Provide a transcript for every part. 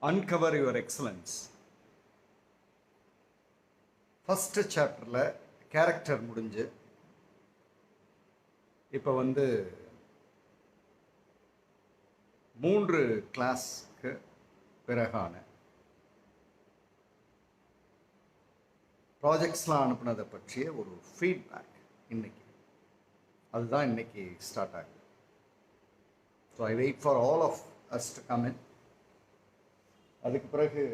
Uncover your excellence. First சாப்டரில் character முடிஞ்சு இப்போ வந்து 3 கிளாஸ்க்கு பிறகான ப்ராஜெக்ட்ஸ்லாம் அனுப்புனதை பற்றிய ஒரு ஃபீட்பேக் இன்னைக்கு அதுதான் இன்னைக்கு ஸ்டார்ட் ஆகுது. So I wait for all of us to come in. அதுக்கு பிறகு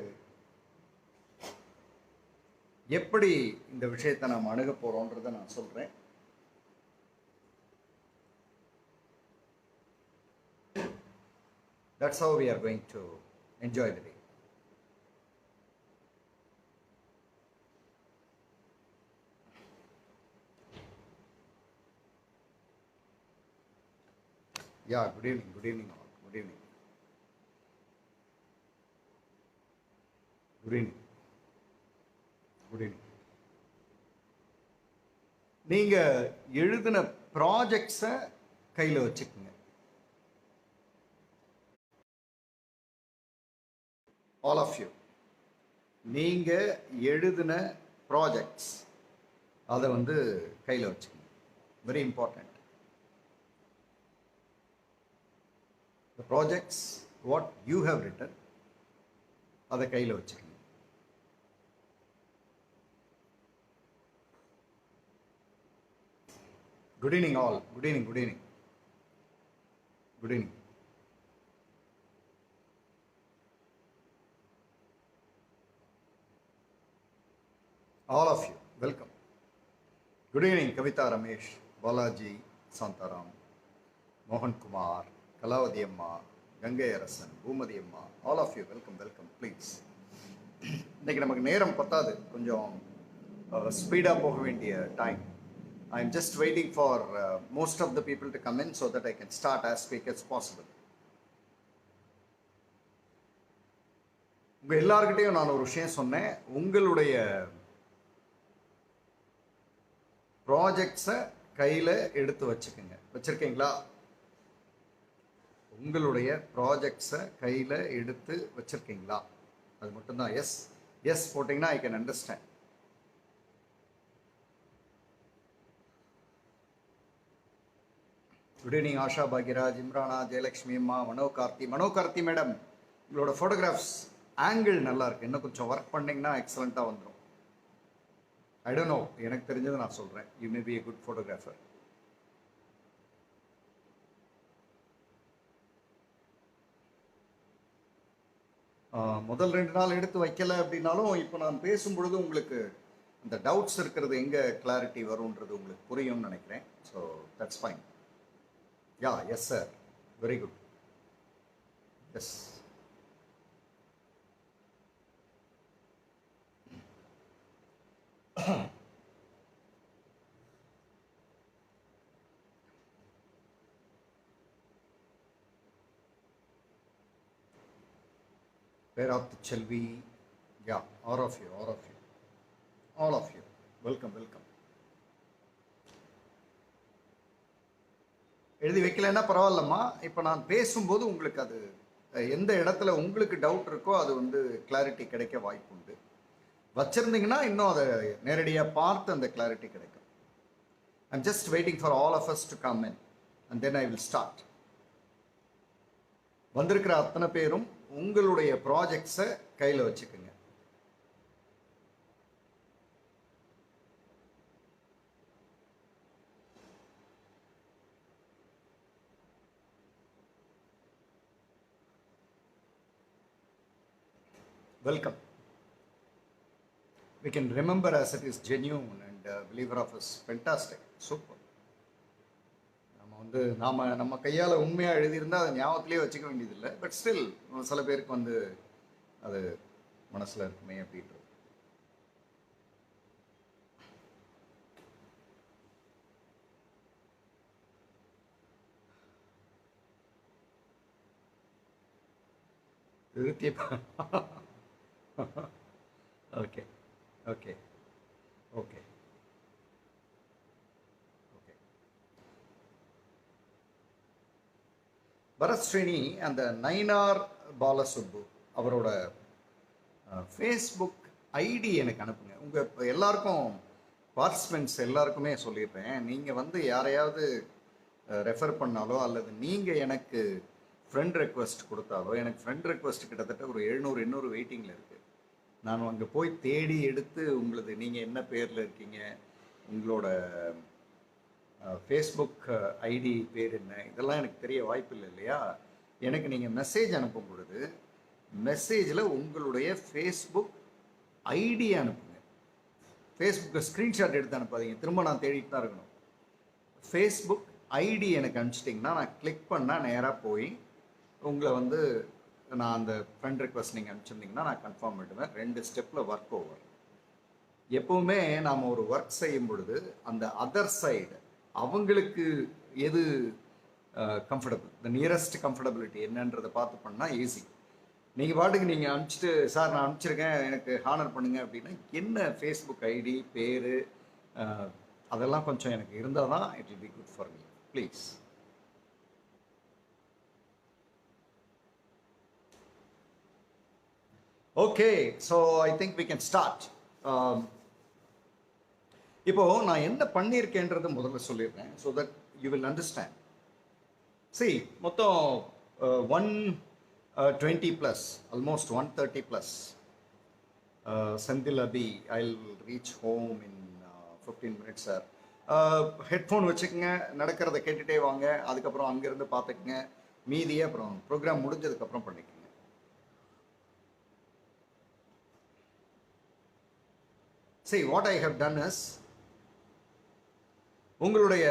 எப்படி இந்த விஷயத்தை நாம் அணுக போகிறோன்றதை நான் சொல்கிறேன். That's how we are going to enjoy the day. Yeah, good evening all. Good evening. நீங்கள் எழுதின ப்ராஜெக்ட்ஸை கையில் வச்சுக்கோங்க. ஆல் ஆஃப் யூ நீங்கள் எழுதின ப்ராஜெக்ட்ஸ் அதை வந்து கையில் வச்சுக்கோங்க. Very important. The projects what you have written அதை கையில் வச்சுக்கோங்க. Good evening all. Good evening. All of you, welcome. Good evening, Kavita Ramesh, Balaji, Santaram, Mohan Kumar, Kalavadi Amma, Gangai Arasan, Bhumadi Amma. All of you, welcome, please. இன்னைக்கு நமக்கு நேரம் பத்தாது, கொஞ்சம் ஸ்பீடாக போக வேண்டிய time. I'm just waiting for most of the people to come in so that I can start as quick as possible. உங்கள் எல்லார்கிட்டையும் நான் ஒரு விஷயம் சொன்னேன். உங்களுடைய ப்ராஜெக்ட்ஸை கையில் எடுத்து வச்சுருக்கீங்களா? உங்களுடைய ப்ராஜெக்ட்ஸை கையில் எடுத்து வச்சுருக்கீங்களா? அது மட்டும்தான். எஸ் போட்டிங்கன்னா I can understand. Good evening Asha Bhagyaraj, Imrana, Jayalakshmi அம்மா, மனோ கார்த்தி மேடம், உங்களோட ஃபோட்டோகிராஃப்ஸ் ஆங்கிள் நல்லா இருக்கு. இன்னும் கொஞ்சம் ஒர்க் பண்ணிங்கன்னா எக்ஸலண்ட்டாக வந்துடும். ஐ டோன்ட் நோ, எனக்கு தெரிஞ்சதை நான் சொல்கிறேன். You may be a good photographer. முதல் 2 நாள் எடுத்து வைக்கலை அப்படின்னாலும் இப்போ நான் பேசும்பொழுது உங்களுக்கு இந்த டவுட்ஸ் இருக்கிறது எங்கே கிளாரிட்டி வரும்ன்றது உங்களுக்கு புரியும்னு நினைக்கிறேன். So that's fine. Yeah, yes sir. Very good. Yes. Where of the Chelvi? Yeah, all of you. Welcome. எழுதி வைக்கலைன்னா பரவாயில்லம்மா. இப்போ நான் பேசும்போது உங்களுக்கு அது எந்த இடத்துல உங்களுக்கு டவுட் இருக்கோ அது வந்து கிளாரிட்டி கிடைக்க வாய்ப்பு உண்டு. வச்சுருந்தீங்கன்னா இன்னும் அதை நேரடியாக பார்த்து அந்த கிளாரிட்டி கிடைக்கும். I'm just waiting for all of us to come in and then I will start. வந்திருக்கிற அத்தனை பேரும் உங்களுடைய ப்ராஜெக்ட்ஸை கையில் வச்சுக்கோங்க. Welcome. We can remember as it is genuine and believer of us. Fantastic. Super. நம்ம கையால் உண்மையாக எழுதியிருந்தால் அதை ஞாபகத்திலே வச்சுக்க வேண்டியதில்லை. பட் ஸ்டில் சில பேருக்கு வந்து அது மனசில் இருக்குமே அப்படின்றது. Okay. Bharat Srini and the Nainar Balasubbu. அவரோட ஃபேஸ்புக் ஐடி எனக்கு அனுப்புங்க. உங்கள் இப்போ எல்லாருக்கும் பார்ட்டிசிபெண்ட்ஸ் எல்லாருக்குமே சொல்லியிருப்பேன், நீங்கள் வந்து யாரையாவது ரெஃபர் பண்ணாலோ அல்லது நீங்கள் எனக்கு ஃப்ரெண்ட் ரெக்வஸ்ட் கொடுத்தாலோ, எனக்கு ஃப்ரெண்ட் ரெக்வஸ்ட் கிட்டத்தட்ட ஒரு 700 வெயிட்டிங்கில் இருக்குது. நான் அங்கே போய் தேடி எடுத்து உங்களது நீங்கள் என்ன பேரில் இருக்கீங்க, உங்களோட ஃபேஸ்புக் ஐடி பேர் என்ன, இதெல்லாம் எனக்கு தெரிய வாய்ப்பு இல்லை இல்லையா. எனக்கு நீங்கள் மெசேஜ் அனுப்பும் பொழுது மெசேஜில் உங்களுடைய ஃபேஸ்புக் ஐடி அனுப்புங்க. ஃபேஸ்புக்கை ஸ்க்ரீன்ஷாட் எடுத்து அனுப்பாதீங்க, திரும்ப நான் தேடிட்டு தான் இருக்கணும். ஃபேஸ்புக் ஐடி எனக்கு அனுப்பிச்சிட்டிங்கன்னா நான் கிளிக் பண்ணால் நேராக போய் உங்களை வந்து நான் அந்த ஃப்ரெண்ட் ரெக்வஸ்ட் நீங்கள் அனுப்பிச்சிருந்தீங்கன்னா நான் கன்ஃபார்ம் பண்ணிடுவேன். 2 ஸ்டெப்பில் ஒர்க் ஓவர். எப்போவுமே நாம் ஒரு ஒர்க் செய்யும் பொழுது அந்த அதர் சைடு அவங்களுக்கு எது கம்ஃபர்டபுள், த நியரஸ்ட் கம்ஃபர்டபிலிட்டி என்னன்றதை பார்த்து பண்ணால் ஈஸி. நீங்கள் பாட்டுக்கு நீங்கள் அனுப்பிச்சிட்டு சார் நான் அனுப்பிச்சிருக்கேன் எனக்கு ஹானர் பண்ணுங்க அப்படின்னா என்ன ஃபேஸ்புக் ஐடி பேர் அதெல்லாம் கொஞ்சம் எனக்கு இருந்தால் தான் it will be good for me please. Okay, so I think we can start. இப்போது நான் என்ன பண்ணியிருக்கேன்றதை முதல்ல சொல்லியிருக்கேன் so that you will understand. See, மொத்தம் 120+, almost 130+. Senthil Abhi, I'll reach home in 15 minutes, sir. Headphone வச்சுக்கோங்க, நடக்கிறத கேட்டுகிட்டே வாங்க, அதுக்கப்புறம் அங்கேருந்து பார்த்துக்குங்க, மீதியே அப்புறம் ப்ரோக்ராம் முடிஞ்சதுக்கப்புறம் பண்ணிக்கோங்க. See, what I have done is, உங்களுடைய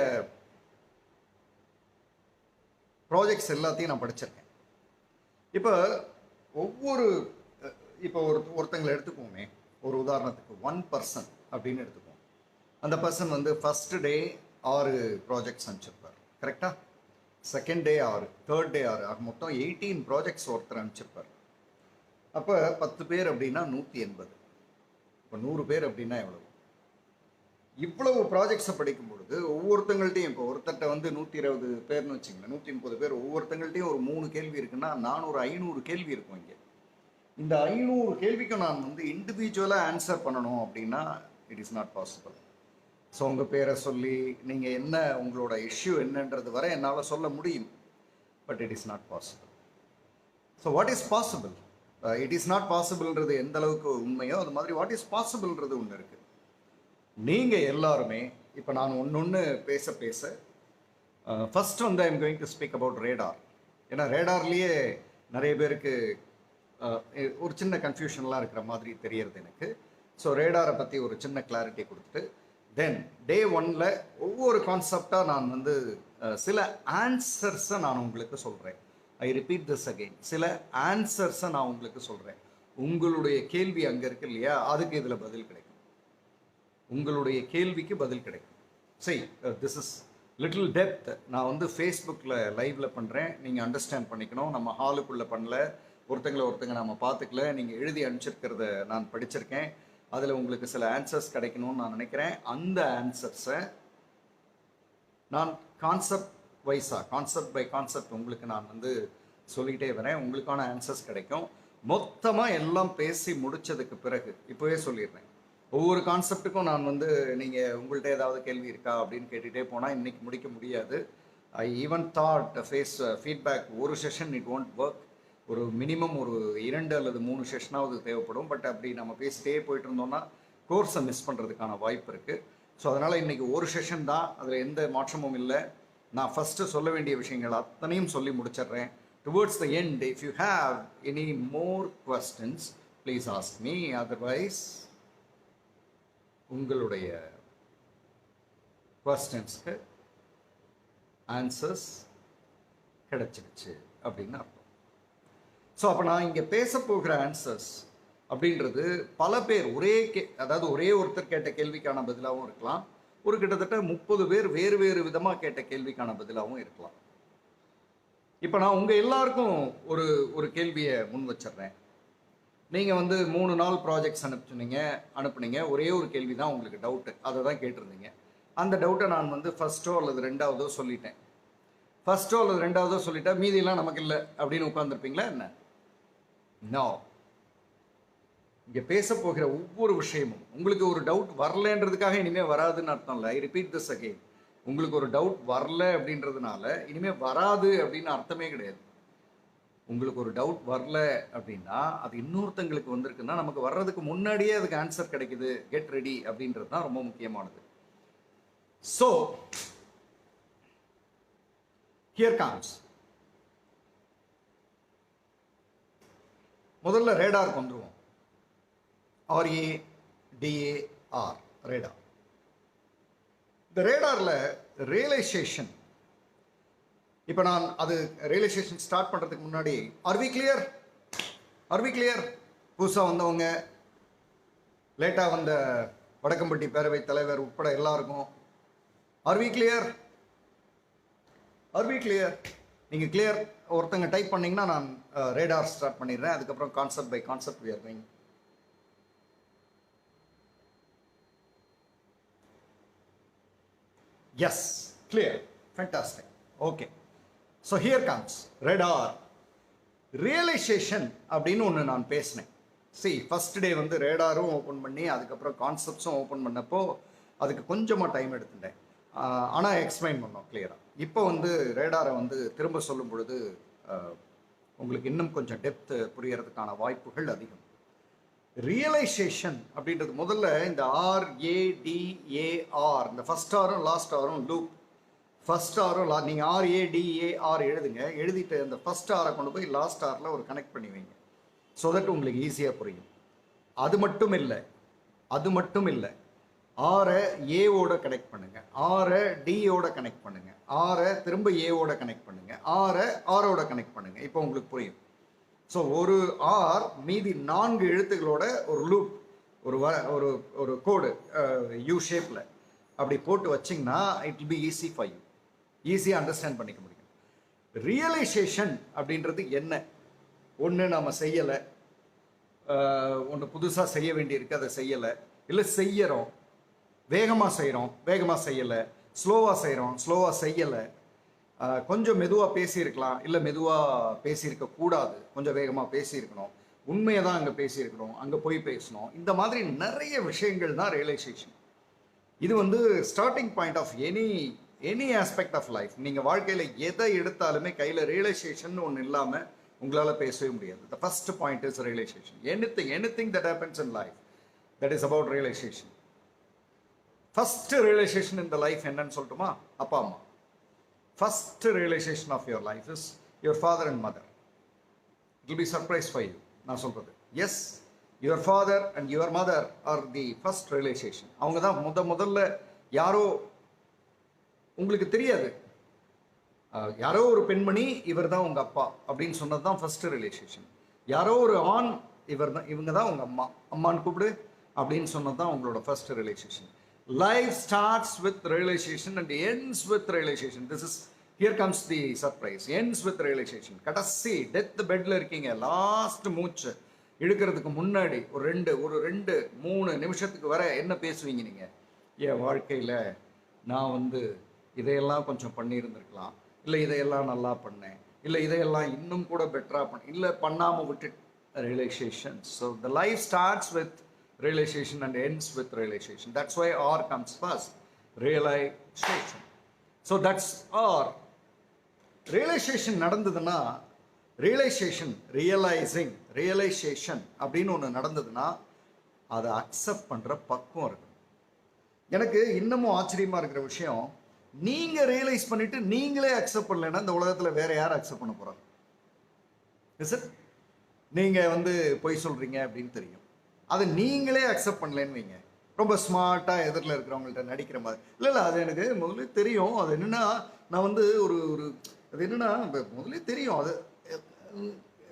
ப்ராஜெக்ட்ஸ் எல்லாத்தையும் நான் படிச்சிருக்கேன். இப்போ ஒருத்தங்களை எடுத்துக்கோமே, ஒரு உதாரணத்துக்கு 1 person அப்படின்னு எடுத்துக்குவோம். அந்த பர்சன் வந்து ஃபர்ஸ்ட் டே 6 ப்ராஜெக்ட்ஸ் அனுப்பிச்சிருப்பார், கரெக்டாக? செகண்ட் டே 6, தேர்ட் டே 6, ஆக மொத்தம் 18 ப்ராஜெக்ட்ஸ் ஒருத்தர் அனுப்பிச்சிருப்பார். அப்போ 10 பேர் அப்படின்னா 180. இப்போ 100 பேர் அப்படின்னா எவ்வளவு? இவ்வளவு ப்ராஜெக்ட்ஸை படிக்கும் பொழுது ஒவ்வொருத்தங்கள்ட்டையும், இப்போ ஒருத்தட்ட வந்து 120 பேர்னு வச்சுங்களேன், 130 பேர், ஒவ்வொருத்தங்கள்ட்டையும் ஒரு 3 கேள்வி இருக்குன்னா நான் ஒரு 500 கேள்வி இருக்கும் இங்கே. இந்த 500 கேள்விக்கும் நான் வந்து இண்டிவிஜுவலாக ஆன்சர் பண்ணணும் அப்படின்னா it is not possible. So உங்கள் பேரை சொல்லி நீங்கள் என்ன உங்களோட இஷ்யூ என்னன்றது வரை என்னால் சொல்ல முடியும், but it is not possible. So what is possible? It is நாட் பாசிபிள்ன்றது எந்த அளவுக்கு உண்மையோ அது மாதிரி வாட் இஸ் பாசிபிள்ன்றது ஒன்று இருக்குது. நீங்கள் எல்லாருமே இப்போ நான் ஒன்று பேச ஃபஸ்ட் வந்து I'm going to speak about radar. ஏன்னா ரேடார்லேயே நிறைய பேருக்கு ஒரு சின்ன கன்ஃபியூஷன்லாம் இருக்கிற மாதிரி தெரியறது எனக்கு. ஸோ ரேடாரை பற்றி ஒரு சின்ன கிளாரிட்டி கொடுத்துட்டு தென் டே 1ல் ஒவ்வொரு கான்செப்டாக நான் வந்து சில ஆன்சர்ஸை நான் உங்களுக்கு சொல்கிறேன். ஐ ரிப்பீட் திஸ் அகெயின், சில ஆன்சர்ஸை நான் உங்களுக்கு சொல்கிறேன். உங்களுடைய கேள்வி அங்கே இருக்கு இல்லையா, அதுக்கு இதில் பதில் கிடைக்கும். உங்களுடைய கேள்விக்கு பதில் கிடைக்கும். சரி, திஸ் இஸ் லிட்டில் டெப்த். நான் வந்து ஃபேஸ்புக்கில் லைவில் பண்ணுறேன், நீங்கள் அண்டர்ஸ்டாண்ட் பண்ணிக்கணும். நம்ம ஹாலுக்குள்ளே பண்ணல, ஒருத்தங்க நம்ம பார்த்துக்கல. நீங்கள் எழுதி அனுப்பிச்சிருக்கிறத நான் படிச்சிருக்கேன், அதில் உங்களுக்கு சில ஆன்சர்ஸ் கிடைக்கணும்னு நான் நினைக்கிறேன். அந்த ஆன்சர்ஸை நான் கான்செப்ட் பை கான்செப்ட் உங்களுக்கு நான் வந்து சொல்லிகிட்டே வரேன். உங்களுக்கான ஆன்சர்ஸ் கிடைக்கும். மொத்தமாக எல்லாம் பேசி முடித்ததுக்கு பிறகு இப்போவே சொல்லிடுறேன், ஒவ்வொரு கான்செப்ட்டுக்கும் நான் வந்து நீங்கள் உங்கள்கிட்ட ஏதாவது கேள்வி இருக்கா அப்படின்னு கேட்டுகிட்டே போனால் இன்றைக்கி முடிக்க முடியாது. ஐ ஈவன் தாட் ஃபீட்பேக் ஒரு செஷன் இட் ஒன்ட் ஒர்க். ஒரு மினிமம் ஒரு 2 அல்லது 3 செஷனாவது தேவைப்படும். பட் அப்படி நம்ம பேசிட்டே போயிட்டு இருந்தோம்னா கோர்ஸை மிஸ் பண்ணுறதுக்கான வாய்ப்பு இருக்குது. ஸோ அதனால் இன்றைக்கி ஒரு செஷன் தான், அதில் எந்த மாற்றமும் இல்லை. நான் ஃபஸ்ட்டு சொல்ல வேண்டிய விஷயங்கள் அத்தனையும் சொல்லி முடிச்சிடுறேன். Towards the end if you have any more questions please ask me. Otherwise உங்களுடைய கொஸ்டின்ஸ்க்கு ஆன்சர்ஸ் கிடைச்சிடுச்சு அப்படின்னு அர்த்தம். ஸோ அப்போ நான் இங்கே பேச போகிற ஆன்சர்ஸ் அப்படின்றது பல பேர் அதாவது ஒரே ஒருத்தர் கேட்ட கேள்விக்கான பதிலாகவும் இருக்கலாம், ஒரு கிட்டத்தட்ட 30 பேர் வேறு விதமாக கேட்ட கேள்விக்கான பதிலாகவும் இருக்கலாம். இப்போ நான் உங்கள் எல்லாருக்கும் ஒரு கேள்வியை முன் வச்சிடுறேன். நீங்கள் வந்து 3 நாள் ப்ராஜெக்ட்ஸ் அனுப்புனீங்க. ஒரே ஒரு கேள்வி தான் உங்களுக்கு டவுட்டு, அதை தான் கேட்டிருந்தீங்க. அந்த டவுட்டை நான் வந்து ஃபஸ்ட்டோ அல்லது 2வதோ சொல்லிட்டேன். ஃபஸ்ட்டோ அல்லது 2வதோ சொல்லிட்டா மீதியெல்லாம் நமக்கு இல்லை அப்படின்னு உட்காந்துருப்பீங்களா என்ன? நோ, இங்கே பேச போகிற ஒவ்வொரு விஷயமும் உங்களுக்கு ஒரு டவுட் வரலன்றதுக்காக இனிமேல் வராதுன்னு அர்த்தம் இல்லை. I repeat this again. உங்களுக்கு ஒரு டவுட் வரல அப்படின்றதுனால இனிமேல் வராது அப்படின்னு அர்த்தமே கிடையாது. உங்களுக்கு ஒரு டவுட் வரல அப்படின்னா அது இன்னொருத்தங்களுக்கு வந்திருக்குன்னா நமக்கு வர்றதுக்கு முன்னாடியே அதுக்கு ஆன்சர் கிடைக்குது. கெட் ரெடி அப்படின்றது தான் ரொம்ப முக்கியமானது. So here comes. முதல்ல ரேடாருக்கு வந்துருவோம். RADAR, radar. இந்த ரேடாரில் ரியலைசேஷன், இப்போ நான் அது ரியலைசேஷன் ஸ்டார்ட் பண்ணுறதுக்கு முன்னாடி ஆர் வி கிளியர் புதுசாக வந்தவங்க, லேட்டாக வந்த வடக்கம்பட்டி பேரவைத் தலைவர் உட்பட எல்லாருக்கும் ஆர் வி கிளியர்? நீங்கள் கிளியர் ஒருத்தங்க டைப் பண்ணிங்கன்னா நான் ரேடார் ஸ்டார்ட் பண்ணிடுறேன். அதுக்கப்புறம் concept by concept we are going. Yes, clear, fantastic. Okay, so here comes radar. Realization அப்படின்னு ஒன்று நான் பேசினேன். ஃபர்ஸ்ட் டே வந்து ரேடாரும் ஓப்பன் பண்ணி அதுக்கப்புறம் கான்செப்ட்ஸும் ஓப்பன் பண்ணப்போ அதுக்கு கொஞ்சமாக டைம் எடுத்துட்டேன். ஆனால் எக்ஸ்பிளைன் பண்ணோம் கிளியராக. இப்போ வந்து ரேடாரை வந்து திரும்ப சொல்லும் பொழுது உங்களுக்கு இன்னும் கொஞ்சம் டெப்த் புரியறதுக்கான வாய்ப்புகள் அதிகம். ரியலைசேஷன் அப்படின்றது முதல்ல இந்த RADAR, இந்த ஃபர்ஸ்ட் ஆரும் லாஸ்ட் ஆரும் லூப். ஃபர்ஸ்ட் ஆரும் நீங்கள் RADAR எழுதுங்க. எழுதிட்டு இந்த ஃபர்ஸ்ட் ஆரை கொண்டு போய் லாஸ்ட் ஆரில் ஒரு கனெக்ட் பண்ணி வைங்க. ஸோ தட் உங்களுக்கு ஈஸியாக புரியும். அது மட்டும் இல்லை, ஆரை ஏவோட கனெக்ட் பண்ணுங்க, ஆரை டியோட கனெக்ட் பண்ணுங்க, ஆரை திரும்ப ஏவோட கனெக்ட் பண்ணுங்க, ஆரை ஆரோட கனெக்ட் பண்ணுங்க. இப்போ உங்களுக்கு புரியும். ஸோ ஒரு ஆர் மீதி 4 எழுத்துக்களோட ஒரு லூப், ஒரு ஒரு கோடு யூ ஷேப்பில் அப்படி போட்டு வச்சிங்கன்னா it will be easy for you. ஈஸியாக அண்டர்ஸ்டாண்ட் பண்ணிக்க முடியும். ரியலைசேஷன் அப்படின்றது என்ன? ஒன்று நாம் செய்யலை, ஒன்று புதுசாக செய்ய வேண்டியிருக்கு, அதை செய்யலை, இல்லை செய்யறோம், வேகமாக செய்யலை, ஸ்லோவாக செய்யலை, கொஞ்சம் மெதுவாக பேசியிருக்கலாம், இல்லை மெதுவாக பேசியிருக்க கூடாது, கொஞ்சம் வேகமாக பேசியிருக்கணும், உண்மையை தான் அங்கே பேசியிருக்கணும், அங்கே போய் பேசணும். இந்த மாதிரி நிறைய விஷயங்கள் தான் ரியலைசேஷன். இது வந்து starting point of any aspect of life. நீங்கள் வாழ்க்கையில் எதை எடுத்தாலுமே கையில் ரியலைசேஷன் ஒன்று இல்லாமல் உங்களால் பேசவே முடியாது. The first point is realization. Anything that happens in life that is about realization. First realization in the life என்னன்னு சொல்லட்டுமா? அப்பா அம்மா. First realization of your life is your father and mother. It will be surprise for you. நான் சொல்றது, yes, your father and your mother are the first realization. அவங்க தான் முதல்ல யாரோ, உங்களுக்கு தெரியாது, யாரோ ஒரு பெண்மணி இவர் தான் உங்க அப்பா அப்படின்னு சொன்னது தான் ஃபர்ஸ்ட் ரியலைசேஷன். யாரோ ஒரு ஆண் இவங்க தான் உங்க அம்மா, அம்மான்னு கூப்பிடு அப்படின்னு சொன்னது தான் உங்களோட first realization. Life starts with realization and ends with realization. Here comes the surprise. Ends with realization. கடைசி டெத் பெட்ல இருக்கீங்க, லாஸ்ட் மூச்சு இழுக்கிறதுக்கு முன்னாடி ஒரு 2-3 நிமிஷத்துக்கு வர என்ன பேசுவீங்க நீங்க? என் வாழ்க்கையில் நான் வந்து இதையெல்லாம் கொஞ்சம் பண்ணியிருந்திருக்கலாம், இல்லை இதையெல்லாம் நல்லா பண்ணேன், இல்லை இதையெல்லாம் இன்னும் கூட பெட்டராக இல்லை பண்ணாமல் விட்டு. Realization. So the life starts with realization and ends with realization. That's why R comes first. Realization. So that's R. Realization நடந்ததுன்னா, realization அப்படின்னு ஒன்று நடந்ததுன்னா அதை அக்செப்ட் பண்ணுற பக்குவம் இருக்கு. எனக்கு இன்னமும் ஆச்சரியமாக இருக்கிற விஷயம், நீங்கள் ரியலைஸ் பண்ணிட்டு நீங்களே அக்செப்ட் பண்ணலைன்னா இந்த உலகத்தில் வேற யார் அக்செப்ட் பண்ண போகிறாங்க? Is it? நீங்கள் வந்து பொய் சொல்கிறீங்க அப்படின்னு தெரியும், அதை நீங்களே அக்செப்ட் பண்ணலன்னு வைங்க, ரொம்ப ஸ்மார்ட்டாக எதிரில் இருக்கிறவங்கள்ட்ட நடிக்கிற மாதிரி. இல்லை அது எனக்கு முதல்ல தெரியும், அது என்னென்னா நான் வந்து ஒரு அது என்னென்னா முதல்ல தெரியும், அது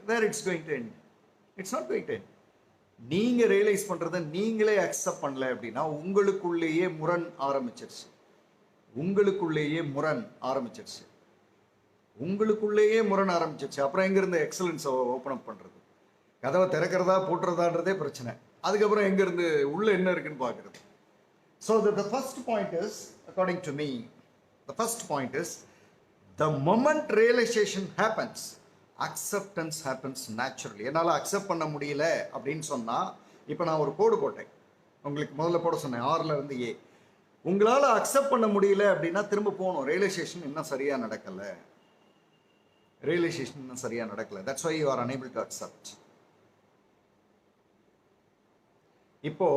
where it's going to end. It's not going to end. நீங்கள் ரியலைஸ் பண்ணுறதை நீங்களே அக்செப்ட் பண்ணல அப்படின்னா உங்களுக்குள்ளேயே முரண் ஆரம்பிச்சிருச்சு. அப்புறம் எங்கேருந்து எக்ஸலன்ஸை ஓப்பன் அப் பண்ணுறது? கதவை திறக்கிறதா போட்டுறதான்றதே பிரச்சனை. அதுக்கப்புறம் எங்கேருந்து உள்ளே என்ன இருக்குன்னு பார்க்குறது. So the first point is, according to me, the first point is the moment realization happens, acceptance happens naturally. என்னால் அக்செப்ட் பண்ண முடியல அப்படின்னு சொன்னால், இப்போ நான் ஒரு கோடு போட்டேன், உங்களுக்கு முதல்ல போட சொன்னேன் ஆர்ல இருந்து ஏ. உங்களால் அக்செப்ட் பண்ண முடியல அப்படின்னா திரும்ப போகணும். ரியலைசேஷன் இன்னும் சரியாக நடக்கலை, ரியலைசேஷன் இன்னும் சரியாக நடக்கலை. That's why you are unable to accept. இப்போ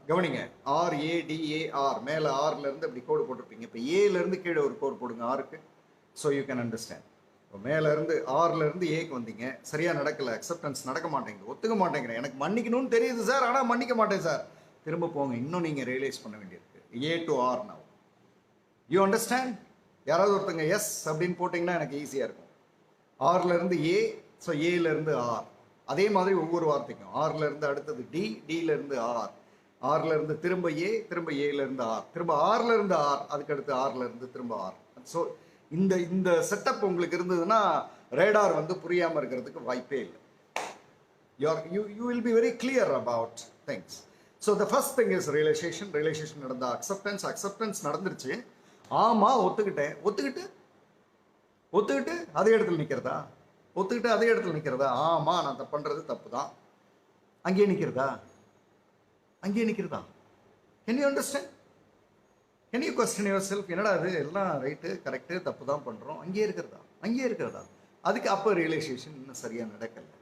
கவனிங்க, RADAR மேலே ஆர்ல இருந்து அப்படி கோடு போட்டிருப்பீங்க. இப்போ ஏல இருந்து கீழே ஒரு கோடு போடுங்க ஆருக்கு. So you can understand. இப்போ மேலே இருந்து ஆர்ல இருந்து ஏக்கு வந்தீங்க, சரியா நடக்கல, அக்செப்டன்ஸ் நடக்க மாட்டேங்குது, ஒத்துக்க மாட்டேங்கிறேன், எனக்கு மன்னிக்கணும்னு தெரியுது சார், ஆனால் மன்னிக்க மாட்டேன் சார். திரும்ப போங்க, இன்னும் நீங்கள் ரியலைஸ் பண்ண வேண்டியிருக்கு. A to R now. You understand? யாராவது ஒருத்தங்க எஸ் அப்படின்னு போட்டிங்கன்னா எனக்கு ஈஸியாக இருக்கும். ஆர்ல இருந்து ஏ, ஸோ ஏல இருந்து ஆர். அதே மாதிரி ஒவ்வொரு வார்த்தைக்கும் ஆர்ல இருந்து அடுத்தது டி, டில இருந்து ஆர், ஆர்ல இருந்து திரும்ப ஏ, திரும்ப ஏல இருந்து ஆர், திரும்ப ஆர்ல இருந்து ஆர், அதுக்கு அடுத்து ஆர்ல இருந்து திரும்ப ஆர். ஸோ இந்த செட்டப் உங்களுக்கு இருந்ததுன்னா ரேடார் வந்து புரியாமல் இருக்கிறதுக்கு வாய்ப்பே இல்லை. You will be very clear about things. So the first thing is realization. Realization நடந்த அக்செப்டன்ஸ். அக்செப்டன்ஸ் நடந்துருச்சு, ஆமாம் ஒத்துக்கிட்டேன். ஒத்துக்கிட்டு அதே இடத்துல நிற்கிறதா? ஒத்துக்கிட்டு அதே இடத்துல நிற்கிறதா? ஆமாம் நான் பண்ணுறது தப்பு தான். அங்கேயே நிற்கிறதா? Can you understand? Can you question yourself? என்னடா அது எல்லாம் ரைட்டு கரெக்டு, தப்பு தான் பண்ணுறோம், அங்கேயே இருக்கிறதா? அதுக்கு அப்போ ரியலைசேஷன் இன்னும் சரியாக நடக்கலை.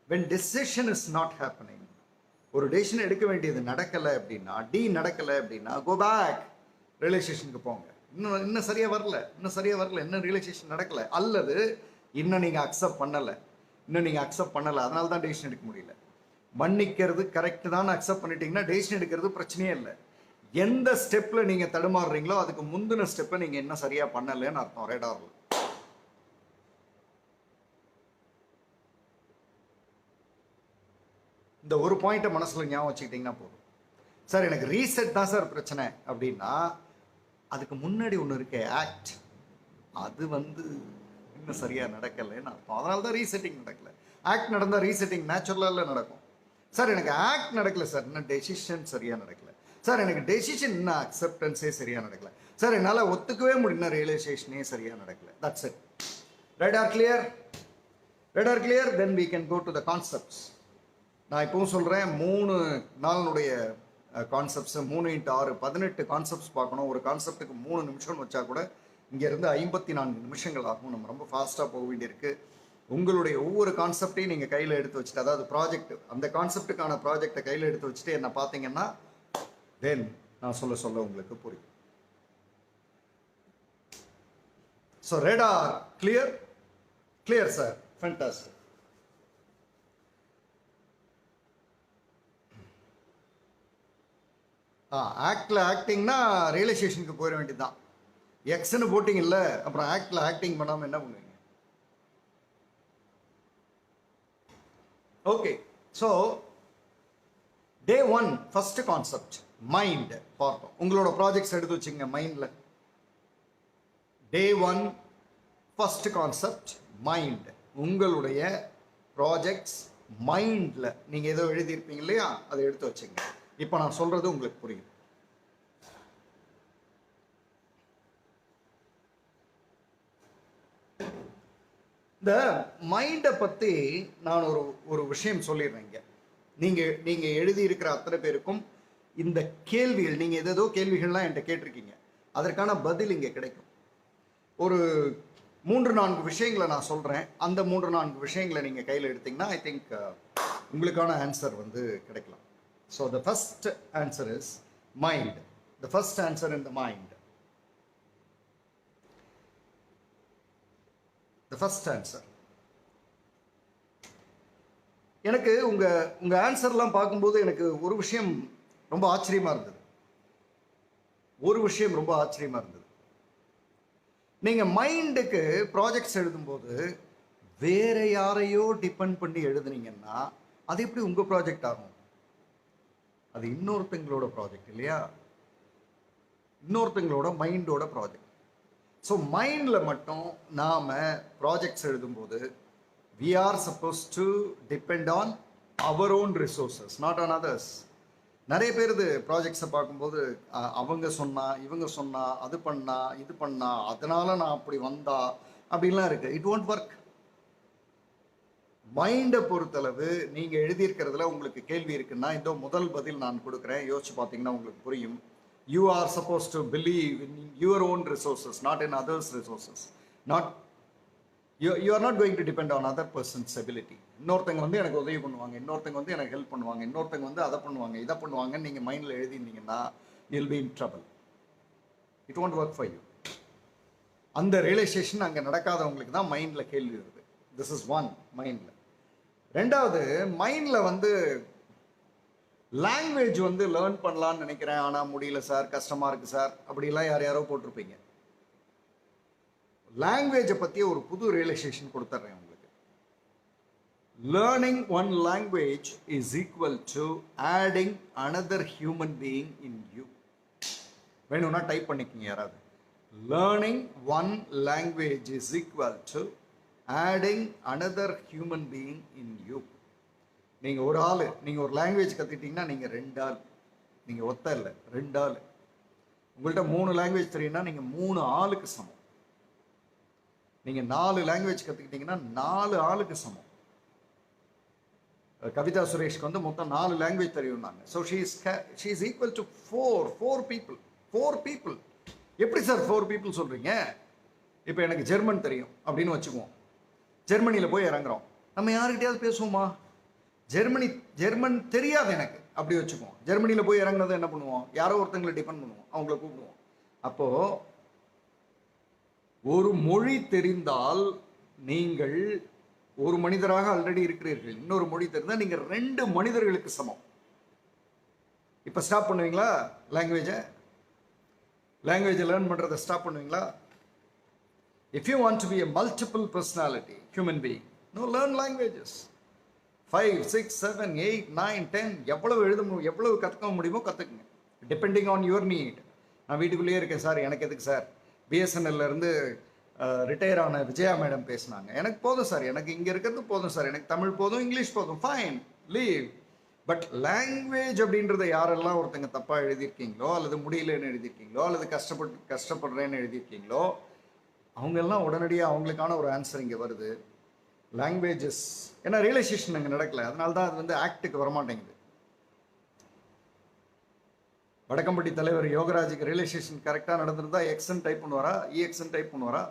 When decision is not happening, ஒரு டெசிஷன் எடுக்க வேண்டியது நடக்கலை அப்படின்னா, நடக்கலை அப்படின்னா, கோ பேக், ரியலைசேஷனுக்கு போங்க. இன்னும் சரியாக வரல, இன்னும் ரியலைசேஷன் நடக்கலை, அல்லது இன்னும் நீங்கள் அக்செப்ட் பண்ணலை, அதனால தான் டெசிஷன் எடுக்க முடியல. மன்னிக்கிறது கரெக்டு தான் அக்செப்ட் பண்ணிட்டீங்கன்னா டெசிஷன் எடுக்கிறது பிரச்சனையே இல்லை. எந்த ஸ்டெப்பில் நீங்கள் தடுமாறுறீங்களோ அதுக்கு முந்தின ஸ்டெப்பை நீங்கள் என்ன சரியாக பண்ணலைன்னு அர்த்தம் ரேடாரில். இந்த ஒரு பாயிண்ட்டை மனசில் ஞாபகம் வச்சுக்கிட்டிங்கன்னா போதும். சார் எனக்கு ரீசெட் தான் சார் பிரச்சனை அப்படின்னா, அதுக்கு முன்னாடி ஒன்று இருக்கு ஆக்ட், அது வந்து இன்னும் சரியாக நடக்கலைன்னு அர்த்தம். அதனால தான் ரீசெட்டிங் நடக்கலை. ஆக்ட் நடந்தால் ரீசெட்டிங் நேச்சுரலாக நடக்கும். சார் எனக்கு ஆக்ட் நடக்கலை சார், இன்னும் டெசிஷன் சரியாக நடக்கலை. சார் எனக்கு டெசிஷன் இன்னும் அக்செப்டன்ஸே சரியாக நடக்கலை. சார் என்னால் ஒத்துக்கவே முடியும், ரியலைசேஷனே சரியாக நடக்கலை. That's it. Radar clear. Then we can go to the concepts. நான் இப்போவும் சொல்கிறேன், 3 நாளினுடைய கான்செப்ட்ஸு 3x6 18 கான்செப்ட்ஸ் பார்க்கணும். ஒரு கான்செப்ட்டுக்கு 3 நிமிஷம் வச்சா கூட இங்கேருந்து 54 நிமிஷங்கள் ஆகும். நம்ம ரொம்ப ஃபாஸ்ட்டாக போக வேண்டியிருக்கு. உங்களுடைய ஒவ்வொரு கான்செப்டையும் நீங்கள் கையில் எடுத்து வச்சுட்டு, அதாவது ப்ராஜெக்ட், அந்த கான்செப்டுக்கான ப்ராஜெக்டை கையில் எடுத்து வச்சுட்டு என்ன பார்த்தீங்கன்னா தென் நான் சொல்ல உங்களுக்கு புரியும். So radar clear sir, fantastic. ஆக்டிங்னா ரியலைசேஷனுக்கு போயிட வேண்டியதுதான். எக்ஸ்ன்னு போட்டிங்கல்ல, அப்புறம் ஆக்டிங் பண்ணாமல் என்ன பண்ணுவீங்க? Okay, so day 1 first concept mind பார்த்தோம். உங்களோட ப்ராஜெக்ட்ஸ் எடுத்து வச்சுங்க மைண்டில். Day 1 first concept mind. உங்களுடைய ப்ராஜெக்ட்ஸ் மைண்டில் நீங்கள் ஏதோ எழுதியிருப்பீங்க இல்லையா, அதை எடுத்து வச்சுங்க. இப்போ நான் சொல்கிறது உங்களுக்கு புரியும். இந்த மைண்டை பற்றி நான் ஒரு விஷயம் சொல்லிடுறேங்க. நீங்கள் எழுதியிருக்கிற அத்தனை பேருக்கும் இந்த கேள்விகள், நீங்கள் ஏதேதோ கேள்விகள்லாம் என்கிட்ட கேட்டிருக்கீங்க, அதற்கான பதில் இங்கே கிடைக்கும். ஒரு 3-4 விஷயங்களை நான் சொல்கிறேன். அந்த 3-4 விஷயங்களை நீங்கள் கையில் எடுத்தீங்கன்னா ஐ திங்க் உங்களுக்கான ஆன்சர் வந்து கிடைக்கலாம். So the first answer is mind. The first answer in the mind. The first answer. எனக்கு உங்கள் ஆன்சர்லாம் பார்க்கும்போது எனக்கு ஒரு விஷயம் ரொம்ப ஆச்சரியமாக இருந்தது. நீங்கள் மைண்டுக்கு ப்ராஜெக்ட்ஸ் எழுதும்போது வேற யாரையோ டிபெண்ட் பண்ணி எழுதுனீங்கன்னா அது எப்படி உங்கள் ப்ராஜெக்ட் ஆகும்? அது இன்னொருத்தங்களோட ப்ராஜெக்ட் இல்லையா, இன்னொருத்தங்களோட மைண்டோட ப்ராஜெக்ட். ஸோ மைண்டில் மட்டும் நாம் ப்ராஜெக்ட்ஸ் எழுதும்போது we are supposed to depend on our own resources, not on others. நிறைய பேர் இது ப்ராஜெக்ட்ஸை பார்க்கும்போது அவங்க சொன்னா, இவங்க சொன்னா, அது பண்ணா, இது பண்ணா, அதனால நான் அப்படி வந்தா அப்படின்லாம் இருக்கு. It won't work. மைண்டை பொறுத்தளவு நீங்கள் எழுதியிருக்கிறதுல உங்களுக்கு கேள்வி இருக்குன்னா இதோ முதல் பதில் நான் கொடுக்குறேன், யோசிச்சு பார்த்தீங்கன்னா உங்களுக்கு புரியும். You are suppose to believe in your own resources, not in others resources. Not you are not going to depend on other persons ability. இன்னொருத்தங்க வந்து எனக்கு உதவி பண்ணுவாங்க, இன்னொருத்தங்க வந்து எனக்கு ஹெல்ப் பண்ணுவாங்க, இன்னொருத்தங்க வந்து அதை பண்ணுவாங்க, இதை பண்ணுவாங்கன்னு நீங்கள் மைண்டில் எழுதிருந்தீங்கன்னா you'll be in trouble. It won't work for you. அந்த ரியலைசேஷன் அங்கே நடக்காதவங்களுக்கு தான் மைண்டில் கேள்வி வருது. திஸ் இஸ் ஒன் மைண்டில். ரெண்டாவது, மைண்டில் வந்து லாங்குவேஜ் வந்து லேர்ன் பண்ணலான்னு நினைக்கிறேன், ஆனால் முடியல சார், கஷ்டமாக இருக்குது சார், அப்படிலாம் யாரோ போட்டிருப்பீங்க. லாங்குவேஜை பற்றி ஒரு புது ரியலைசேஷன் கொடுத்துட்றேன் உங்களுக்கு. Learning one language is equal to adding another human being in you. வேணும்னா டைப் பண்ணிக்கோங்க யாராவது. Learning one language is equal to adding another human being in you. நீங்கள் ஒரு ஆள், நீங்கள் ஒரு லாங்குவேஜ் கற்றுக்கிட்டீங்கன்னா நீங்கள் 2 ஆள். நீங்கள் ஒத்த இல்லை, 2 ஆள். உங்கள்கிட்ட 3 லாங்குவேஜ் தெரியும்னா நீங்கள் 3 ஆளுக்கு சமம். நீங்கள் 4 லாங்குவேஜ் கற்றுக்கிட்டீங்கன்னா 4 ஆளுக்கு சமம். கவிதா சுரேஷ்க்கு வந்து மொத்தம் 4 லாங்குவேஜ் தெரியும்னாங்க. So she is equal to 4 people. 4 people. எப்படி சார் 4 people சொல்கிறீங்க? இப்போ எனக்கு ஜெர்மன் தெரியும் அப்படின்னு வச்சுக்குவோம். ஜெர்மனியில் போய் இறங்குறோம். நம்ம யாருக்கிட்டையாவது பேசுவோமா? ஜெர்மன் தெரியாது எனக்கு அப்படி வச்சுக்குவோம். ஜெர்மனியில் போய் இறங்குனதை என்ன பண்ணுவோம்? யாரோ ஒருத்தங்களை டிபெண்ட் பண்ணுவோம், அவங்கள கூப்பிடுவோம். அப்போது ஒரு மொழி தெரிந்தால் நீங்கள் ஒரு மனிதராக ஆல்ரெடி இருக்கிறீர்கள். இன்னொரு மொழி தெரிந்தால் நீங்கள் 2 மனிதர்களுக்கு சமம். இப்போ ஸ்டாப் பண்ணுவீங்களா? லாங்குவேஜை லேர்ன் பண்ணுறதை ஸ்டாப் பண்ணுவீங்களா? If you want to be a multiple personality human being, no, learn languages. 5, 6, 7, 8, 9, 10 எவ்வளவு கற்றுக்க முடியுமோ கற்றுக்குங்க, டிபெண்டிங் ஆன் யுவர் நீட். நான் வீட்டுக்குள்ளேயே இருக்கேன் சார், எனக்கு எதுக்கு சார்? பிஎஸ்என்எல்ல இருந்து ரிட்டையர் ஆன விஜயா மேடம் பேசினாங்க, எனக்கு போதும் சார், எனக்கு இங்கே இருக்கிறது போதும் சார், எனக்கு தமிழ் போதும், இங்கிலீஷ் போதும், ஃபைன், லீவ். பட் லாங்குவேஜ் அப்படின்றத யாரெல்லாம் ஒருத்தங்க தப்பாக எழுதியிருக்கீங்களோ, அல்லது முடியலன்னு எழுதியிருக்கீங்களோ, அல்லது கஷ்டப்படுறேன்னு எழுதியிருக்கீங்களோ, அவங்கெல்லாம் உடனடியாக அவங்களுக்கான ஒரு ஆன்சர் இங்கே வருது. லாங்குவேஜஸ், ஏன்னா ரியலைசேஷன் அங்கே நடக்கலை, அதனால தான் அது வந்து ஆக்டுக்கு வரமாட்டேங்குது. வடக்கம்பட்டி தலைவர் யோகராஜுக்கு ரியலைசேஷன் கரெக்டாக நடந்திருந்தா எக்ஸ்என் டைப் பண்ணுவாரா, இஎக்ஸ்என் டைப் பண்ணுவாரா?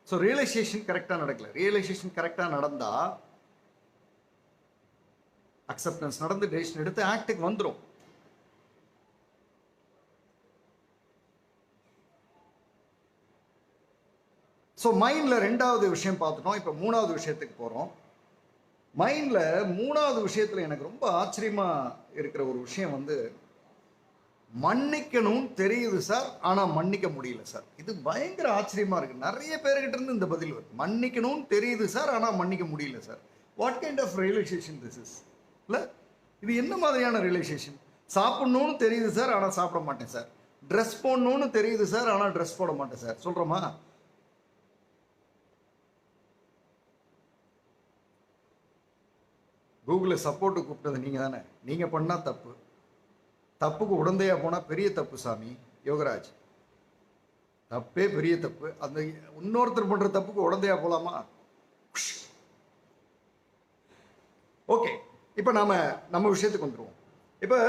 ஸோ ரியலைசேஷன் கரெக்டாக நடக்கல. ரியலைசேஷன் கரெக்டாக நடந்தால் அக்செப்டன்ஸ் நடந்து டெசிஷன் எடுத்து ஆக்டுக்கு வந்துடும். ஸோ மைண்டில் 2வது விஷயம் பார்த்துட்டோம். இப்போ 3வது விஷயத்துக்கு போகிறோம். மைண்டில் 3வது விஷயத்தில் எனக்கு ரொம்ப ஆச்சரியமாக இருக்கிற ஒரு விஷயம் வந்து, மன்னிக்கணும் தெரியுது சார், ஆனால் மன்னிக்க முடியல சார். இது பயங்கர ஆச்சரியமாக இருக்குது. நிறைய பேர்கிட்ட இருந்து இந்த பதில் வருது. மன்னிக்கணும் தெரியுது சார், ஆனால் மன்னிக்க முடியல sir. What kind of realization this is? இல்லை, இது என்ன மாதிரியான ரியலைசேஷன்? சாப்பிட்ணுன்னு தெரியுது சார், ஆனால் சாப்பிட மாட்டேன் சார். ட்ரெஸ் போடணும்னு தெரியுது சார், ஆனால் ட்ரெஸ் போட மாட்டேன் சார். சொல்கிறோமா? கூகுளில் சப்போர்ட்டு கூப்பிட்டது நீங்கள் தானே. நீங்கள் பண்ணால் தப்பு, தப்புக்கு உடந்தையாக போனால் பெரிய தப்பு சாமி. யோகராஜ், தப்பே பெரிய தப்பு, அந்த இன்னொருத்தர் பண்ணுற தப்புக்கு உடந்தையாக போகலாமா? ஓகே, இப்போ நம்ம விஷயத்துக்கு வந்துடுவோம். இப்போ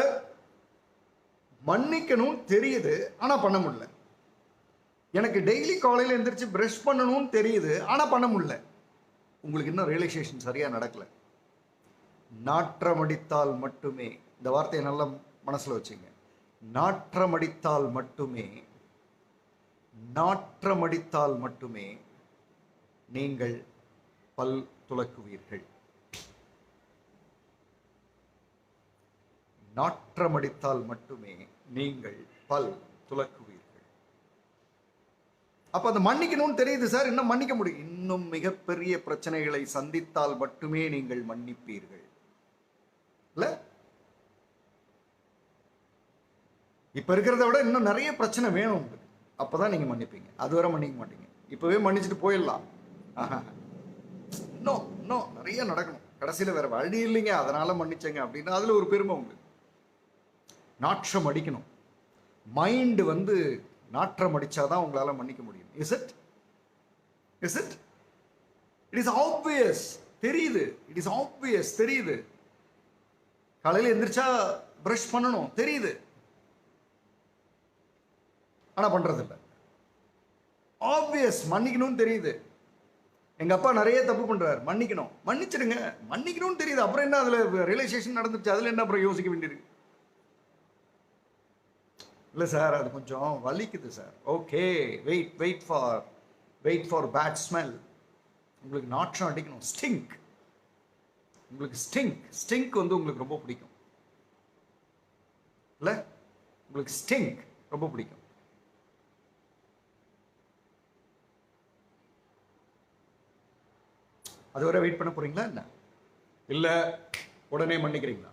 மன்னிக்கணும் தெரியுது, ஆனால் பண்ண முடியல. எனக்கு டெய்லி காலையில் எழுந்திரிச்சு ப்ரஷ் பண்ணணும்னு தெரியுது, ஆனால் பண்ண முடியல. உங்களுக்கு இன்னும் ரியலைசேஷன் சரியாக நடக்கலை. நாற்றமடித்தால் மட்டுமே, இந்த வார்த்தையை நல்லா மனசில் வச்சுங்க, நாற்றமடித்தால் மட்டுமே நீங்கள் பல் துலக்குவீர்கள். நாற்றமடித்தால் மட்டுமே நீங்கள் பல் துலக்குவீர்கள். அப்ப அது மன்னிக்கணும்னு தெரியுது சார், இன்னும் மன்னிக்க முடியும். இன்னும் மிகப்பெரிய பிரச்சனைகளை சந்தித்தால் மட்டுமே நீங்கள் மன்னிப்பீர்கள். இல்ல, இப்ப இருக்கிறத விட இன்னும் நிறைய பிரச்சனை வேணும் உங்களுக்கு, அப்பதான் நீங்க மன்னிப்பீங்க. அதுவரை மன்னிக்க மாட்டீங்க. இப்பவே மன்னிச்சுட்டு போயிடலாம், இன்னும் நிறைய நடக்கணும், கடைசியில வேற வழி இல்லைங்க அதனால மன்னிச்சங்க அப்படின்னா அதுல ஒரு பெருமை உங்களுக்கு. நாற்றம் அடிக்கணும், மைண்ட் வந்து நாற்றம் அடிச்சாதான் உங்களால மன்னிக்க முடியும். Is it? It is obvious. தெரியுது, இட் இஸ் ஆப்வியஸ், தெரியுது. காலையில் எந்திரிச்சா ப்ரஷ் பண்ணணும் தெரியுது, ஆனா பண்றது இல்லை. ஆப்வியஸ், மன்னிக்கணும்னு தெரியுது. எங்க அப்பா நிறைய தப்பு பண்றாரு, மன்னிக்கணும், மன்னிச்சிடுங்க, மன்னிக்கணும்னு தெரியுது. அப்புறம் என்ன, அதுல ரியலைசேஷன் நடந்துச்சு, அதுல என்ன அப்புறம் யோசிக்க வேண்டியிருக்கு? இல்லை சார், அது கொஞ்சம் வலிக்குது sir. Okay, wait for bad smell. உங்களுக்கு நாற்றம் அடிக்கணும், ஸ்டிங்க். உங்களுக்கு ஸ்டிங்க் வந்து உங்களுக்கு ரொம்ப பிடிக்கும் இல்லை? உங்களுக்கு ஸ்டிங்க் ரொம்ப பிடிக்கும். அது வரை வெயிட் பண்ண போறீங்களா என்ன? இல்ல உடனே மன்னிக்கிறீங்களா?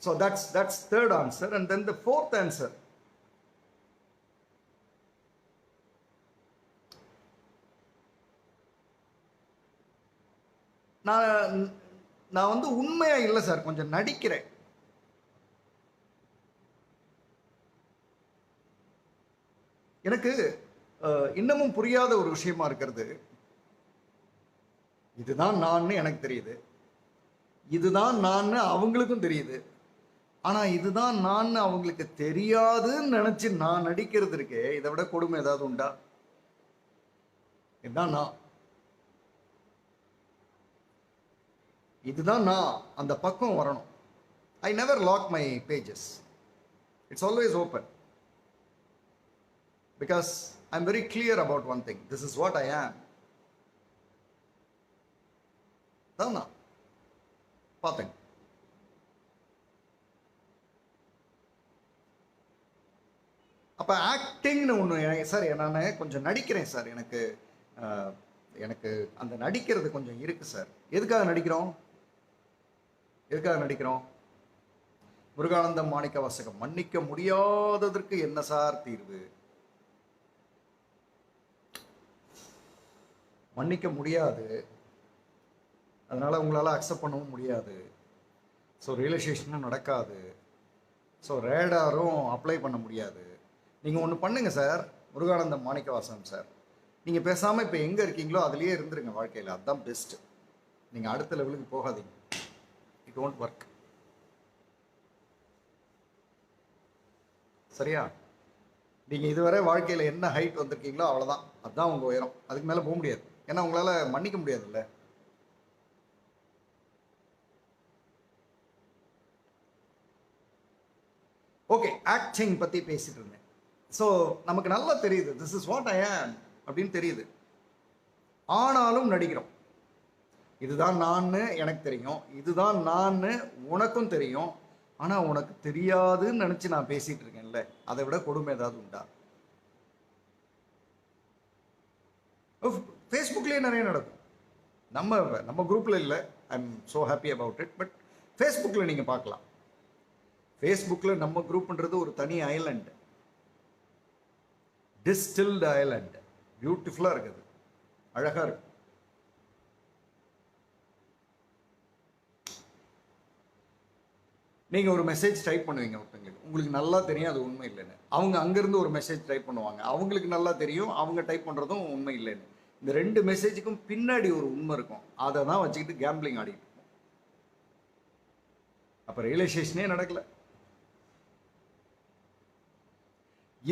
So that's third answer. And then the fourth answer. நான் வந்து உண்மையா இல்லை சார், கொஞ்சம் நடிக்கிறேன். எனக்கு இன்னமும் புரியாத ஒரு விஷயமா இருக்கிறது, இதுதான் நான் எனக்கு தெரியுது, இதுதான் நான் அவங்களுக்கும் தெரியுது. ஆனா இதுதான் நான் அவங்களுக்கு தெரியாதுன்னு நினைச்சு நான் நடிக்கிறது இருக்கே, இதை விட கொடுமை ஏதாவது உண்டா? இதுதான் நான், இதுதான் நான். அந்த பக்கம் வரணும். I never lock my pages, it's always open. Because I'm very clear about one thing. This is what I am. தானா பார்த்தேன். அப்ப ஆக்டிங்னு ஒன்று சார், நான் கொஞ்சம் நடிக்கிறேன் சார், எனக்கு அந்த நடிக்கிறது கொஞ்சம் இருக்கு சார். எதுக்காக நடிக்கிறோம்? முருகானந்தம் மாணிக்க வாசகம், மன்னிக்க முடியாததற்கு என்ன சார் தீர்வு? மன்னிக்க முடியாது, அதனால் உங்களால் அக்செப்ட் பண்ணவும் முடியாது. ஸோ ரியலைசேஷனும் நடக்காது. ஸோ ரேடாரும் அப்ளை பண்ண முடியாது. நீங்கள் ஒன்று பண்ணுங்கள் சார், முருகானந்தம் மாணிக்கவாசகம் சார், நீங்கள் பேசாமல் இப்போ எங்கே இருக்கீங்களோ அதுலேயே இருந்துருங்க வாழ்க்கையில், அதுதான் பெஸ்ட்டு. நீங்கள் அடுத்த லெவலுக்கு போகாதீங்க, இட் ஒன்ட் ஒர்க். சரியா? நீங்கள் இதுவரை வாழ்க்கையில் என்ன ஹைட் வந்திருக்கீங்களோ அவ்வளோதான், அதுதான் உங்கள் உயரம். அதுக்கு மேலே போக முடியாது, ஏன்னா உங்களால் மன்னிக்க முடியாதுல்ல. ஓகே, ஆக்டிங் பற்றி பேசிட்டு இருந்தேன். ஸோ நமக்கு நல்லா தெரியுது, திஸ் இஸ் வாட் ஐ ஆம் அப்படின்னு தெரியுது, ஆனாலும் நடிக்கிறோம். இதுதான் நான் எனக்கு தெரியும், இதுதான் நான் உனக்கும் தெரியும், ஆனால் உனக்கு தெரியாதுன்னு நினச்சி நான் பேசிகிட்டு இருக்கேன்ல, அதை விட கொடுமை ஏதாவது உண்டா? ஃபேஸ்புக்லேயே நிறைய நடக்கும். நம்ம குரூப்பில் இல்லை, I am so happy about it. But ஃபேஸ்புக்கில் நீங்கள் பார்க்கலாம். ஃபேஸ்புக்கில் நம்ம குரூப்ன்றது ஒரு தனி ஐலண்ட், டிஸ்டில்டு ஐலண்ட், பியூட்டிஃபுல்லாக இருக்குது, அழகாக இருக்கு. நீங்கள் ஒரு மெசேஜ் டைப் பண்ணுவீங்க ஒருத்தங்களுக்கு, உங்களுக்கு நல்லா தெரியும் அது உண்மை இல்லைன்னு. அவங்க அங்கேருந்து ஒரு மெசேஜ் டைப் பண்ணுவாங்க, அவங்களுக்கு நல்லா தெரியும் அவங்க டைப் பண்ணுறதும் உண்மை இல்லைன்னு. இந்த ரெண்டு மெசேஜுக்கும் பின்னாடி ஒரு உண்மை இருக்கும், அதை தான் வச்சுக்கிட்டு கேம்பிளிங் ஆடிட்டு இருக்கோம். அப்போ ரியலைசேஷனே நடக்கல.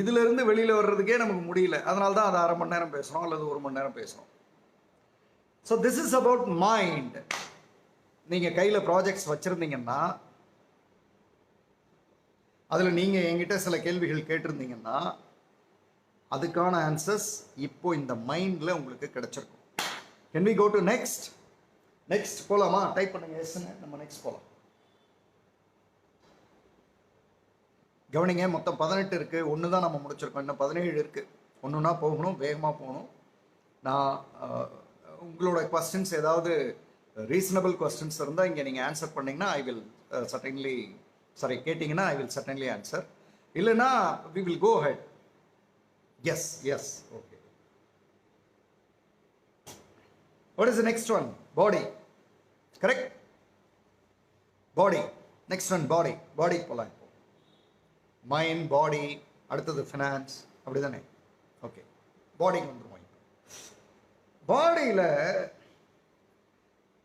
இதிலிருந்து வெளியில் வர்றதுக்கே நமக்கு முடியல, அதனால தான் அதை அரை மணி நேரம் பேசுகிறோம் அல்லது ஒரு மணி நேரம் பேசுகிறோம். So this is about mind. நீங்கள் கையில் ப்ராஜெக்ட்ஸ் வச்சுருந்தீங்கன்னா, அதில் நீங்கள் என்கிட்ட சில கேள்விகள் கேட்டிருந்தீங்கன்னா அதுக்கான ஆன்சர்ஸ் இப்போ இந்த மைண்டில் உங்களுக்கு கிடைச்சிருக்கும். Can we go to next போகலாமா? டைப் பண்ணுங்க எஸ்ன்னு, நம்ம நெக்ஸ்ட் போகலாம். கவனிங்க, மொத்தம் 18 இருக்குது, ஒன்று தான் நம்ம முடிச்சிருக்கோம், இன்னும் 17 இருக்குது. ஒன்றுனா போகணும், வேகமாக போகணும். நான் உங்களோட கொஸ்டின்ஸ் ஏதாவது ரீசனபிள் கொஸ்டின்ஸ் இருந்தால் இங்கே நீங்கள் ஆன்சர் பண்ணிங்கன்னா ஐ வில் சர்டன்லி கேட்டிங்கன்னா ஐ வில் சர்டன்லி ஆன்சர். இல்லைன்னா we will go ahead. Yes okay. What is the next one? Body. Correct, body. Next one body போகலாம். மைண்ட், பாடி, அடுத்தது ஃபினான்ஸ், அப்படி தானே? ஓகே, பாடிக்கு வந்துருவோம். பாடியில்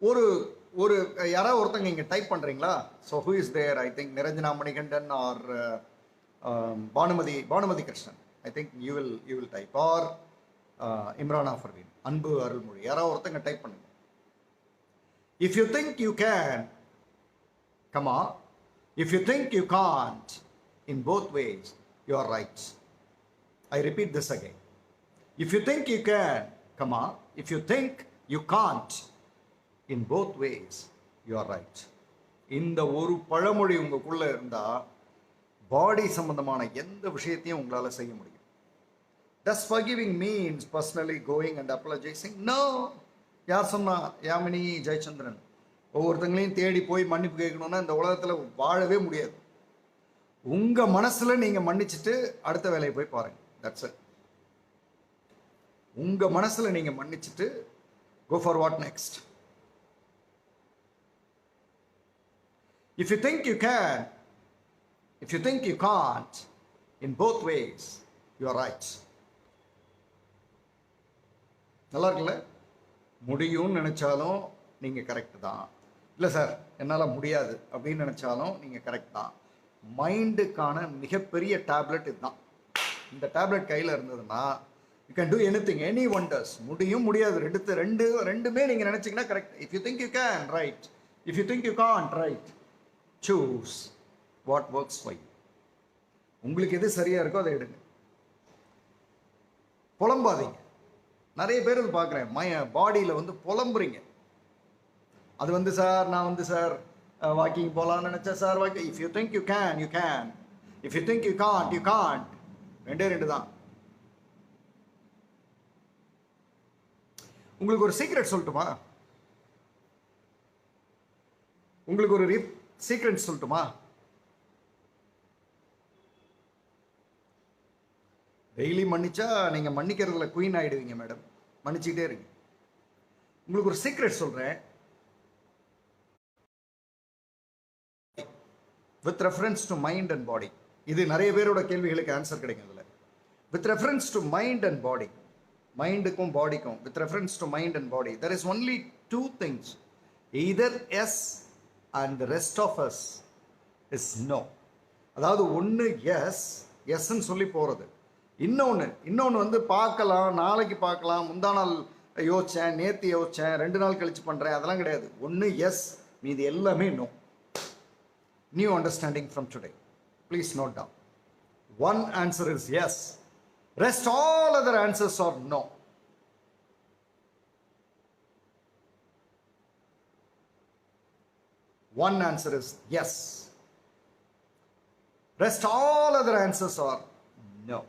ஒரு ஒரு யாராவது ஒருத்தங்க இங்கே டைப் பண்ணுறீங்களா? So who is there? I think Niranjana Manikandan or Bhanumathi Krishnan. I think you will type or Imrana Parveen, Anbu Arulmozhi, யாராவது ஒருத்தங்க டைப் பண்ணுங்க. If you think you can, come on. If you think you can't, in both ways, you are right. I repeat this again. If you think you can, come on. If you think you can't, in both ways, you are right. இந்த ஒரு பழமொழி உங்களுக்குள்ள இருந்தா பாடி சம்பந்தமான எந்த விஷயத்தையும் உங்களால செய்ய முடியும். Does forgiving means personally going and apologizing? No. யார் சொன்னா? யாமினி ஜெயச்சந்திரன். ஒவ்வொருத்தங்களையும் தேடி போய் மன்னிப்பு கேட்கணும்னா இந்த உலகத்தில் வாழவே முடியாது. உங்க மனசுல நீங்க மன்னிச்சுட்டு அடுத்த வேலையை போய் பாருங்க. That's it. உங்க மனசுல நீங்க மன்னிச்சுட்டு go for what next. If you think you can, if you think you can't, in both ways, you are right. நல்லா இருக்குல்ல? முடியும்னு நினைச்சாலும் நீங்க கரெக்ட் தான். இல்லை சார் என்னால் முடியாது அப்படின்னு நினைச்சாலும் நீங்க கரெக்ட் தான். மைண்டுக்கான மிகப்பெரிய டேப்லெட் இதுதான். இந்த டேப்லெட் கையில் இருந்ததுன்னா you can do anything, any wonders. முடியும் முடியாது ரெண்டுமே நீங்க நினைச்சீங்கன்னா correct. If you think you can, right. If you think you can't, right. Choose what works for you. உங்களுக்கு எது சரியா இருக்கோ அதை எடுங்க. புலம்பாதீங்க. நிறைய பேர் இது பார்க்குறேன், பாடியில் வந்து புலம்புறீங்க. அது வந்து சார் நான் வந்து சார் வாக்கிங் போகலான்னு நினச்சேன் sir walking. If you think you can, you can. If you think you can't, you can't. ரெண்டு தான். உங்களுக்கு ஒரு சீக்ரெட் சொல்லட்டுமா? உங்களுக்கு ஒரு சீக்ரெட் சொல்லட்டுமா? டெய்லி மன்னிச்சா நீங்கள் மன்னிக்கிறதுல குயின் ஆகிடுவீங்க மேடம். மன்னிச்சுக்கிட்டே இருங்க. உங்களுக்கு ஒரு சீக்ரெட் சொல்கிறேன். With reference to mind and body. இது நிறைய பேரோட கேள்விகளுக்கு ஆன்சர் கிடைக்கும் இதில். With reference to mind and body, மைண்டுக்கும் பாடிக்கும், with reference to mind and body, there is only two things. Either yes and the rest of us is no. அதாவது ஒன்று எஸ், எஸ்ன்னு சொல்லி போகிறது. இன்னொன்று வந்து பார்க்கலாம், நாளைக்கு பார்க்கலாம், முந்தா நாள் யோசித்தேன், நேற்று யோசித்தேன், 2 நாள் கழிச்சு பண்ணுறேன், அதெல்லாம் கிடையாது. ஒன்று எஸ், மீது எல்லாமே no. New understanding from today. Please note down. One answer is yes, rest all other answers are no. One answer is yes. Rest all other answers are no.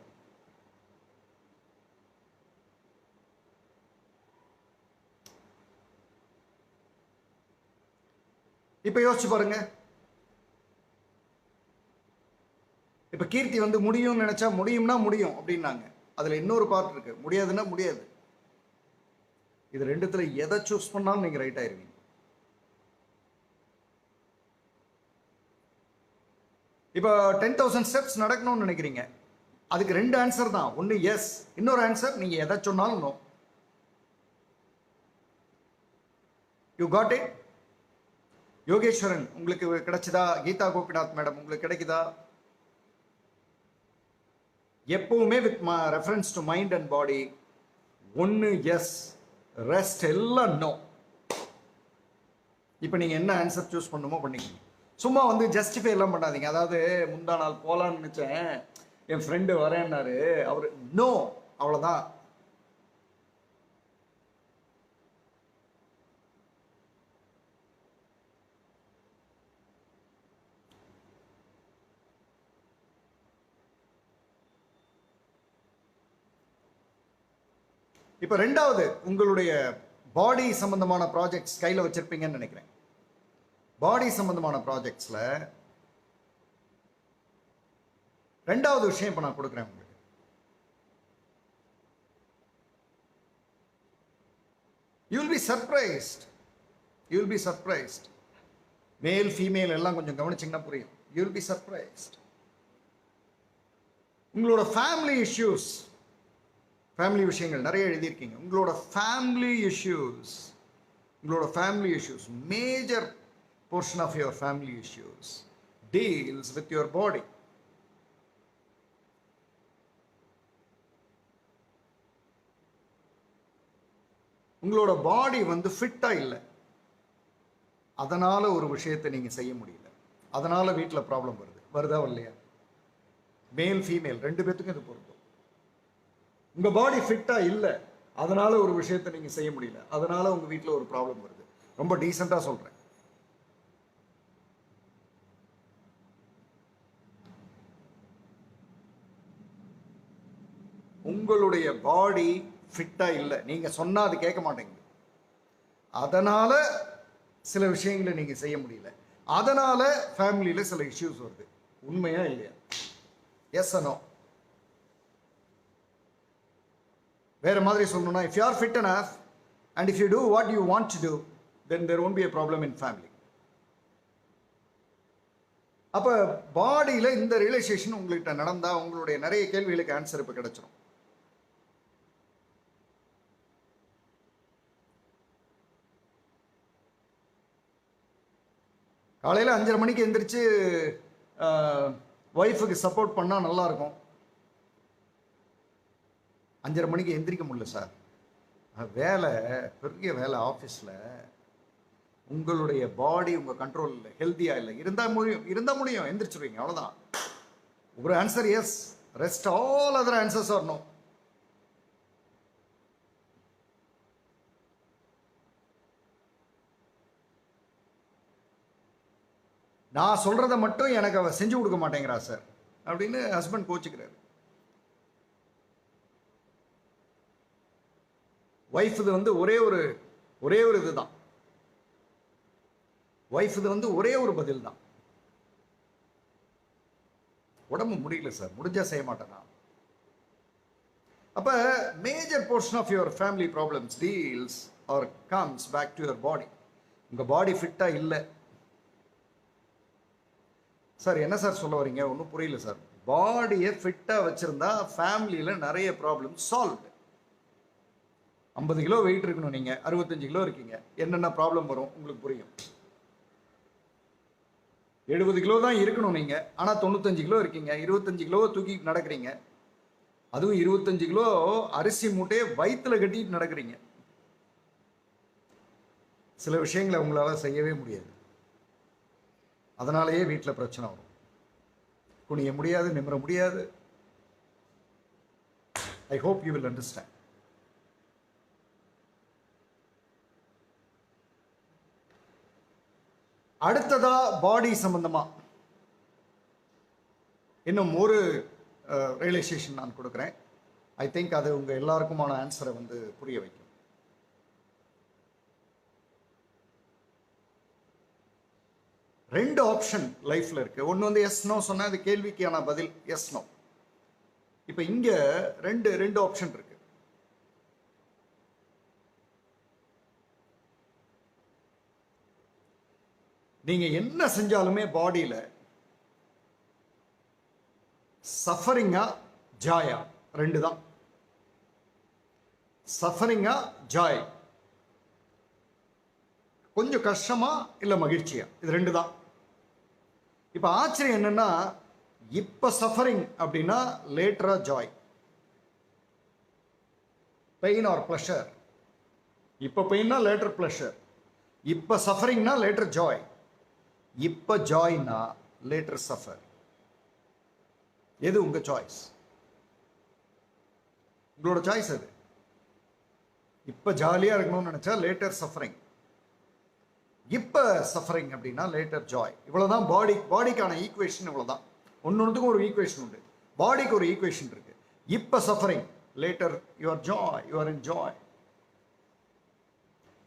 இப்ப யோசிச்சு பாருங்க. இப்ப கீர்த்தி வந்து முடியும்னு நினைச்சா முடியும்னா முடியும் அப்படின்னாங்க. அதுல இன்னொரு பார்ட் இருக்கு, முடியாதுன்னா முடியாது. இது ரெண்டுத்துல எதை சூஸ் பண்ணாலும் நீங்க ரைட் ஆயிருவீங்க. இப்போ 10,000 ஸ்டெப்ஸ் நடக்கணும்னு நினைக்கிறீங்க, அதுக்கு 2 ஆன்சர் தான். ஒன்று எஸ், இன்னொரு ஆன்சர் நீங்க எதை சொன்னாலும் no. You got it? Yogeswaran உங்களுக்கு கிடைச்சதா? கீதா கோபிநாத் மேடம் உங்களுக்கு கிடைக்குதா? எப்பவுமே with reference to mind and body. ஒன்று எஸ், ரெஸ்ட் எல்லாம் நோ. இப்போ நீங்க என்ன ஆன்சர் சூஸ் பண்ணுமோ பண்ணிக்கணும். சும்மா வந்து ஜஸ்டிஃபை எல்லாம் பண்ணாதீங்க. அதாவது முந்தா நாள் போகலான்னு நினச்சேன், என் ஃப்ரெண்டு வரேன்னாரு, அவர் நோ, அவ்வளோதான். இப்போ 2வது, உங்களுடைய பாடி சம்பந்தமான ப்ராஜெக்ட்ஸ் கையில் வச்சிருப்பீங்கன்னு நினைக்கிறேன். பாடி சம்பந்தமான ப்ராஜெக்ட்ஸில் 2வது விஷயம் இப்போ நான் கொடுக்குறேன் உங்களுக்கு. You will be surprised. You will be surprised. Male female எல்லாம் கொஞ்சம் கவனிச்சிங்கன்னா புரியும். You will be surprised. உங்களோட ஃபேமிலி இஷ்யூஸ், ஃபேமிலி விஷயங்கள் நிறைய எழுதியிருக்கீங்க. உங்களோட family issues major portion of your family issues deals with your body. உங்களோட பாடி வந்து ஃபிட்டா இல்லை, அதனால ஒரு விஷயத்தை நீங்க செய்ய முடியல, அதனால வீட்டில் ப்ராப்ளம் வருதா இல்லையா? மேல் ஃபீமேல் ரெண்டு பேத்துக்கும் இது பொருந்தும். உங்க பாடி ஃபிட்டா இல்லை, அதனால ஒரு விஷயத்தை நீங்க செய்ய முடியல, அதனால உங்க வீட்டில் ஒரு ப்ராப்ளம் வருது. ரொம்ப டீசெண்டா சொல்றேன். உங்களுடைய பாடி ஃபிட்டா இல்லை, நீங்க சொன்னா அது கேட்க மாட்டேங்குது, அதனால சில விஷயங்களை நீங்க செய்ய முடியல, அதனால ஃபேமிலியில சில இஷ்யூஸ் வருது. உண்மையா இல்லையா? Yes no? வேற மாதிரி சொல்லணும்னா, if you are fit enough and if you do what you want to do, then there won't be a problem in family. அப்ப பாடியில இந்த ரியலைசேஷன் உங்கள்கிட்ட நடந்தா உங்களுடைய நிறைய கேள்விகளுக்கு ஆன்சர் இப்ப கிடைச்சிடும். காலையில் 5:30 மணிக்கு எந்திரிச்சு ஒய்ஃபுக்கு சப்போர்ட் பண்ணால் நல்லாயிருக்கும். 5:30 மணிக்கு எந்திரிக்க முடியல சார், வேலை பெரிய வேலை ஆஃபீஸில், உங்களுடைய பாடி உங்கள் கண்ட்ரோல் இல்லை, ஹெல்த்தியாக இல்லை, இருந்தால் முடியும் எந்திரிச்சிருவீங்க, அவ்வளோதான். ஒரு answer yes, rest all other answers are no. நான் சொல்றதை மட்டும் எனக்கு அவ செஞ்சு கொடுக்க மாட்டேங்கிறா சார் அப்படின்னு ஹஸ்பண்ட் கோச்சுக்கிறாரு. ஒய்ஃப் இது வந்து ஒரே ஒரு இதுதான், ஒய்ஃப் இது வந்து ஒரே ஒரு பதில் தான், உடம்பு முடியல சார், முடிஞ்சா செய்ய மாட்டேனா. அப்ப major portion of your family problems deals or comes back to your body. உங்க பாடி ஃபிட்டா இல்லை சார். என்ன சார் சொல்ல வரீங்க? ஒன்றும் புரியல சார். பாடியை ஃபிட்டாக வச்சுருந்தா ஃபேமிலியில் நிறைய ப்ராப்ளம் சால்வ். 50 கிலோ வெயிட் இருக்கணும், நீங்கள் 65 கிலோ இருக்கீங்க, என்னென்ன ப்ராப்ளம் வரும் உங்களுக்கு புரியும். 70 கிலோ தான் இருக்கணும் நீங்கள், ஆனால் 95 கிலோ இருக்கீங்க, 25 கிலோவை தூக்கி நடக்கிறீங்க, அதுவும் 25 கிலோ அரிசி மூட்டையை வயிற்றுல கட்டிட்டு நடக்கிறீங்க. சில விஷயங்களை உங்களால் செய்யவே முடியாது, அதனாலேயே வீட்டில் பிரச்சனை வரும். குனிய முடியாது, நிமிர முடியாது. I hope you will understand. அடுத்ததா பாடி சம்பந்தமா இன்னும் ஒரு ரியலைசேஷன் நான் கொடுக்குறேன். ஐ திங்க் அது உங்க எல்லாருக்குமான ஆன்சரை வந்து புரிய வைக்கும். ரெண்டு ஆப்ஷன் லைஃப்ல இருக்கு. ஒன்று வந்து எஸ் நோ சொன்னா அது கேள்விக்கான பதில் எஸ் நோ. இப்போ இங்க ரெண்டு ஆப்ஷன் இருக்கு. நீங்க என்ன செஞ்சாலுமே பாடியில சஃபரிங்கா ஜாயா ரெண்டு தான். சஃபரிங்கா ஜாய், கொஞ்சம் கஷ்டமா இல்ல மகிழ்ச்சியா, இது ரெண்டு தான். இப்ப ஆச்சரியம் என்னன்னா, இப்ப சஃபரிங் அப்படின்னா லேட்டரா ஜாய், பெயின் ஆர் பிளஷர். இப்ப பெயின்னா லேட்டர் பிளஷர், இப்ப சஃபரிங்னா லேட்டர் ஜாய், இப்ப ஜாய்னா லேட்டர் சஃபர். எது உங்க சாய்ஸ்? உங்களோட சாய்ஸ் அது. இப்ப ஜாலியா இருக்கணும்னு நினைச்சா லேட்டர் சஃபரிங், இப்ப சஃபரிங் அப்படின்னா லேட்டர் ஜாய். இவ்வளவுதான் பாடிக்கான ஈக்குவேஷன். இவ்வளவுதான். ஒன்னொன்னுக்கும் ஒரு ஈக்குவேஷன் உண்டு. பாடிக்கு ஒரு ஈக்குவேஷன் இருக்கு. இப்ப suffering, later your joy, your in joy.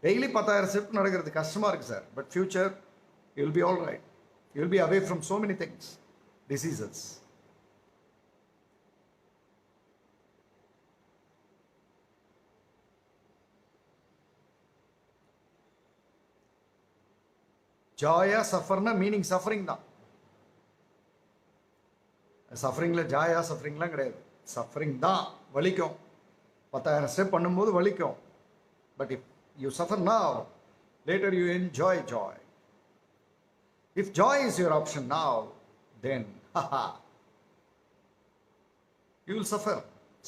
Daily 10,000 step நடக்கிறது கஷ்டமா இருக்கு sir, but future you will be all right. You will be away from so many things, diseases. ஜாயா சஃபர்னா மீனிங் சஃபரிங் தான். சஃபரிங்ல ஜாயா சஃபரிங்லாம் கிடையாது, சஃபரிங் தான். வலிக்கும், 10,000 ஸ்டெப் பண்ணும்போது வலிக்கும். But if you suffer now, later you enjoy Joy. If joy is your option now, then you will suffer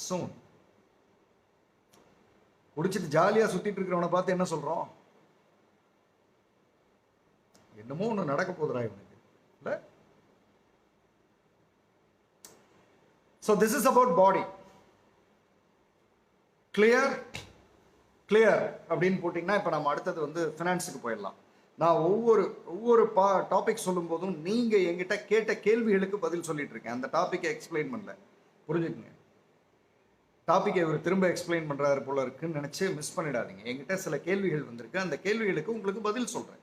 soon. குடிச்சிட்டு ஜாலியாக சுற்றிட்டு இருக்கிறவனை பார்த்து என்ன சொல்கிறோம்? என்னமோ ஒன்று நடக்க போதுரா இவனுக்கு, இல்லை? So this is about body. Clear clear அப்படின்னு போட்டிங்கன்னா இப்போ நம்ம அடுத்தது ஃபினான்ஸுக்கு போயிடலாம். நான் ஒவ்வொரு டாபிக் சொல்லும் போதும் நீங்கள் என்கிட்ட கேட்ட கேள்விகளுக்கு பதில் சொல்லிட்டு இருக்கேன். அந்த டாப்பிக்கை எக்ஸ்பிளைன் பண்ணல, புரிஞ்சுக்குங்க. டாப்பிக்கை இவர் திரும்ப எக்ஸ்பிளைன் பண்ணுறாரு போல இருக்குன்னு நினச்சி மிஸ் பண்ணிடாதீங்க. என்கிட்ட சில கேள்விகள் வந்திருக்கு, அந்த கேள்விகளுக்கு உங்களுக்கு பதில் சொல்கிறேன்.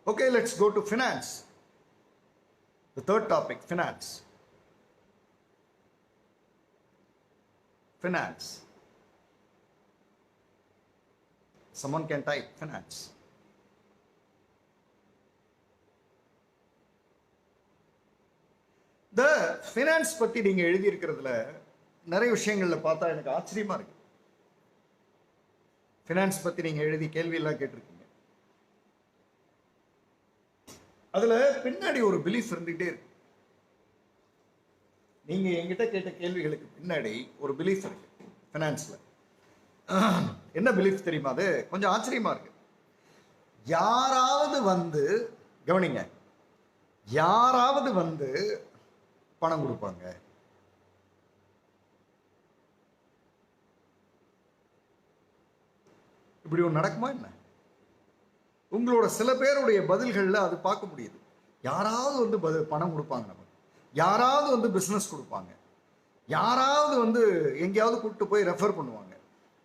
Okay, let's go to finance. The third topic, finance. Finance. Someone can type finance. The finance பத்தி நீங்க எழுதி இருக்கிறதுல நிறைய விஷயங்கள்ல பார்த்தா எனக்கு ஆச்சரியமா இருக்கு. finance பத்தி நீங்க எழுதி கேள்வி எல்லாம் கேட்டிருக்கீங்க. அதுல பின்னாடி ஒரு பிலீஃப் இருந்துகிட்டே இருக்கு. நீங்க என்கிட்ட கேட்ட கேள்விகளுக்கு பின்னாடி ஒரு பிலீஃப் இருக்கு ஃபினான்ஸ்ல. என்ன பிலீஃப் தெரியுமா? அது கொஞ்சம் ஆச்சரியமா இருக்கு. யாராவது கவனிங்க, யாராவது பணம் கொடுப்பாங்க. இப்படி ஒன்று நடக்குமா என்ன? உங்களோட சில பேருடைய பதில்கள்ல அது பார்க்க முடியுது. யாராவது பணம் கொடுப்பாங்க, நமக்கு யாராவது பிசினஸ் கொடுப்பாங்க, யாராவது எங்கேயாவது கூப்பிட்டு போய் ரெஃபர் பண்ணுவாங்க,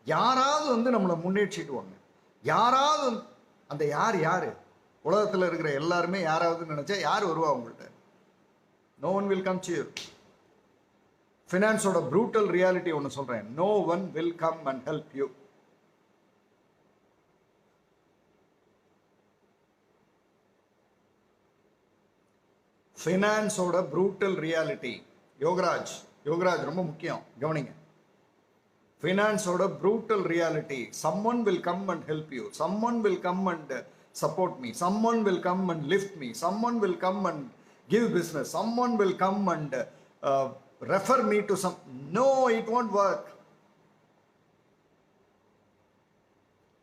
யாராவது நம்மளை முன்னேற்றிடுவாங்க, யாராவது அந்த யாரு உலகத்தில் இருக்கிற எல்லாருமே யாராவது நினைச்சா யார் வருவா உங்கள்கிட்ட? No one will come to you. ஃபினான்ஸோட ப்ரூட்டல் ரியாலிட்டி ஒன்று சொல்றேன், no one will come and help you. ஃபினான்ஸோட ப்ரூட்டல் ரியாலிட்டி. யோகராஜ் ரொம்ப முக்கியம், கவனிங்க. ஃபினான்ஸோட brutal reality. someone will come and help you, someone will come and support me, someone will come and lift me, someone will come and give business, someone will come and refer me to some. No, it won't work.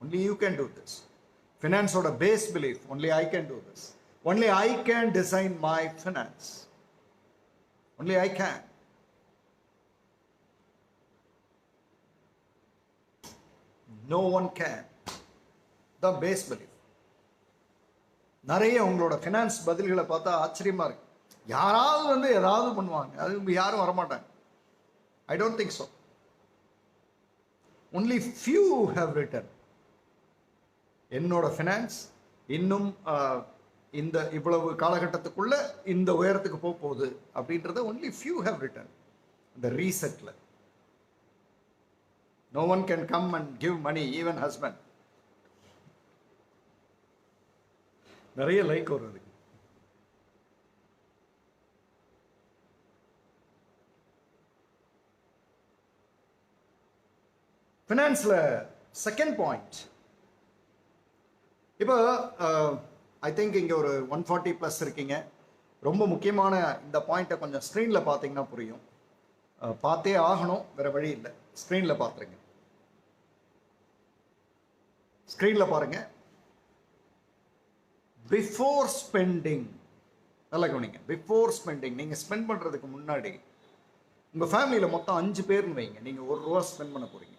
Only you can do this. Finance-oda base belief, only I can do this. Only I can design my finance. Only I can. No one can. The base belief. நிறைய உங்களோட finance பதில்களை பார்த்தா ஆச்சரியமா இருக்கு. யாராவது ஏதாவது பண்ணுவாங்க, அது யாரும் வரமாட்டாங்க. I don't think so. Only few have written. என்னோட ஃபினான்ஸ் இன்னும் இந்த இவ்வளவு காலகட்டத்துக்குள்ள இந்த உயரத்துக்கு போகுது அப்படின்றத only few have written. இந்த ரீசெட்ல no one can come and give money, even husband. நிறைய லைக் வருது. ஃபினான்ஸ்ல செகண்ட் பாயிண்ட். இப்போ ஐ திங்க் இங்கே ஒரு 140+ இருக்கீங்க. ரொம்ப முக்கியமான இந்த பாயிண்ட்டை கொஞ்சம் ஸ்க்ரீனில் பார்த்தீங்கன்னா புரியும். பார்த்தே ஆகணும், வேற வழி இல்லை. ஸ்க்ரீனில் பார்த்துருங்க, ஸ்க்ரீனில் பாருங்க. பிஃபோர் ஸ்பெண்டிங், நல்லா கவனிங்க. பிஃபோர் ஸ்பெண்டிங், நீங்கள் ஸ்பெண்ட் பண்ணுறதுக்கு முன்னாடி உங்கள் ஃபேமிலியில் மொத்தம் 5 பேர்னு வைங்க. நீங்கள் ₹1 ஸ்பெண்ட் பண்ண போகிறீங்க.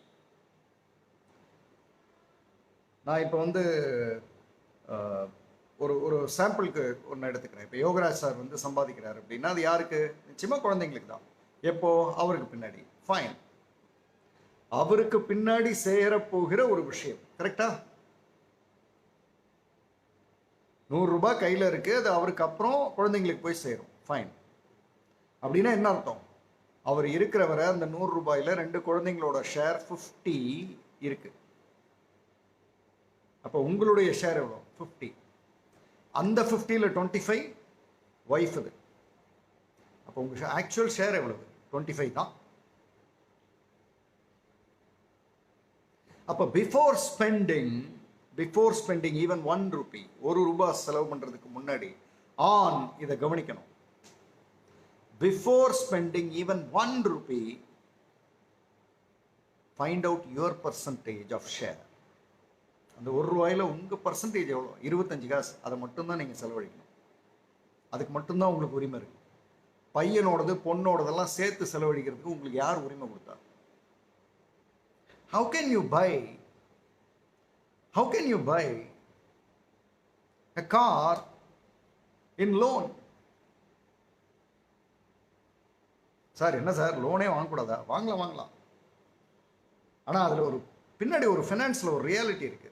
நான் இப்போ ஒரு சாம்பிளுக்கு ஒன்று எடுத்துக்கிறேன். இப்போ யோகராஜ் சார் சம்பாதிக்கிறார் அப்படின்னா அது யாருக்கு? நிச்சயமாக குழந்தைங்களுக்கு தான். எப்போ? அவருக்கு பின்னாடி. ஃபைன், அவருக்கு பின்னாடி சேரப்போகிற ஒரு விஷயம். கரெக்டா? ₹100 கையில் இருக்கு, அது அவருக்கு அப்புறம் குழந்தைங்களுக்கு போய் சேரும். ஃபைன். அப்படின்னா என்ன அர்த்தம்? அவர் இருக்கிற வரை அந்த ₹100 2 குழந்தைங்களோட ஷேர் 50 இருக்கு. அப்போ உங்களுடைய ஷேர் எவ்வளோ? 50. அந்த 50ல் 25 ஒய்ஃப். இது அப்போ உங்கள் ஆக்சுவல் ஷேர் எவ்வளவு? 25 தான். அப்போ பிஃபோர் ஸ்பெண்டிங் ஈவன் 1 ரூபி, ₹1 செலவு பண்ணுறதுக்கு முன்னாடி இதை கவனிக்கணும். Before spending even 1 rupee, find out your percentage of share. அந்த ₹1 உங்கள் பர்சன்டேஜ் எவ்வளோ? 25 காசு. அதை மட்டும்தான் நீங்கள் செலவழிக்கணும். அதுக்கு மட்டும்தான் உங்களுக்கு உரிமை இருக்குது. பையனோடது பொண்ணோடதெல்லாம் சேர்த்து செலவழிக்கிறதுக்கு உங்களுக்கு யார் உரிமை கொடுத்தா? How can you buy a car in loan? Sir என்ன சார் லோனே வாங்கக்கூடாதா? வாங்கலாம். ஆனால் அதில் பின்னாடி ஒரு ஃபினான்ஸில் ஒரு ரியாலிட்டி இருக்கு.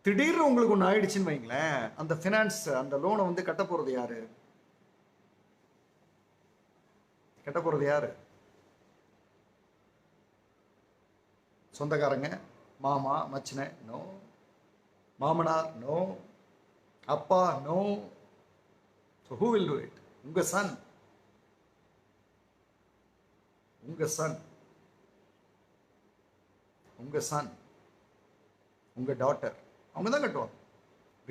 திடீர்னு உங்களுக்கு ஒன்று ஆயிடுச்சுன்னு வைங்களேன், அந்த ஃபினான்ஸ் அந்த லோனை வந்து கட்ட போகிறது யாரு? சொந்தக்காரங்க, மாமா, மச்சினை? நோ. மாமனார்? நோ. அப்பா? No. So who will do it? உங்க சன், உங்க டாட்டர், அவங்க தான் கட்டுவாங்க.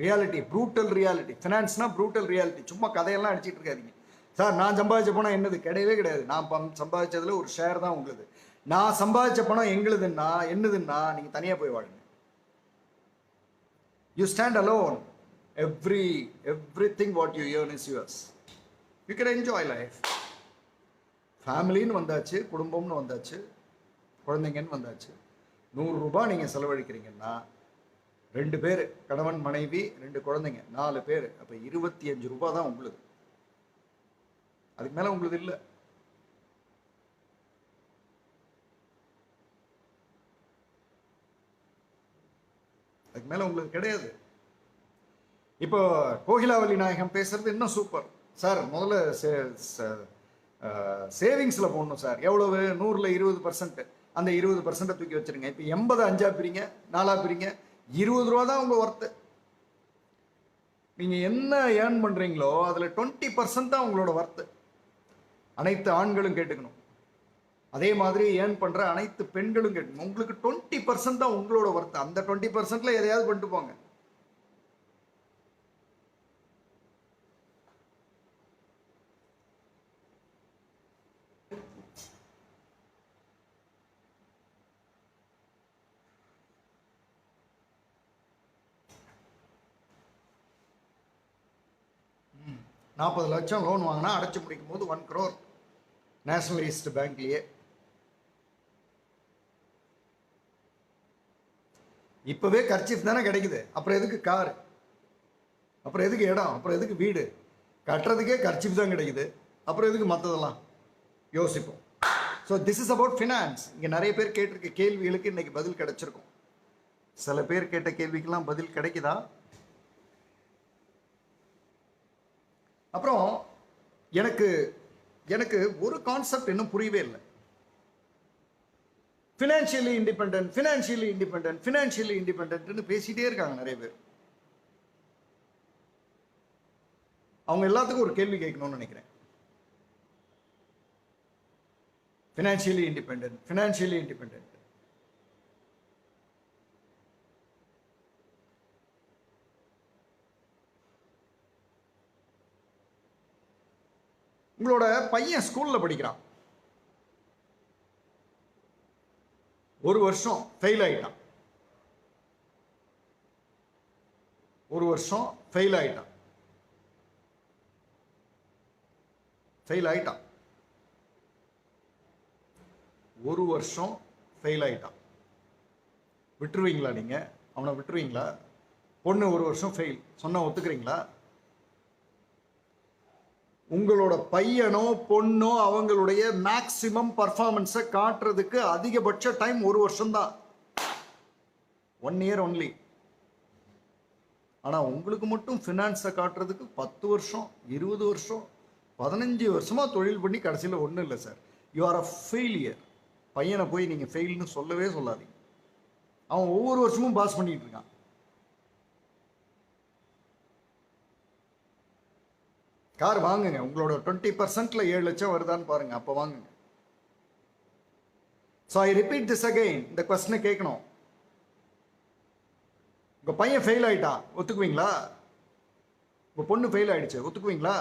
Reality, brutal reality. ஃபினான்ஸ்னா ப்ரூட்டல் ரியாலிட்டி. சும்மா கதையெல்லாம் அடிச்சிட்டு இருக்காதீங்க. சார் நான் சம்பாதிச்ச பணம் என்னது? கிடையவே கிடையாது. நான் சம்பாதிச்சதுல ஒரு ஷேர் தான் உங்களுது. நான் சம்பாதிச்ச பணம் என்னதுன்னா நீங்க தனியா போய் வாழுங்க. You stand alone. everything what you earn is yours. You can enjoy life. ஃபேமிலின்னு வந்தாச்சு, குடும்பம்னு வந்தாச்சு, குழந்தைங்கன்னு வந்தாச்சு. ₹100 நீங்கள் செலவழிக்கிறீங்கன்னா 2 பேர், கணவன் மனைவி 2 குழந்தைங்க, 4 பேர், அப்போ ₹25 தான் உங்களுது. அதுக்கு மேலே உங்களுது இல்லை. அதுக்கு மேலே உங்களுக்கு கிடையாது. இப்போ கோகிலாவலி நாயகம் பேசுறது இன்னும் சூப்பர். சார் முதல்ல சேவிங்ஸில் போடணும் சார். எவ்வளவு? 100ல் 20%. அந்த 20% தூக்கி வச்சிருங்க. இப்போ 80 5ஆ பிரிங்க, 4ஆ பிரிங்க. ₹20 தான் உங்க ஒர்த்து. நீங்க என்ன ஏர்ன் பண்றீங்களோ அதுல 20% தான் உங்களோட ஒர்த்து. அனைத்து ஆண்களும் கேட்டுக்கணும். அதே மாதிரி ஏர்ன் பண்ற அனைத்து பெண்களும் கேட்டுக்கணும். உங்களுக்கு 20% தான் உங்களோட ஒர்த்து. அந்த 20%ல எதையாவது பண்ணிட்டு போங்க. $40 லட்சம் லோன் வாங்கினா அடைச்சு முடிக்கும் போது 1 crore நேஷனலிஸ்ட் பேங்க்லயே. இப்பவே கர்ச்சீஃப் தானே கிடைக்குது. அப்புறம் எதுக்கு கார்? அப்புறம் எதுக்கு இடம்? அப்புறம் எதுக்கு வீடு? கட்டுறதுக்கே கர்ச்சீஃப் தான் கிடைக்குது. அப்புறம் எதுக்கு மற்றதெல்லாம்? யோசிப்போம். So this is about finance. இங்கே நிறைய பேர் கேட்டிருக்க கேள்விகளுக்கு இன்னைக்கு பதில் கிடைச்சிருக்கும். சில பேர் கேட்ட கேள்விக்கெல்லாம் பதில் கிடைக்குதா? அப்புறம் எனக்கு ஒரு கான்செப்ட் இன்னும் புரியவே இல்லை. ஃபினான்ஷியலி இண்டிபெண்டன்ட்னு பேசிட்டே இருக்காங்க நிறைய பேர். அவங்க எல்லாத்துக்கும் ஒரு கேள்வி கேட்கணும்னு நினைக்கிறேன். Financially independent. உங்களோட பையன் ஸ்கூல்ல படிக்கிறான். 1 வருஷம் ஃபெயில் ஆயிட்டான். 1 வருஷம் ஃபெயில் ஆயிட்டான். 1 வருஷம் ஃபெயில் ஆயிட்டான். விட்டுருவீங்களா? நீங்க அவனை விட்டுருவீங்களா? பொண்ணு 1 வருஷம் ஃபெயில் சொன்னா ஒத்துக்கிறீங்களா? உங்களோட பையனோ பொண்ணோ அவங்களுடைய மேக்சிமம் பர்ஃபார்மன்ஸை காட்டுறதுக்கு அதிகபட்ச டைம் 1 வருஷம் தான். 1 year ஒன்லி. ஆனால் உங்களுக்கு மட்டும் ஃபினான்ஸை காட்டுறதுக்கு 10 வருஷம் 20 வருஷம் 15 வருஷமா தொழில் பண்ணி கடைசியில் ஒன்றும் இல்லை sir. You are a failure. பையனை போய் நீங்கள் ஃபெயில்னு சொல்லவே சொல்லாதீங்க. அவன் ஒவ்வொரு வருஷமும் பாஸ் பண்ணிட்டு இருக்கான். கார் வாங்குங்க. உங்களோட 20%ல 7 லட்சம் வருதான்னு பாருங்க, அப்போ வாங்குங்க. So I repeat this again. இந்த கொஸ்டினை கேட்கணும். உங்க பையன் ஃபெயில் ஆயிட்டான், ஒத்துக்குவீங்களா? உங்க பொண்ணு ஃபெயில் ஆயிடுச்சு, ஒத்துக்குவீங்களா?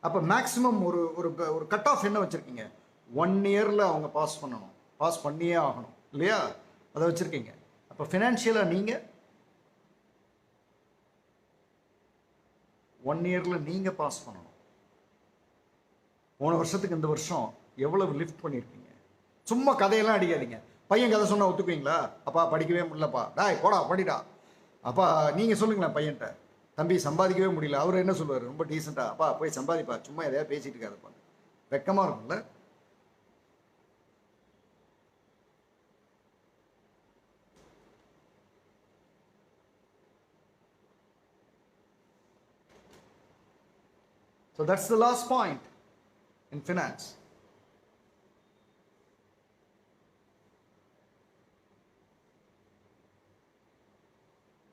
அப்போ மேக்ஸிமம் ஒரு ஒரு ஒரு கட் ஆஃப் என்ன வச்சிருக்கீங்க? 1 இயர்ல அவங்க பாஸ் பண்ணணும், பாஸ் பண்ணியே ஆகணும் இல்லையா? அதை வச்சிருக்கீங்க. அப்போ ஃபினான்ஷியலாக நீங்கள் 1 இயர்ல நீங்க பாஸ் பண்ணணும். போன வருஷத்துக்கு இந்த வருஷம் எவ்வளவு லிஃப்ட் பண்ணியிருக்கீங்க? சும்மா கதையெல்லாம் அடிக்காதீங்க. பையன் கதை சொன்னா ஒத்துக்குவீங்களா? அப்பா படிக்கவே முடியலப்பா, டாய் போடா படிடா. அப்பா நீங்கள் சொல்லுங்களேன் பையன்கிட்ட, தம்பி சம்பாதிக்கவே முடியல. அவர் என்ன சொல்லுவார்? ரொம்ப டீசெண்டாக, அப்பா போய் சம்பாதிப்பா, சும்மா எதையா பேசிட்டு இருக்காதுப்பா. வெக்கமாக இருக்கும்ல? So that's the last point in finance.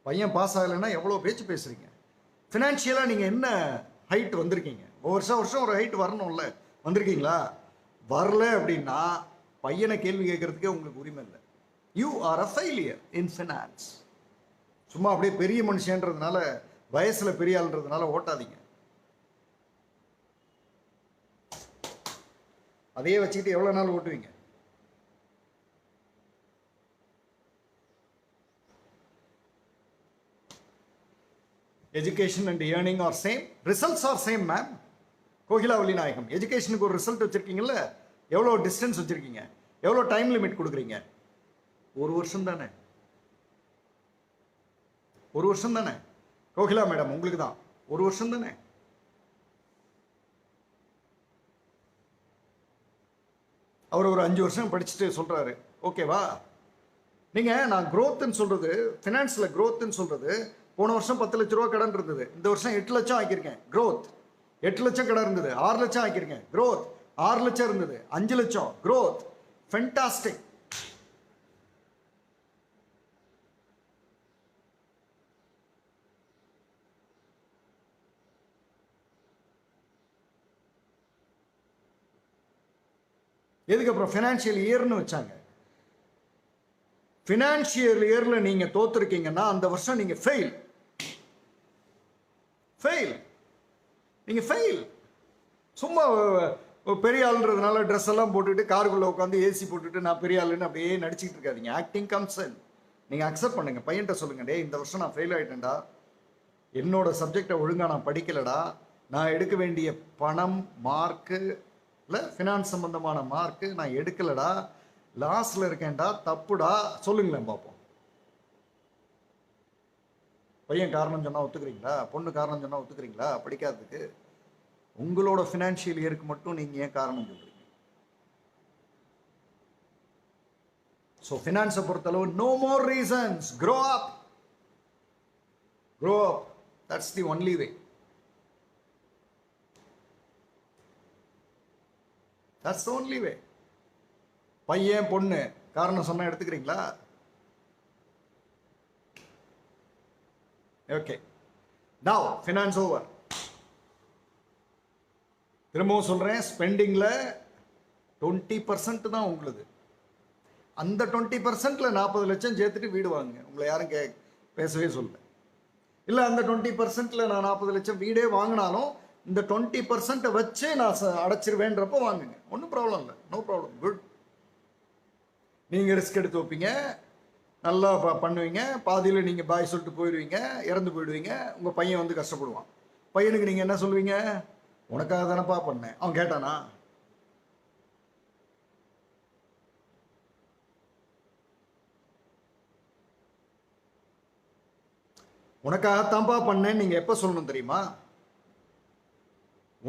பையன் பாஸ் ஆகலைன்னா எவ்வளோ பேச்சு பேசுறீங்க? ஃபினான்ஷியலாக நீங்கள் என்ன ஹைட் வந்திருக்கீங்க? வருஷம் வருஷம் ஒரு ஹைட் வரணும்ல, வந்திருக்கீங்களா? வரல அப்படின்னா பையனை கேள்வி கேட்கறதுக்கே உங்களுக்கு உரிமை இல்லை. You are a failure in finance. சும்மா அப்படியே பெரிய மனுஷன்றதுனால, வயசில் பெரிய ஆள்ன்றதுனால ஓட்டாதீங்க. அதையே வச்சுக்கிட்டு எவ்வளோ நாள் ஓட்டுவீங்க? Education and earning are same, results are same ma'am. Kokilavali Nayagam, எஜுகேஷனுக்கு ஒரு ரிசல்ட் வச்சிருக்கீங்கல்ல, எவ்வளோ டிஸ்டன்ஸ் வச்சிருக்கீங்க? எவ்வளோ டைம் லிமிட் கொடுக்குறீங்க? ஒரு வருஷம் தானே, ஒரு வருஷம் தானே. கோகிலா மேடம் உங்களுக்கு தான் ஒரு வருஷம் தானே. அவர் ஒரு 5 வருஷம் படிச்சுட்டு சொல்றாரு, ஓகேவா? நீங்க நான் growthன்னு சொல்றது, ஃபினான்ஸ்ல growthன்னு சொல்றது, போன வருஷம் 10 லட்ச ரூபா கடன் இருந்தது, இந்த வருஷம் 8 லட்சம் ஆக்கியிருக்கேன், growth. 8 லட்சம் கடன் இருந்தது, 6 லட்சம் ஆக்கியிருக்கேன், growth. 6 லட்சம் இருந்தது, 5 லட்சம், growth. ஃபென்டாஸ்டிக். எதுக்கு அப்புறம் ஃபினான்ஷியல் இயர்னு வச்சாங்க? ஃபினான்ஷியல் இயர்ல நீங்க தோத்துருக்கீங்கன்னா அந்த வருஷம் நீங்க ஃபெயில். ஃபெயில், நீங்க ஃபெயில். சும்மா பெரிய ஆளுன்றதுனால ட்ரெஸ் எல்லாம் போட்டுட்டு காருக்குள்ள உட்காந்து ஏசி போட்டுட்டு நான் பெரிய ஆளுன்னு அப்படியே நடிச்சுட்டு இருக்காதீங்க. Acting comes in. நீங்க அக்செப்ட் பண்ணுங்க. பையன்கிட்ட சொல்லுங்க, டே இந்த வருஷம் நான் ஃபெயில் ஆயிட்டேன்டா, என்னோட சப்ஜெக்டை ஒழுங்கா நான் படிக்கலடா, நான் எடுக்க வேண்டிய பணம் மார்க்கு ஃபினான்ஸ் சம்பந்தமான மார்க்கு நான் எடுக்கலடா, லாஸ்ல இருக்கேன்டா, தப்புடா, சொல்லுங்களேன் பார்ப்போம். பையன் காரணம் சொன்னா ஒத்துக்கிறீங்களா? பொண்ணு காரணம் சொன்னா ஒத்துக்கிறீங்களா? படிக்காததுக்கு உங்களோட ஃபினான்ஷியல் இயருக்கு மட்டும் நீங்க ஏன் காரணம் சொல்றீங்க? ஸோ ஃபினான்ஸை பொறுத்தளவு no more reasons. Grow up, grow up. That's the only way. That's the only way. பையன் பொண்ணு காரணம் சொன்னா எடுத்துக்கிறீங்களா? Okay, now finance over. திரும்பவும் சொல்றேன், ஸ்பெண்டிங்ல 20% தான் உங்களுது. அந்த 20%ல 40 லட்சம் சேர்த்துட்டு வீடு வாங்குங்க. உங்களை யாரும் பேசவே சொல்ல. இல்லை அந்த 20%ல நான் 40 லட்சம் வீடே வாங்கினாலும் இந்த 20% வச்சு நான் அடைச்சிருவேன்றப்போ வாங்குங்க. ஒன்றும் ப்ராப்ளம் இல்லை, நோ ப்ராப்ளம், குட். நீங்கள் ரிஸ்க் எடுத்து வைப்பீங்க, நல்லா பண்ணுவீங்க, பாதியில் நீங்கள் பாய் சொல்லிட்டு போயிடுவீங்க, இறந்து போயிடுவீங்க. உங்கள் பையன் வந்து கஷ்டப்படுவான். பையனுக்கு நீங்கள் என்ன சொல்லுவீங்க? உனக்காக தானப்பா பண்ணேன். அவன் கேட்டானா? உனக்காகத்தான்ப்பா பண்ணேன் நீங்கள் எப்போ சொல்லணும் தெரியுமா?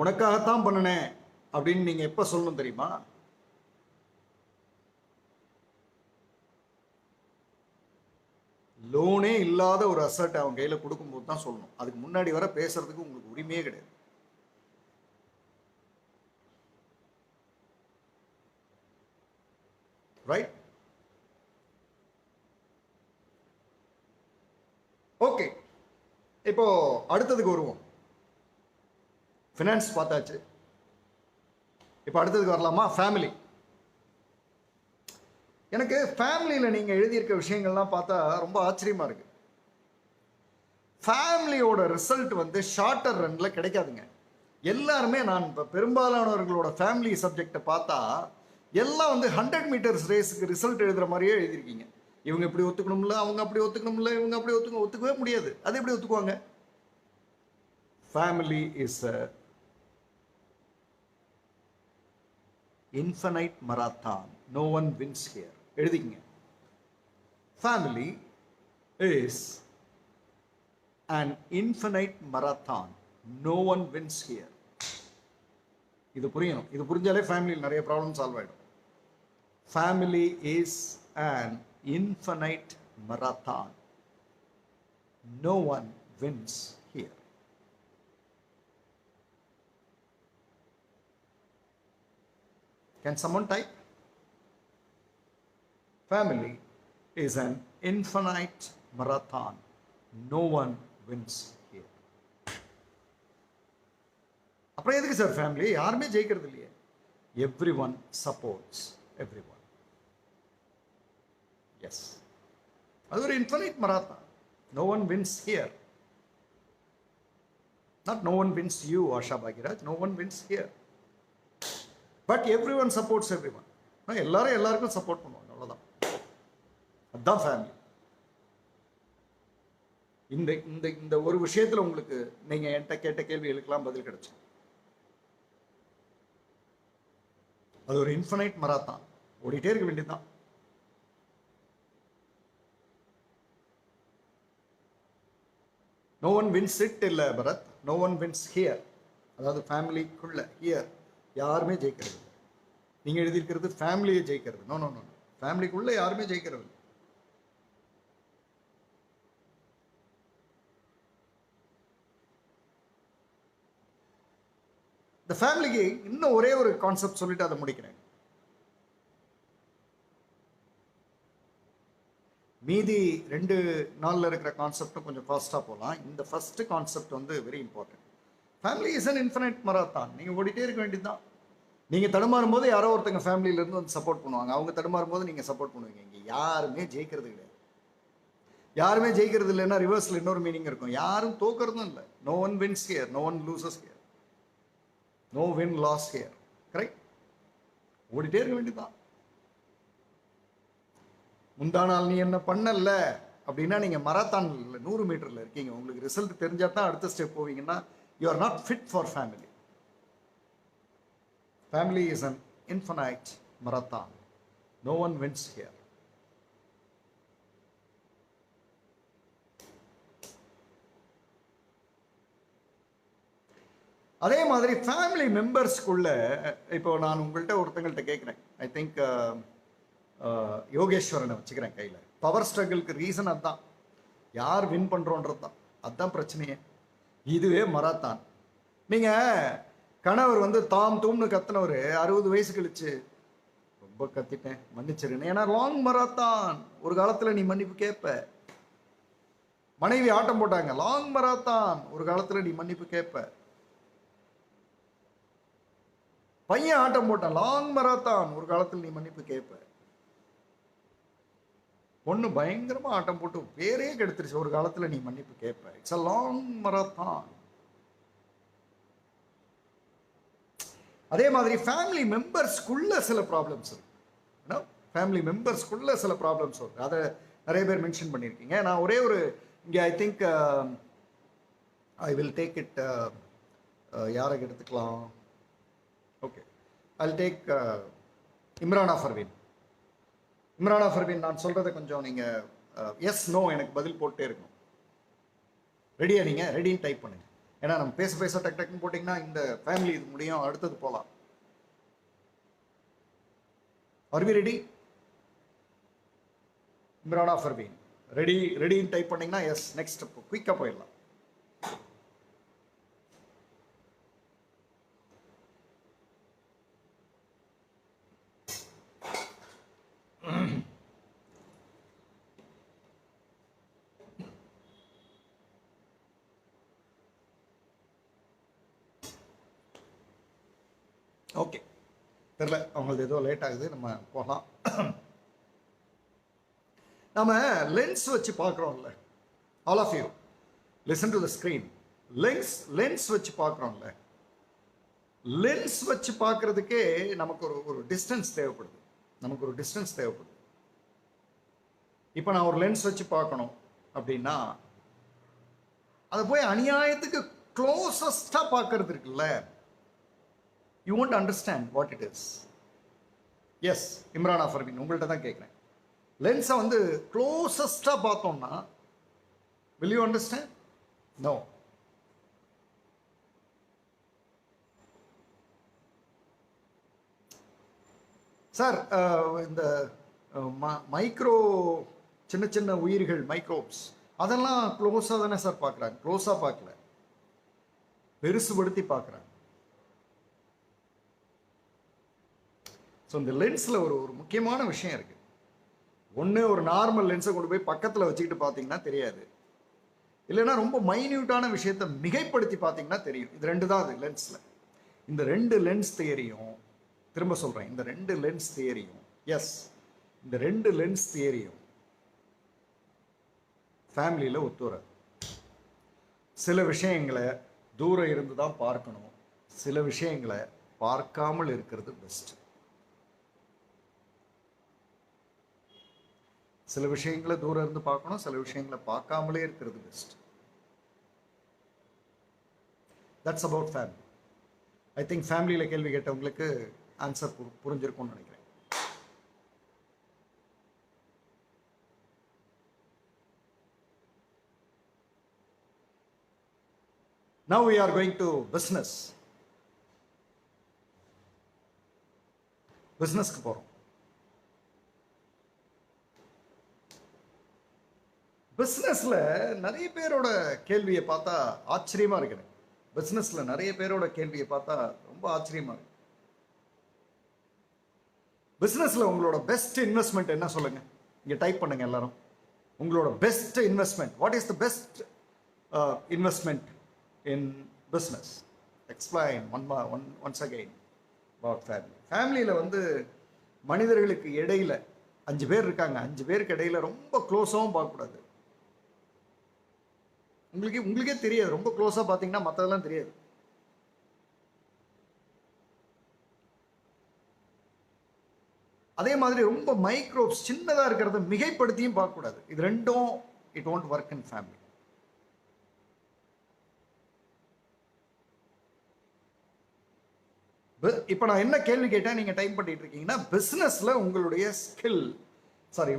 உனக்காகத்தான் பண்ணினேன் அப்படின்னு நீங்க எப்ப சொல்லணும் தெரியுமா? லோனே இல்லாத ஒரு அசட் அவன் கையில கொடுக்கும்போது தான் சொல்லணும். அதுக்கு முன்னாடி வர பேசுறதுக்கு உங்களுக்கு உரிமையே கிடையாது. ரைட்? ஓகே, இப்போ அடுத்ததுக்கு வருவோம். ஃபினான்ஸ் பார்த்தாச்சு. இப்போ அடுத்ததுக்கு வரலாமா? ஃபேமிலி. எனக்கு ஃபேமிலியில் நீங்கள் எழுதியிருக்க விஷயங்கள்லாம் பார்த்தா ரொம்ப ஆச்சரியமாக இருக்குது. ஃபேமிலியோட ரிசல்ட் வந்து ஷார்ட்டர் ரன்னில் கிடைக்காதுங்க. எல்லாருமே நான் இப்போ பெரும்பாலானவர்களோட ஃபேமிலி சப்ஜெக்டை பார்த்தா எல்லாம் வந்து 100 மீட்டர்ஸ் ரேஸுக்கு ரிசல்ட் எழுதுகிற மாதிரியே எழுதியிருக்கீங்க. இவங்க இப்படி ஒத்துக்கணும்ல, அவங்க அப்படி ஒத்துக்கணும்ல, இவங்க அப்படி ஒத்துக்கவே முடியாது. அது எப்படி ஒத்துக்குவாங்க? Family is a infinite marathon. No one wins here. எழுதிக்கங்க. Family is an infinite marathon. No one wins here. இது புரியணும். இது புரிஞ்சாலே ஃபேமிலியில் நிறைய ப்ராப்ளம் சால்வ் ஆகிடும். Family is an infinite marathon. No one wins here. Can someone type? Family is an infinite marathon. No one wins here. அப்புறம் எதுக்கு sir family? யாருமே ஜெயிக்கிறது இல்லையே. Every one supports every one. Yes, அது ஒரு infinite marathon. No one wins here. Not no one wins you Asha Bhagyaraj. No one wins here. But every one supports every one. எல்லாரும் எல்லாருக்கும் support பண்ணுவாங்க. அவ்வளோதான். அதுதான் ஃபேமிலி. இந்த இந்த இந்த ஒரு விஷயத்தில் உங்களுக்கு நீங்கள் என்கிட்ட கேட்ட கேள்விகளுக்கெல்லாம் பதில் கிடைச்சு. அது ஒரு இன்ஃபினைட் மராத்தான். ஓடிட்டே இருக்க வேண்டியதுதான். நோ ஒன் வின்ஸ் இட் இல்லை Bharath. No one wins here. அதாவது ஃபேமிலிக்குள்ள ஹியர் யாருமே ஜெயிக்கிறது. நீங்கள் எழுதியிருக்கிறது ஃபேமிலியை ஜெயிக்கிறது. No no no. ஃபேமிலிக்குள்ள யாருமே ஜெயிக்கிறது. இந்த ஃபேமிலிக்கு இன்னும் ஒரே ஒரு கான்செப்ட் சொல்லிட்டு அதை முடிக்கிறேன். மீதி 2 நாளில் இருக்கிற கான்செப்டும் கொஞ்சம் ஃபாஸ்ட்டாக போகலாம். இந்த ஃபர்ஸ்ட் கான்செப்ட் வந்து very important. Family is an infinite marathon. நீங்கள் ஓடிட்டே இருக்க வேண்டியதுதான். நீங்கள் தடுமாறும் போது யாரோ ஒருத்தங்க ஃபேமிலியிலேருந்து வந்து சப்போர்ட் பண்ணுவாங்க. அவங்க தடுமாறும் போது நீங்கள் சப்போர்ட் பண்ணுவீங்க. இங்கே யாருமே ஜெயிக்கிறது கிடையாது. யாருமே ஜெயிக்கிறது இல்லைன்னா ரிவர்ஸில் இன்னொரு மீனிங் இருக்கும். யாரும் தோக்கிறதும் இல்லை. No one wins here. No one loses here. No win loss here. Correct. ஓடிட்டே இருக்க வேண்டியதுதான். முந்தா நாள் நீ என்ன பண்ணல அப்படின்னா நீங்கள் மராத்தான் 100 மீட்டரில் இருக்கீங்க. உங்களுக்கு ரிசல்ட் தெரிஞ்சா தான் அடுத்த ஸ்டெப் போவீங்கன்னா you are not fit for family. Family is an infinite marathon. No one wins here. அதே மாதிரி ஃபேமிலி மெம்பர்ஸ்க்குள்ள இப்போ நான் உங்கள்கிட்ட ஒருத்தங்கள்ட்ட கேட்குறேன். ஐ திங்க் யோகேஸ்வரனை வச்சுக்கிறேன் கையில். பவர் ஸ்ட்ரகிளுக்கு ரீசன் அதுதான். யார் வின் பண்ணுறோன்றது தான். அதுதான் பிரச்சனையே. இதுவே மராத்தான். நீங்கள் கணவர் வந்து தாம் தூம்னு கத்துனவர் 60 வயசு கழிச்சு ரொம்ப கத்திட்டேன் மன்னிச்சிருன்னு. ஏன்னா லாங் மராத்தான். ஒரு காலத்தில் நீ மன்னிப்பு கேட்ப. மனைவி ஆட்டம் போட்டாங்க. Long marathon. ஒரு காலத்தில் நீ மன்னிப்பு கேட்ப. பையன் ஆட்டம் போட்டான். Long marathon. ஒரு காலத்தில் நீ மன்னிப்பு கேட்ப. பொண்ணு பயங்கரமா ஆட்டம் போட்டு பேரே கெடுத்துருச்சு. ஒரு காலத்தில் நீ மன்னிப்பு கேட்ப. It's a long marathon. அதே மாதிரி ஃபேமிலி மெம்பர்ஸ்க்குள்ள சில ப்ராப்ளம்ஸ் இருக்கு. ஃபேமிலி மெம்பர்ஸ்க்குள்ள சில ப்ராப்ளம்ஸ் இருக்கு. அதை நிறைய பேர் மென்ஷன் பண்ணியிருக்கீங்க. நான் ஒரே ஒரு இங்கே I think I will take it. யாரை எடுத்துக்கலாம்? ஓகே, ஐல் டேக் இம்ரானா ஃபர்வீன். இம்ரானா ஃபர்வீன், நான் சொல்கிறத கொஞ்சம் நீங்கள் எஸ் நோ எனக்கு பதில் போட்டே இருக்கணும். ரெடியா? நீங்கள் ரெடின்னு டைப் பண்ணுங்க. ஏன்னா நம்ம பேச பேச டக் டக்குன்னு போட்டிங்கன்னா இந்த ஃபேமிலி இது முடியும், அடுத்தது போகலாம். Are we ready? Imrana Farveen ரெடின்னு டைப் பண்ணிங்கன்னா எஸ், நெக்ஸ்ட் குயிக்காக போயிடலாம். ஓகே, தெரில, அவங்களுக்கு ஏதோ லேட் ஆகுது, நம்ம போகலாம். நம்ம லென்ஸ் வச்சு பார்க்குறோம்ல, all of you listen to the screen. Lens வச்சு பார்க்குறோம்ல, லென்ஸ் வச்சு பார்க்கறதுக்கே நமக்கு ஒரு டிஸ்டன்ஸ் தேவைப்படுது. இப்போ நான் ஒரு லென்ஸ் வச்சு பார்க்கணும் அப்படின்னா அதை போய் அநியாயத்துக்கு க்ளோசஸ்டாக பார்க்கறது இருக்குல்ல, you won't understand what it is. Yes, Imran ஆஃபர்வின், உங்கள்கிட்ட தான் கேட்குறேன். லென்ஸை வந்து க்ளோசஸ்டாக பார்த்தோம்னா will you understand? No. Sir, இந்த மைக்ரோ சின்ன சின்ன உயிர்கள், மைக்ரோப்ஸ், அதெல்லாம் க்ளோஸாக தானே சார் பார்க்குறாங்க? க்ளோஸாக பார்க்கல, பெருசுபடுத்தி பார்க்குறாங்க. ஸோ இந்த லென்ஸில் ஒரு முக்கியமான விஷயம் இருக்குது. ஒன்று, ஒரு நார்மல் லென்ஸை கொண்டு போய் பக்கத்தில் வச்சுக்கிட்டு பார்த்தீங்கன்னா தெரியாது, இல்லைன்னா ரொம்ப மைன்யூட்டான விஷயத்தை மிகைப்படுத்தி பார்த்தீங்கன்னா தெரியும். இது ரெண்டு தான் அது லென்ஸில். இந்த ரெண்டு லென்ஸ் தியரியும், திரும்ப சொல்கிறேன், இந்த ரெண்டு லென்ஸ் தியரியும், எஸ், இந்த ரெண்டு லென்ஸ் தியரியும் ஃபேமிலியில் ஒத்து வராது. சில விஷயங்களை தூரம் இருந்து தான் பார்க்கணும், சில விஷயங்களை பார்க்காமல் இருக்கிறது பெஸ்ட். சில விஷயங்களை தூரம் இருந்து பார்க்கணும், சில விஷயங்களை பார்க்காமலே இருக்கிறது best. That's about family. I think ஃபேமிலியில் கேள்வி கேட்டவங்களுக்கு ஆன்சர் புரிஞ்சிருக்கும்னு நினைக்கிறேன். Now we are going to business. பிஸ்னஸ்க்கு போகிறோம். பிஸ்னஸில் நிறைய பேரோட கேள்வியை பார்த்தா ஆச்சரியமாக இருக்குது. பிஸ்னஸில் நிறைய பேரோட கேள்வியை பார்த்தா ரொம்ப ஆச்சரியமாக இருக்கு. பிஸ்னஸில் உங்களோட பெஸ்ட் இன்வெஸ்ட்மெண்ட் என்ன சொல்லுங்கள்? இங்கே டைப் பண்ணுங்கள் எல்லாரும். உங்களோட best investment, what is the best investment in business? Explain once again about family. ஃபேமிலியில் வந்து மனிதர்களுக்கு இடையில் 5 பேர் இருக்காங்க, 5 பேருக்கு இடையில ரொம்ப க்ளோஸாகவும் பார்க்கக்கூடாது. உங்களுக்கே தெரியாது, ரொம்ப க்ளோஸாக பார்த்தீங்கன்னா மற்றதெல்லாம் தெரியாது. அதே மாதிரி ரொம்ப மைக்ரோப்ஸ் சின்னதாக இருக்கிறத மிகைப்படுத்தியும் பார்க்கக்கூடாது. இது ரெண்டும் it won't work in family. இப்போ நான் என்ன கேள்வி கேட்டேன், நீங்கள் டைப் பண்ணிட்டு இருக்கீங்கன்னா, பிஸ்னஸில் உங்களுடைய ஸ்கில்,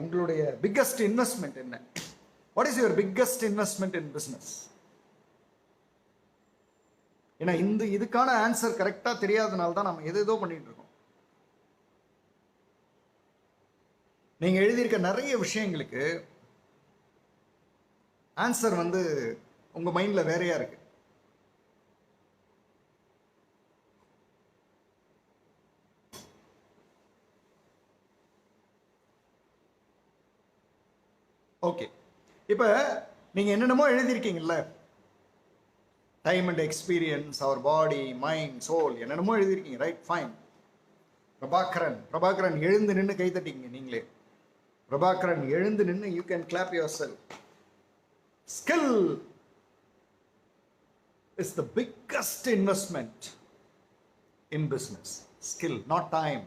உங்களுடைய பிக்கஸ்ட் இன்வெஸ்ட்மெண்ட் என்ன? What is your biggest investment in business? ஏன்னா இதுக்கான ஆன்சர் கரெக்டாக தெரியாதனால தான் நம்ம ஏதோ பண்ணிட்டு இருக்கோம். நீங்க எழுதியிருக்க நிறைய விஷயங்களுக்கு ஆன்சர் வந்து உங்க மைண்ட்ல வேறையா இருக்கு. ஓகே, இப்போ நீங்க என்னென்னமோ எழுதியிருக்கீங்கல்ல, time and experience, our body, mind, soul, என்னென்னமோ எழுதியிருக்கீங்க, ரைட், ஃபைன். பிரபாகரன் எழுந்து நின்று கை தட்டிங்க நீங்களே. பிரபாகரன் எழுந்து நின்று, you can clap yourself. Skill is the biggest investment in business. Skill, not time.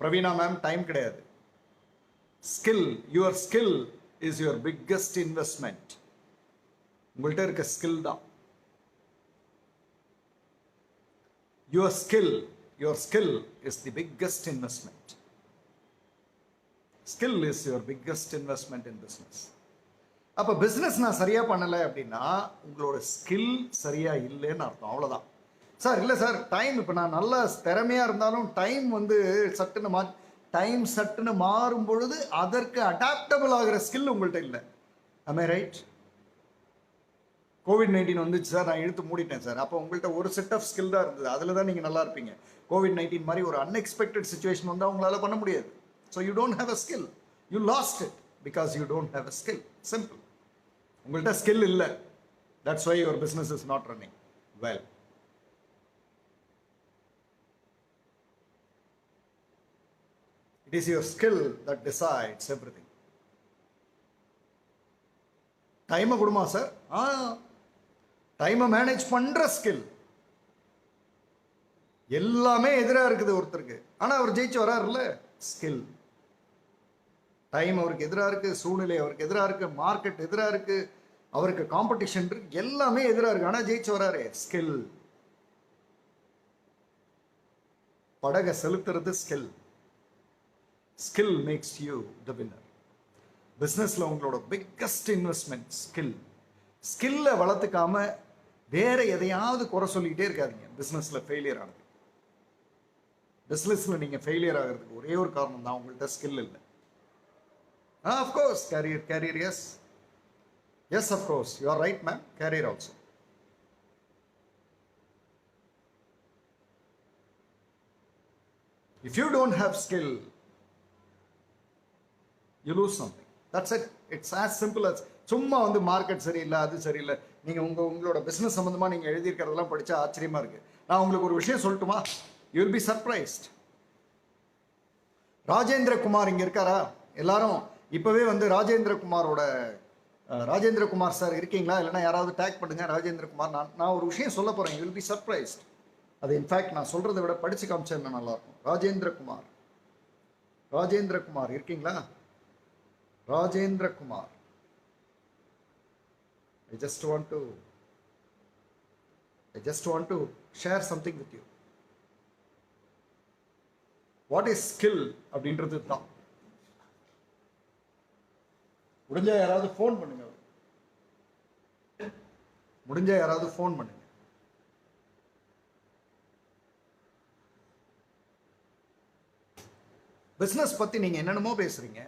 Praveena ma'am, time கிடையாது. Skill, your skill is your biggest investment. உங்கள்கிட்ட இருக்க ஸ்கில் தான் your skill is the biggest investment. Skill is your biggest investment in business. அப்போ business நான் சரியா பண்ணலை அப்படின்னா உங்களோட ஸ்கில் சரியா இல்லைன்னு அர்த்தம், அவ்வளோதான். சார் இல்லை சார், டைம், இப்போ நான் நல்ல திறமையாக இருந்தாலும் டைம் வந்து சட்டுன்னு மாறும் பொழுது அதற்கு அடாப்டபிள் ஆகிற ஸ்கில் உங்கள்கிட்ட இல்லை. am I right? COVID-19 வந்துச்சு சார், நான் இழுத்து மூடிட்டேன் சார். அப்போ உங்கள்கிட்ட ஒரு செட் ஆஃப் ஸ்கில் தான் இருந்தது, அதில் தான் நீங்கள் நல்லா இருப்பீங்க. COVID-19 மாதிரி ஒரு அன்எக்ஸ்பெக்டட் சுச்சுவேஷன் வந்தால் உங்களால் பண்ண முடியாது. So you don't have a skill, you lost it because you don't have a skill. Simple. உங்கள்கிட்ட ஸ்கில் இல்லை, that's why your business is not running well. It is your skill that decides everything. டைமை கொடுமா sir? டைமை manage பண்ற skill. எல்லாமே எதிராக இருக்குது ஒருத்தருக்கு, ஆனா அவர் ஜெயிச்சு வராருல்ல. ஸ்கில். டைம் அவருக்கு எதிராக இருக்கு, சூழ்நிலை அவருக்கு எதிராக இருக்கு, மார்க்கெட் எதிராக இருக்கு, அவருக்கு காம்படிஷன் இருக்கு, எல்லாமே எதிராக இருக்கு, ஆனா ஜெயிச்சு வராரு. ஸ்கில். படகை செலுத்துறது skill. Skill makes you the winner. பிஸ்னஸில் உங்களோட பிக்கஸ்ட் இன்வெஸ்ட்மெண்ட் ஸ்கில். ஸ்கில்லை வளர்த்துக்காம வேற எதையாவது குறை சொல்லிக்கிட்டே இருக்காதீங்க. பிஸ்னஸில் ஃபெயிலியர் ஆனது. பிஸ்னஸில் நீங்கள் ஃபெயிலியர் ஆகிறதுக்கு ஒரே ஒரு காரணம் தான், உங்கள்கிட்ட ஸ்கில் இல்லை. Of course career yes of course you are right ma'am. Career also. If you don't have skill, you lose something. That's it. It's as simple as சும்மா வந்து மார்க்கெட் சரியில்லை, அது சரியில்லை, நீங்கள் உங்களோட பிஸ்னஸ் சம்மந்தமாக நீங்கள் எழுதியிருக்கிறதெல்லாம் படித்தா ஆச்சரியமாக இருக்குது. நான் உங்களுக்கு ஒரு விஷயம் சொல்லட்டுமா? You will be surprised. Rajendra Kumar இங்கே இருக்காரா? எல்லாரும் இப்போவே வந்து ராஜேந்திர குமார் சார் இருக்கீங்களா? இல்லைன்னா யாராவது டேக் பண்ணுங்க ராஜேந்திர குமார். நான் ஒரு விஷயம் சொல்ல போகிறேன். You will be surprised. அது இன்ஃபேக்ட் நான் சொல்கிறத விட படித்து காமிச்சேன்னா நல்லாயிருக்கும். ராஜேந்திர குமார் இருக்கீங்களா? Rajendra Kumar. I just want to share something with you. What is skill அப்படின்றது தான். முடிஞ்சா யாராவது ஃபோன் பண்ணுங்க. பிசினஸ் பத்தி நீங்க என்னென்னமோ பேசுறீங்க.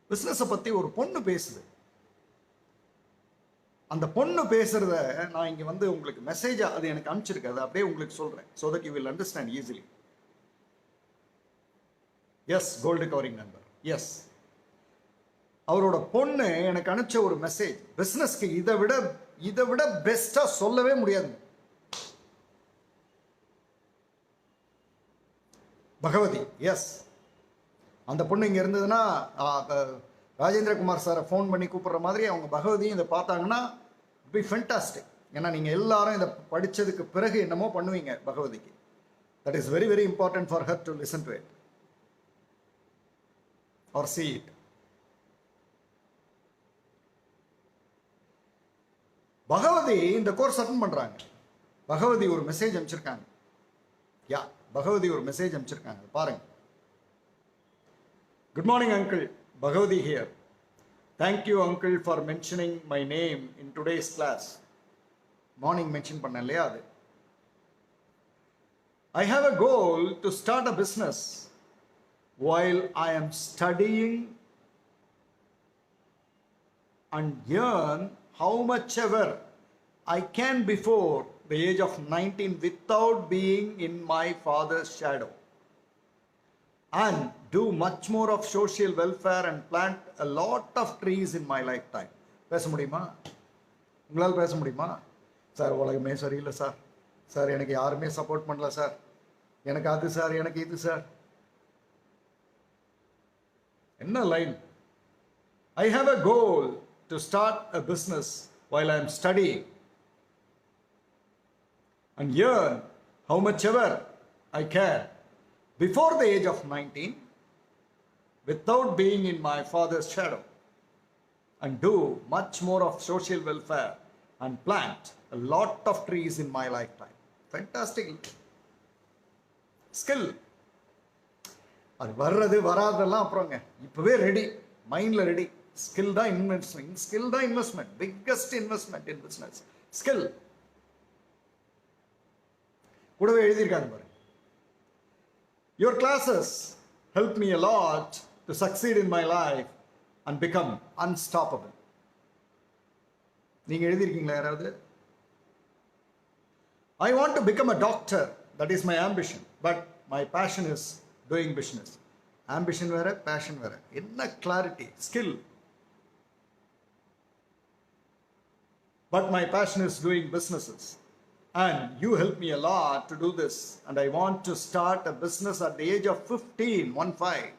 பிஸ்னஸை பற்றி ஒரு பொண்ணு பேசுது. அந்த பொண்ணு பேசுறத நான் இங்கே வந்து உங்களுக்கு மெசேஜாக அது எனக்கு அனுப்பிச்சிருக்கு. அதை அப்படியே உங்களுக்கு சொல்கிறேன். So that you will understand easily. Yes, gold covering number. Yes, அவரோட பொண்ணு எனக்கு அனுப்பிச்ச ஒரு மெசேஜ். பிஸ்னஸ்க்கு இதை விட பெஸ்ட்டாக சொல்லவே முடியாது. பகவதி. எஸ், அந்த பொண்ணு இங்கே இருந்ததுன்னா ராஜேந்திர குமார் சாரை ஃபோன் பண்ணி கூப்பிட்ற மாதிரி அவங்க பகவதியும் இதை பார்த்தாங்கன்னா பி ஃபென்டாஸ்டிக். ஏன்னா நீங்கள் எல்லாரும் இதை படித்ததுக்கு பிறகு என்னமோ பண்ணுவீங்க பகவதிக்கு. That is very very important for her to listen to it or see it. Bhagavathi இந்த கோர்ஸ் அட்டன் பண்ணுறாங்க. பகவதி ஒரு மெசேஜ் அனுப்பிச்சிருக்காங்க. பாருங்க. Good morning, Uncle. Bhagavati here. Thank you, Uncle, for mentioning my name in today's class. Morning mention பண்ண இல்லையா அது. I have a goal to start a business while I am studying and earn how much ever I can before the age of 19 without being in my father's shadow. And do much more of social welfare and plant a lot of trees in my lifetime. பேச முடியுமா? உங்களால் பேச முடியுமா? Sir, உலகமே சரியில்லை sir. Sir, எனக்கு யாருமே support பண்ணல சார். எனக்கு அது சார், எனக்கு இது சார். என்ன line? I have a goal to start a business while I am studying and earn how much ever I can before the age of 19 without being in my father's shadow, and do much more of social welfare and plant a lot of trees in my lifetime. Fantastic skill. அது வர்றது வராதெல்லாம் அப்புறங்க. இப்பவே ready, மைண்ட்ல ready. Skill தான் investment. Biggest investment இன் business skill. கூடவே எழுதியிருக்காங்க பாருங்க. Your classes helped me a lot to succeed in my life and become unstoppable. நீங்க எழுதியிருக்கீங்களா யாராவது? I want to become a doctor. That is my ambition. But my passion is doing business. Ambition வேற, passion வேற. என்ன clarity, skill. But my passion is doing businesses. And you helped me a lot to do this. And I want to start a business at the age of 15, 1-5.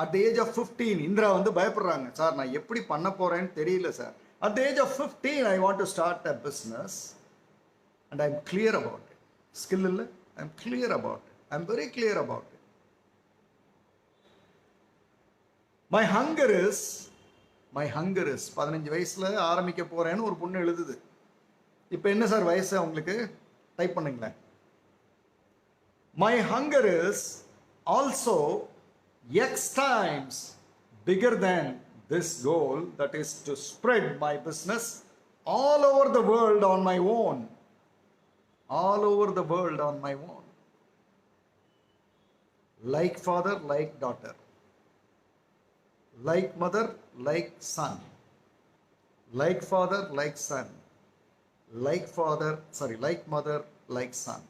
At the age of 15, Indira வந்து பயப்படுறாங்க, sir நான் எப்படி பண்ண போறேன்னு தெரியல sir. At the age of 15, I want to start a business. And I'm clear about it. Skill இல்லை, I'm clear about it. I'm very clear about it. My hunger is 15 வயசுல ஆரம்பிக்க போறேன்னு ஒரு பொண்ணு எழுதுது. இப்போ என்ன சார் வயசு உங்களுக்கு? டைப் பண்ணுங்களேன். My hunger is also X times bigger than this goal, that is to spread my business all over the world on my own. All over the world on my own. Like father, like daughter. Like mother, like son. Like father, like son. Like mother, like son.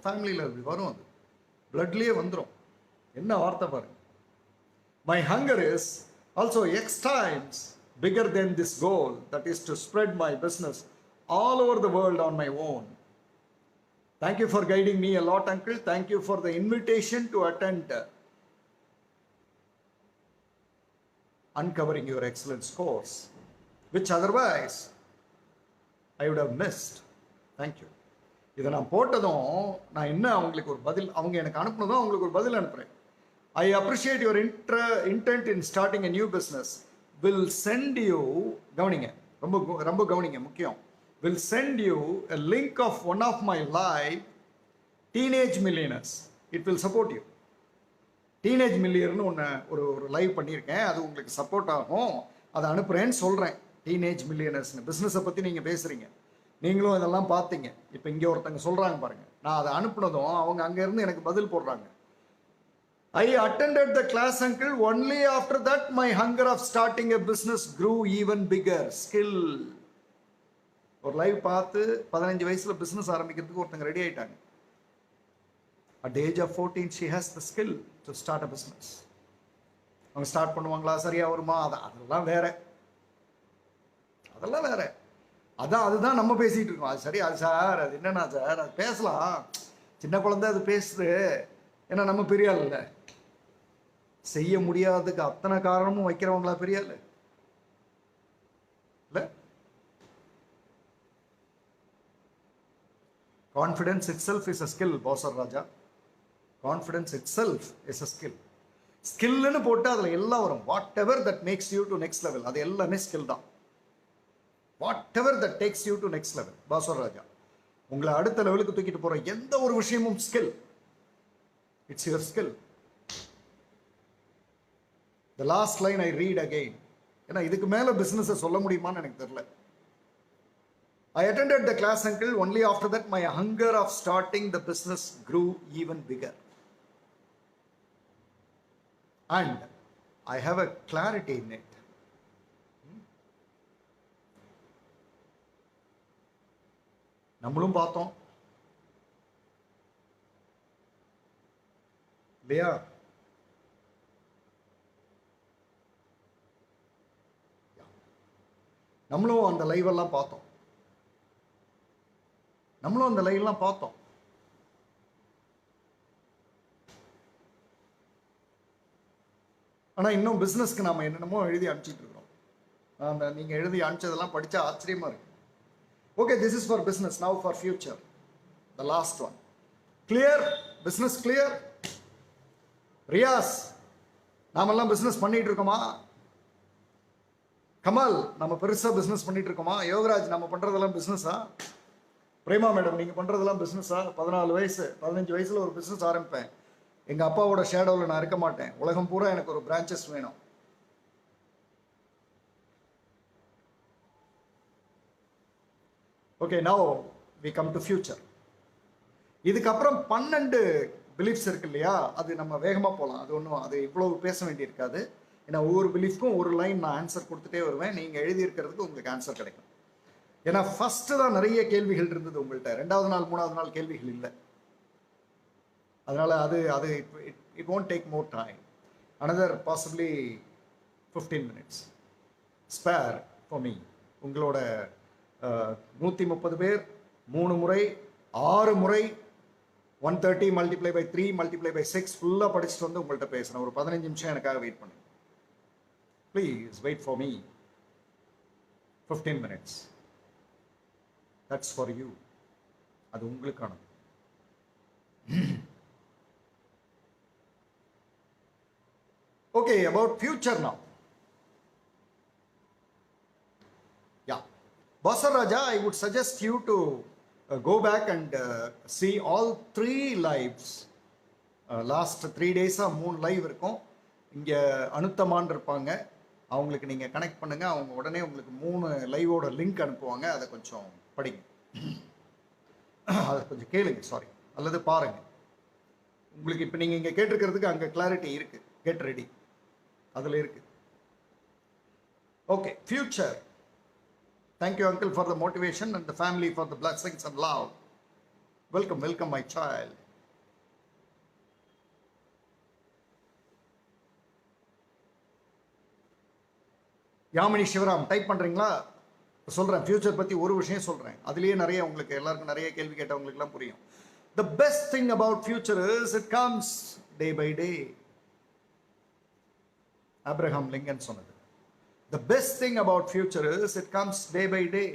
ஃபேமிலியில் அப்படி வரும், அது பிளட்லேயே வந்துடும். என்ன வார்த்தை பாருங்க. My hunger is also X times bigger than this goal, that is to spread my business all over the world on my own. Thank you for guiding me a lot, uncle. Thank you for the invitation to attend Uncovering Your Excellence course, which otherwise I would have missed. Thank you. இதை நான் போட்டதும் நான் என்ன அவங்களுக்கு ஒரு பதில், அவங்க எனக்கு அனுப்புனதும் அவங்களுக்கு ஒரு பதில் அனுப்புகிறேன். I appreciate your intent in starting a new business. Will send you, கவனிங்க, ரொம்ப கவனிங்க, முக்கியம். Will send you a link of one of my live teenage millionaires. It will support you. Teenage மில்லியர்னு ஒரு லைவ் பண்ணியிருக்கேன், அது உங்களுக்கு சப்போர்ட் ஆகும், அதை அனுப்புகிறேன்னு சொல்கிறேன். டீனேஜ் மில்லியனர்ஸ்னு பிஸ்னஸை பற்றி நீங்கள் பேசுகிறீங்க, நீங்களும் இதெல்லாம் பார்த்தீங்க. இப்போ இங்கே ஒருத்தங்க சொல்கிறாங்க பாருங்கள், நான் அதை அனுப்புனதும் அவங்க அங்கேருந்து எனக்கு பதில் போடுறாங்க. I attended the class, uncle. Only after that my hunger of starting a business grew even bigger. Skill. ஒரு லைவ் பார்த்து 15 வயசுல பிஸ்னஸ் ஆரம்பிக்கிறதுக்கு ஒருத்தங்க ரெடி ஆயிட்டாங்க. At the age of 14, she has the skill to start a business. அவங்க start பண்ணுவாங்களா, சரியா வருமா, அதெல்லாம் வேற. அதுதான் நம்ம பேசிட்டு இருக்கோம். அது சரி, அது சார், அது என்னன்னா சார், அது பேசலாம், சின்ன குழந்தை அது பேசுது, ஏன்னா நம்ம பெரிய ஆள் இல்லை. செய்ய முடியாததுக்கு அத்தனை காரணமும் வைக்கிறவங்களா பெரிய ஆள் இல்லை? Confidence itself is a skill, Bosar Raja. Confidence itself is a skill. ஸ்கில்னு போட்டு அதில் எல்லாம் வரும். Whatever that makes you to next level, அது எல்லாமே ஸ்கில் தான். Whatever that takes you to next level, Baswar Raja, உங்களை அடுத்த லெவலுக்கு தூக்கிட்டு போகிற எந்த ஒரு விஷயமும் skill. It's your skill. The last line I read again, ஏன்னா இதுக்கு மேலே பிஸ்னஸை சொல்ல முடியுமான்னு எனக்கு தெரியல. I attended the class, uncle. Only after that my hunger of starting the business grew even bigger. And I have a clarity in it. நம்மளும் பார்த்தோம் இல்லையா? நம்மளும் அந்த லைவெல்லாம் பார்த்தோம். ஆனால் இன்னும் பிஸ்னஸ்க்கு நாம் என்னென்னமோ எழுதி அனுப்பிச்சிட்டு இருக்கிறோம். அந்த நீங்கள் எழுதி அனுப்பிச்சதெல்லாம் படித்தா ஆச்சரியமாக இருக்கு. Okay, this is for business. Now for future, the last one. Clear? Business clear? Riyaz, நாமெல்லாம் பிஸ்னஸ் பண்ணிட்டு இருக்கோமா? கமல், நம்ம பெருசாக பிஸ்னஸ் பண்ணிட்டு இருக்கோமா? யோகராஜ், நம்ம பண்ணுறதெல்லாம் பிஸ்னஸா? பிரேமா மேடம், நீங்கள் பண்ணுறதெல்லாம் பிஸ்னஸா? 14 வயசு 15 வயசில் ஒரு பிஸ்னஸ் ஆரம்பிப்பேன், எங்கள் அப்பாவோட ஷேடோவில் நான் இருக்க மாட்டேன், உலகம் பூரா எனக்கு ஒரு பிரான்ச்சஸ் வேணும். Okay, now we come to future. இதுக்கப்புறம் 12 பிலீஃப்ஸ் இருக்கு இல்லையா? அது நம்ம வேகமாக போகலாம். அது இவ்வளவு பேச வேண்டியிருக்காது. ஏன்னா ஒவ்வொரு பிலீஃப்க்கும் ஒரு லைன் நான் ஆன்சர் கொடுத்துட்டே வருவேன். நீங்கள் எழுதியிருக்கிறதுக்கு உங்களுக்கு ஆன்சர் கிடைக்கும். ஏன்னா ஃபஸ்ட்டு தான் நிறைய கேள்விகள் இருந்தது உங்கள்கிட்ட, 2வது நாள் 3வது நாள் கேள்விகள் இல்லை. அதனால் அது it won't take more time. Another possibly 15 minutes spare for me. உங்களோட 130 பேர் 3 முறை 6 முறை 130 மல்டிப்ளை பை 3 மல்டிப்ளை பை 6 ஃபுல்லாக படிச்சுட்டு வந்து உங்கள்கிட்ட பேசுகிறேன். ஒரு 15 நிமிஷம் எனக்காக வெயிட் பண்ணுங்க. Please wait for me 15 minutes. That's for you. அது உங்களுக்கானது. Okay, about future now. Yeah. Basaraja, I would suggest you to go back and see all 3 lives. Last 3 days 3 live இருக்கும். இங்கே அனுத்தமான் இருப்பாங்க, அவங்களுக்கு நீங்கள் கனெக்ட் பண்ணுங்கள். அவங்க உடனே உங்களுக்கு 3 லைவோட லிங்க் அனுப்புவாங்க. அதை கொஞ்சம் படிங்க, அதை கொஞ்சம் கேளுங்க, சாரி, அல்லது பாருங்கள். உங்களுக்கு இப்போ நீங்கள் இங்கே கேட்டிருக்கிறதுக்கு அங்கே கிளாரிட்டி இருக்குது. கெட் ரெடி, அதில் இருக்குது. Okay, future. Thank you, uncle, for the motivation, and the family for the blessings and love. Welcome, welcome, my child. Yamini Sivaram type பண்ணுறீங்களா? சொல்கிறேன், ஃபியூச்சர் பற்றி ஒரு விஷயம் சொல்கிறேன். அதுலேயே நிறைய உங்களுக்கு எல்லாருக்கும் நிறைய கேள்வி கேட்டவங்களுக்குலாம் புரியும். The best thing about future is it comes day by day. Abraham Lincoln சொன்னது. The best thing about future is it comes day by day.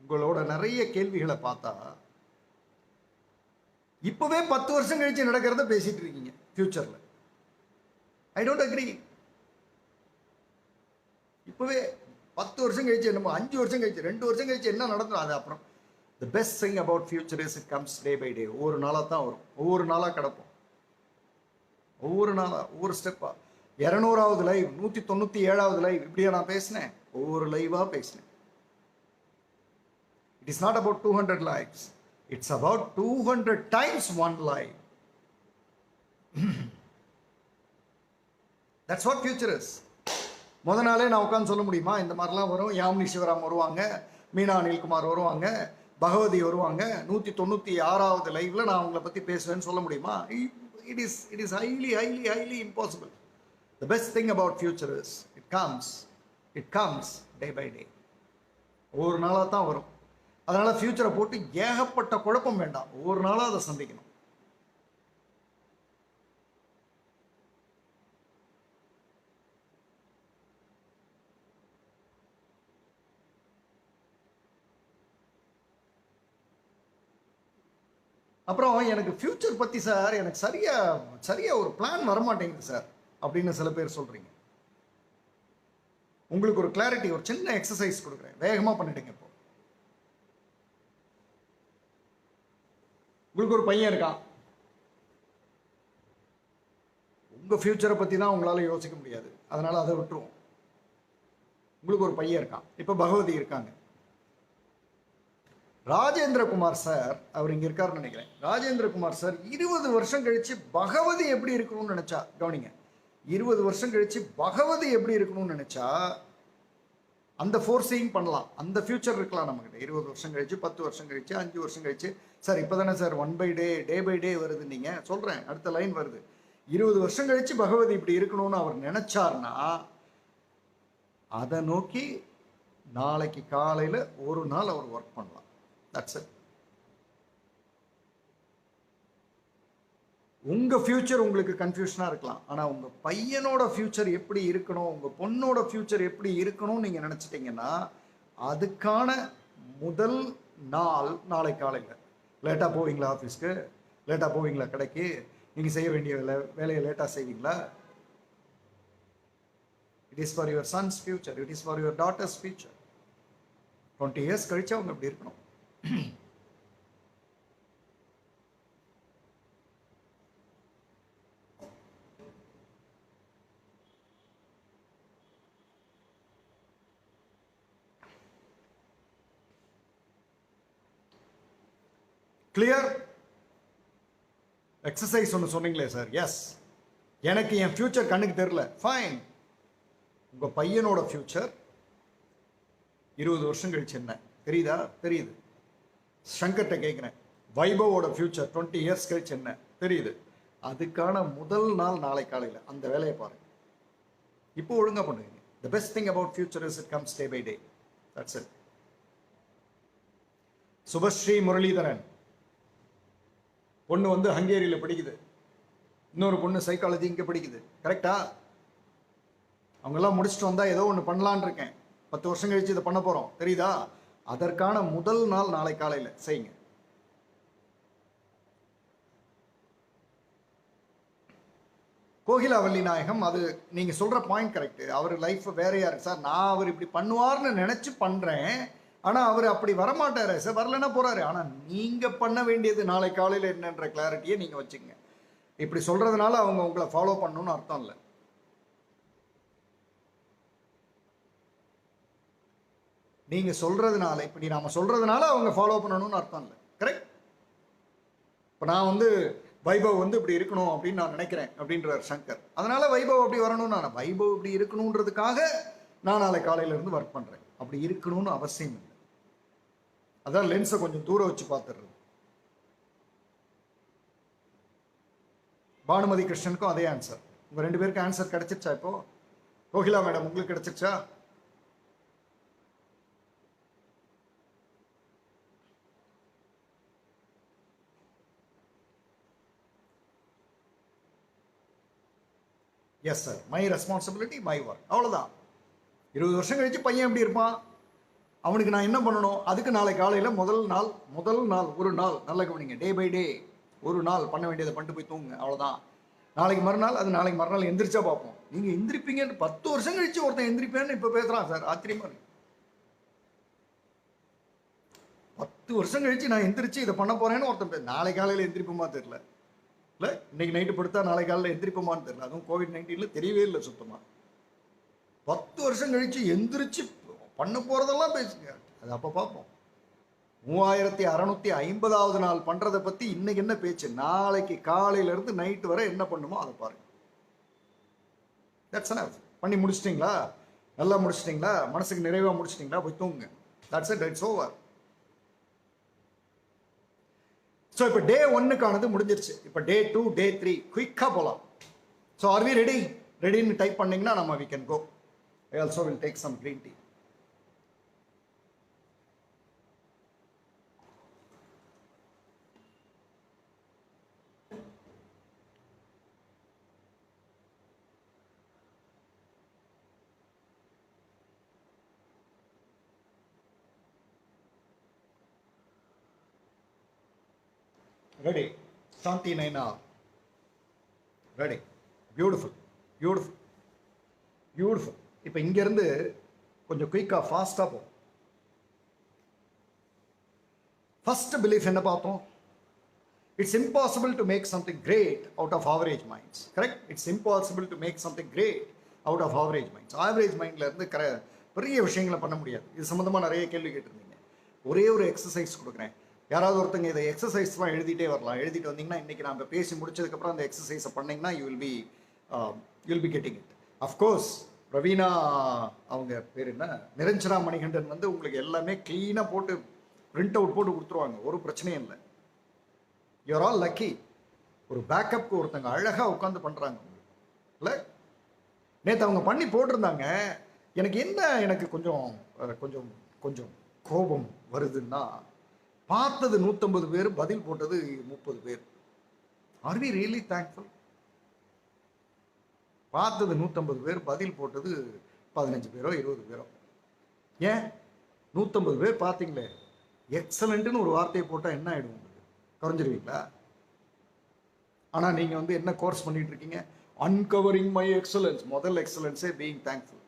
உங்களோட நிறைய கேள்விகளை பார்த்தா இப்பவே 10 வருஷம் கழிச்சு நடக்கிறத பேசிட்டு இருக்கீங்க ஃபியூச்சர்ல. I don't agree. இப்பவே 10 வருஷம் கழிச்சு, என்னமோ 5 வருஷம் கழிச்சு, 2 வருஷம் கழிச்சு என்ன நடந்தது அது அப்புறம். The best thing about future is it comes day by day. ஒவ்வொரு நாளாக தான் வரும், ஒவ்வொரு நாளாக கிடப்போம், ஒவ்வொரு நாளாக ஒவ்வொரு ஸ்டெப்பா. 200வது லைவ், 197வது லைவ், இப்படியா நான் பேசினேன்? ஒவ்வொரு லைவா பேசினேன். It is not about 200 lives, it's about 200 times 1 live. That's what future is. முத நாளே நான் உட்காந்து சொல்ல முடியுமா இந்த மாதிரிலாம் வரும்? யாமினி சிவராம் வருவாங்க, மீனா அனில்குமார் வருவாங்க, பகவதி வருவாங்க, 196வது லைவ்ல நான் அவங்கள பற்றி பேசுவேன்னு சொல்ல முடியுமா? It is highly impossible. The best thing about future is it comes day by day. ஒவ்வொரு நாளாக தான் வரும். அதனால ஃபியூச்சரை போட்டு ஏகப்பட்ட குழப்பம் வேண்டாம். ஒவ்வொரு நாளாக அதை சந்திக்கணும். அப்புறம் எனக்கு ஃபியூச்சர் பற்றி சார் எனக்கு சரியா ஒரு பிளான் வரமாட்டேங்குது சார் அப்படின்னு சில பேர் சொல்கிறீங்க. உங்களுக்கு ஒரு கிளாரிட்டி, ஒரு சின்ன எக்ஸசைஸ் கொடுக்குறேன், வேகமாக பண்ணிடுங்க. இப்போ உங்களுக்கு ஒரு பையன் இருக்கான். உங்கள் ஃபியூச்சரை பற்றி தான் உங்களால் யோசிக்க முடியாது, அதனால் அதை விட்டுருவோம். உங்களுக்கு ஒரு பையன் இருக்கான். இப்போ பகவதி இருக்காங்க. ராஜேந்திரகுமார் சார், அவர் இங்கே இருக்காருன்னு நினைக்கிறேன். ராஜேந்திரகுமார் சார் 20 வருஷம் கழித்து பகவதி எப்படி இருக்கணும்னு நினச்சா, கவனிங்க, 20 வருஷம் கழித்து பகவதி எப்படி இருக்கணும்னு நினச்சா அந்த ஃபோர்ஸையும் பண்ணலாம். அந்த ஃபியூச்சர் இருக்கலாம் நம்மக்கிட்ட. 20 வருஷம் கழிச்சு, 10 வருஷம் கழிச்சு, 5 வருஷம் கழிச்சு. சார் இப்போ தானே sir 1 by day by day வருது. நீங்கள் சொல்கிறேன், அடுத்த லைன் வருது. 20 வருஷம் கழித்து பகவதி இப்படி இருக்கணும்னு அவர் நினச்சார்னா அதை நோக்கி நாளைக்கு காலையில் ஒரு நாள் அவர் ஒர்க் பண்ணலாம். That's it. உங்கள் ஃபியூச்சர் உங்களுக்கு கன்ஃபியூஷனாக இருக்கலாம், ஆனால் உங்கள் பையனோட ஃபியூச்சர் எப்படி இருக்கணும், உங்கள் பொண்ணோட ஃபியூச்சர் எப்படி இருக்கணும்னு நீங்கள் நினச்சிட்டிங்கன்னா அதுக்கான முதல் நாள் நாளை காலையில். லேட்டாக போவீங்களா ஆஃபீஸ்க்கு? லேட்டாக போவீங்களா கடைக்கு? நீங்கள் செய்ய வேண்டிய வேலையை லேட்டாக செய்வீங்களா? It is for your sons future, it is for your daughters future. 20 years கழிச்சு அவங்க அப்படி இருக்கணும். கிளியர்? எக்ஸசைஸ் ஒன்று சொன்னீங்களே சார். எஸ், எனக்கு என் ஃபியூச்சர் கண்ணுக்கு தெரியல. ஃபைன், உங்கள் பையனோட ஃபியூச்சர் 20 வருஷம் கழிச்சு என்ன தெரியுதா? தெரியுது. சங்கர்கிட்ட கேட்குறேன், வைபவோட ஃபியூச்சர் 20 இயர்ஸ் கழிச்சு என்ன தெரியுது? அதுக்கான முதல் நாள் நாளை காலையில் அந்த வேலையை பாருங்க. இப்போ ஒழுங்காக பண்ணுவீங்க. The best thing about future is it comes day by day. That's it. Subashree Muralidharan பொண்ணு வந்து ஹங்கேரியில் படிக்குது, இன்னொரு பொண்ணு சைக்காலஜி இங்கே படிக்குது. கரெக்டா? அவங்கெல்லாம் முடிச்சுட்டு வந்தால் ஏதோ ஒன்று பண்ணலான் இருக்கேன். 10 வருஷம் கழிச்சு இதை பண்ண போகிறோம், தெரியுதா? அதற்கான முதல் நாள் நாளை காலையில் செய்யுங்க. கோகிலா வள்ளி நாயகம், அது நீங்க சொல்ற பாயிண்ட் கரெக்ட். அவர் லைஃப் வேறையா இருக்கு சார். நான் அவர் இப்படி பண்ணுவார்னு நினைச்சு பண்றேன், ஆனா அவர் அப்படி வரமாட்டாரு சார். வரலன்னா போறாரு. ஆனா நீங்க பண்ண வேண்டியது நாளை காலையில் என்னன்ற கிளாரிட்டியை நீங்க வச்சுங்க. இப்படி சொல்றதுனால அவங்க உங்களை ஃபாலோ பண்ணணும்னு அர்த்தம் இல்லை. நீங்க சொல்றதுனால, இப்படி நாம சொல்றதுனால அவங்க ஃபாலோ பண்ணணும்னு அர்த்தம் இல்லை. கரெக்ட்? இப்போ நான் வந்து வைபவ் வந்து இப்படி இருக்கணும் அப்படின்னு நான் நினைக்கிறேன் அப்படின்றார் சங்கர். அதனால வைபவ் அப்படி வரணும்னு நான் வைபவ் இப்படி இருக்கணுன்றதுக்காக நான் நாளை காலையில இருந்து ஒர்க் பண்றேன். அப்படி இருக்கணும்னு அவசியம் இல்லை. அதான் லென்ஸை கொஞ்சம் தூரம் வச்சு பார்த்துடுறது. பானுமதி கிருஷ்ணனுக்கும் அதே ஆன்சர். உங்க 2 பேருக்கு ஆன்சர் கிடைச்சிருச்சா? இப்போ கோகிலா மேடம் உங்களுக்கு கிடைச்சிருச்சா? Yes sir, my responsibility, my work. அவ்வளோதான். 20 வருஷம் கழிச்சு பையன் எப்படி இருப்பான், அவனுக்கு நான் என்ன பண்ணணும்? அதுக்கு நாளை காலையில் முதல் நாள் ஒரு நாள் நல்ல கவனிங்க. டே பை டே ஒரு நாள் பண்ண வேண்டியதை பண்ணிட்டு போய் தூங்குங்க. அவ்வளோதான். நாளைக்கு மறுநாள், அது நாளைக்கு மறுநாள் எந்திரிச்சா பார்ப்போம். நீங்கள் எந்திரிப்பீங்கன்னு 10 வருஷம் கழிச்சு ஒருத்தன் எந்திரிப்பேன்னு இப்போ பேசுகிறான் சார். ஆச்சரியமா இருக்கு. 10 வருஷம் கழிச்சு நான் எந்திரிச்சு இதை பண்ண போறேன்னு ஒருத்தன் நாளை காலையில் எந்திரிப்புமா தெரியல. இல்லை, இன்னைக்கு நைட்டு படுத்தா நாளை காலையில் எந்திரிப்போமான்னு தெரியல. அதுவும் கோவிட்-19 தெரியவே இல்லை சுத்தமாக. 10 வருஷம் கழிச்சு எந்திரிச்சு பண்ண போறதெல்லாம் பேசுங்க. அது அப்போ பார்ப்போம். 3650வது நாள் பண்றதை பத்தி இன்னைக்கு என்ன பேச்சு? நாளைக்கு காலையில இருந்து நைட்டு வரை என்ன பண்ணுமோ அதை பாருங்க. That's enough. பண்ணி முடிச்சிட்டிங்களா? நல்லா முடிச்சிட்டிங்களா? மனசுக்கு நிறைவா முடிச்சிட்டிங்களா? போய் தூங்குங்க. That's it. It's over. So இப்போ டே 1க்கானது முடிஞ்சிருச்சு. இப்போ டே 2, டே 3 குயிக்காக போகலாம். So are we ready? ரெடின்னு டைப் பண்ணிங்கன்னா நம்ம we can go. I also will take some green tea. Ready? Shanthi Naina ready? Beautiful, beautiful, beautiful. இப்போ இங்கேருந்து கொஞ்சம் குயிக்காக ஃபாஸ்ட்டாக போகும். ஃபர்ஸ்ட் பிலீஃப் என்ன பார்த்தோம்? It's impossible to make something great out of average minds. Correct? It's impossible to make something great out of average minds. Average மைண்டில் இருந்து பெரிய விஷயங்களை பண்ண முடியாது. இது சம்மந்தமாக நிறைய கேள்வி கேட்டிருந்தீங்க. ஒரே ஒரு எக்ஸசைஸ் கொடுக்குறேன். யாராவது ஒருத்தங்க இதை எக்ஸசைஸ்லாம் எழுதிட்டே வரலாம். எழுதிட்டு வந்தீங்கன்னா இன்றைக்கி நான் இப்போ பேசி முடிச்சதுக்கப்புறம் அந்த எக்ஸசைஸை பண்ணிங்கன்னா you will be getting it. Of course Praveena அவங்க பேர் என்ன, நிரஞ்சனா மணிகண்டன் வந்து உங்களுக்கு எல்லாமே க்ளீனாக போட்டு பிரிண்ட் அவுட் போட்டு கொடுத்துருவாங்க. ஒரு பிரச்சனையும் இல்லை. You're all lucky. ஒரு பேக்கப்புக்கு ஒருத்தங்க அழகாக உட்காந்து பண்ணுறாங்க இல்லை. நேற்று அவங்க பண்ணி போட்டிருந்தாங்க. எனக்கு கொஞ்சம் கோபம் வருதுன்னா, பார்த்தது 150 பேர், பதில் போட்டது 30 பேர். Are we really thankful? பார்த்தது 150 பேர், பதில் போட்டது 15 பேரோ 20 பேரோ. ஏன் 150 பேர் பார்த்தீங்களே, எக்ஸலண்ட்னு ஒரு வார்த்தையை போட்டால் என்ன ஆகிடும்? உங்களுக்கு குறைஞ்சிருவீங்களா? ஆனால் நீங்கள் வந்து என்ன கோர்ஸ் பண்ணிட்டு இருக்கீங்க? Uncovering my excellence. முதல் எக்ஸலன்ஸே பீயிங் தேங்க்ஃபுல்.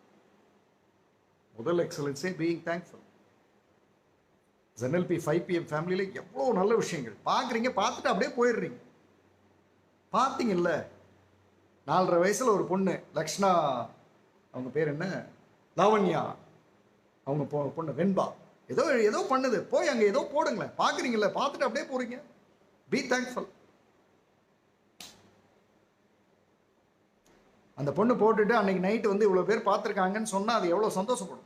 முதல் எக்ஸலன்ஸே பீயிங் தேங்க்ஃபுல். ZNLP 5 PM ஃபேமிலியில் எவ்வளோ நல்ல விஷயங்கள் பார்க்குறீங்க. பார்த்துட்டு அப்படியே போயிடுறீங்க. பார்த்தீங்கல்ல, 4.5 வயசில் ஒரு பொண்ணு லக்ஷ்ணா, அவங்க பேர் என்ன, லாவண்யா, அவங்க பொண்ணு வெண்பா, ஏதோ பண்ணுது. போய் அங்கே ஏதோ போடுங்களேன். பார்க்குறீங்களா? பார்த்துட்டு அப்படியே போகிறீங்க. Be thankful. அந்த பொண்ணு போட்டுட்டு அன்னைக்கு நைட்டு வந்து இவ்வளோ பேர் பார்த்துருக்காங்கன்னு சொன்னால் அது எவ்வளோ சந்தோஷப்படும்.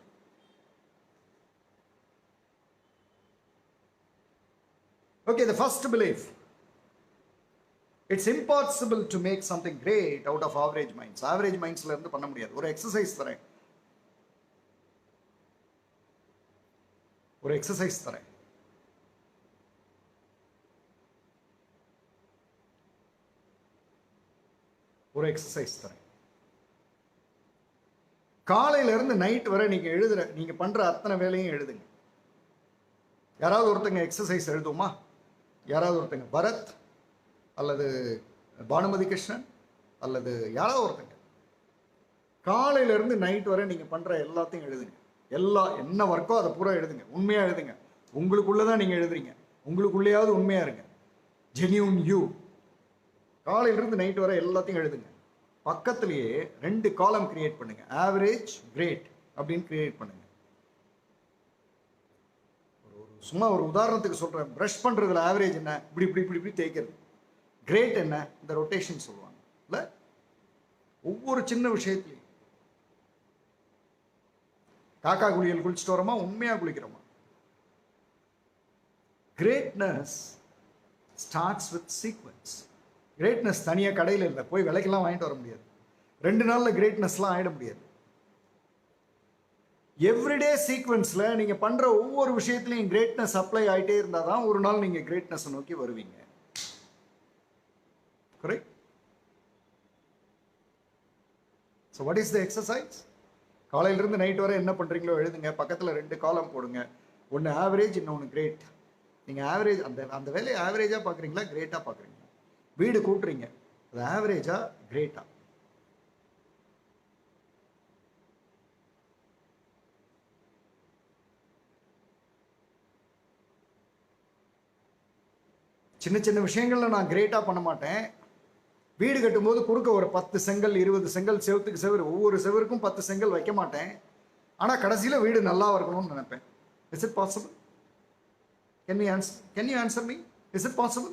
Okay, the first belief. It's impossible to make something great out of average minds. Average mindsல இருந்து பண்ண முடியாது. ஒரு எக்ஸசைஸ் தரேன். ஒரு எக்ஸசைஸ் தரேன். காலையில இருந்து நைட் வரை நீங்க பண்ற அத்தனை வேலையும் எழுதுங்க. யாராவது ஒருத்தங்க எக்ஸசைஸ் எழுதுமா? யாராவது ஒருத்தங்க பரத் அல்லது பானுமதி கிருஷ்ணன் அல்லது யாராவது ஒருத்தங்க காலையில இருந்து நைட் வரை நீங்க பண்ற எல்லாத்தையும் எழுதுங்க. என்ன ஒர்க்கோ அதை பூரா எழுதுங்க. உண்மையா எழுதுங்க. உங்களுக்குள்ளதான் நீங்க எழுதுறீங்க. உங்களுக்குள்ளேயாவது உண்மையா இருங்க. Genuine you. காலையில இருந்து நைட் வரை எல்லாத்தையும் எழுதுங்க. பக்கத்திலேயே 2 காலம் கிரியேட் பண்ணுங்க. ஆவரேஜ், கிரேட் அப்படின்னு கிரியேட் பண்ணுங்க. சும்மா ஒரு உதாரணத்துக்கு சொல்றேன். பிரஷ் பண்றதுல ஆவரேஜ் என்ன? இப்படி இப்படி இப்படி இப்படி தேய்க்கிறது. கிரேட் என்ன? இந்த ரொட்டேஷன் சொல்லுவாங்க இல்ல, ஒவ்வொரு சின்ன விஷயத்திலையும். காக்கா குளியல் குளிச்சுட்டு வரோமா? உண்மையா குளிக்கிறோமா? Greatness starts with sequence. Greatness தனியா கடையில் இல்லை, போய் விலைக்கெல்லாம் வாங்கிட்டு வர முடியாது. 2 நாள்ல கிரேட்னஸ்லாம் ஆயிட முடியாது. எவ்ரிடே சீக்வன்ஸ்ல நீங்க பண்ற ஒவ்வொரு விஷயத்திலையும் கிரேட்னஸ் அப்ளை ஆயிட்டே இருந்தாதான் ஒரு நாள் நீங்க கிரேட்னஸ் நோக்கி வருவீங்க. Correct? So what is the exercise? காலையில இருந்து நைட் வரை என்ன பண்றீங்களோ எழுதுங்க. பக்கத்துல 2 காலம் போடுங்க. ஒன்னு ஆவரேஜ், இன்னொன்னு கிரேட். நீங்க ஆவரேஜ் அந்த வேலையை ஆவரேஜா பாக்குறீங்களா, கிரேட்டா பாக்குறீங்களா? வீடு கூட்டுறீங்க, அது ஆவரேஜா கிரேட்டா? சின்ன சின்ன விஷயங்கள்ல நான் கிரேட்டா பண்ண மாட்டேன். வீடு கட்டும்போது குறுக்க ஒரு 10 செங்கல் 20 செங்கல், செவத்துக்கு செவரு, ஒவ்வொரு செவருக்கும் 10 செங்கல் வைக்க மாட்டேன். ஆனா கடைசியில வீடு நல்லா இருக்கணும்னு நினைப்பேன். Is it possible? Can you answer me? Is it possible?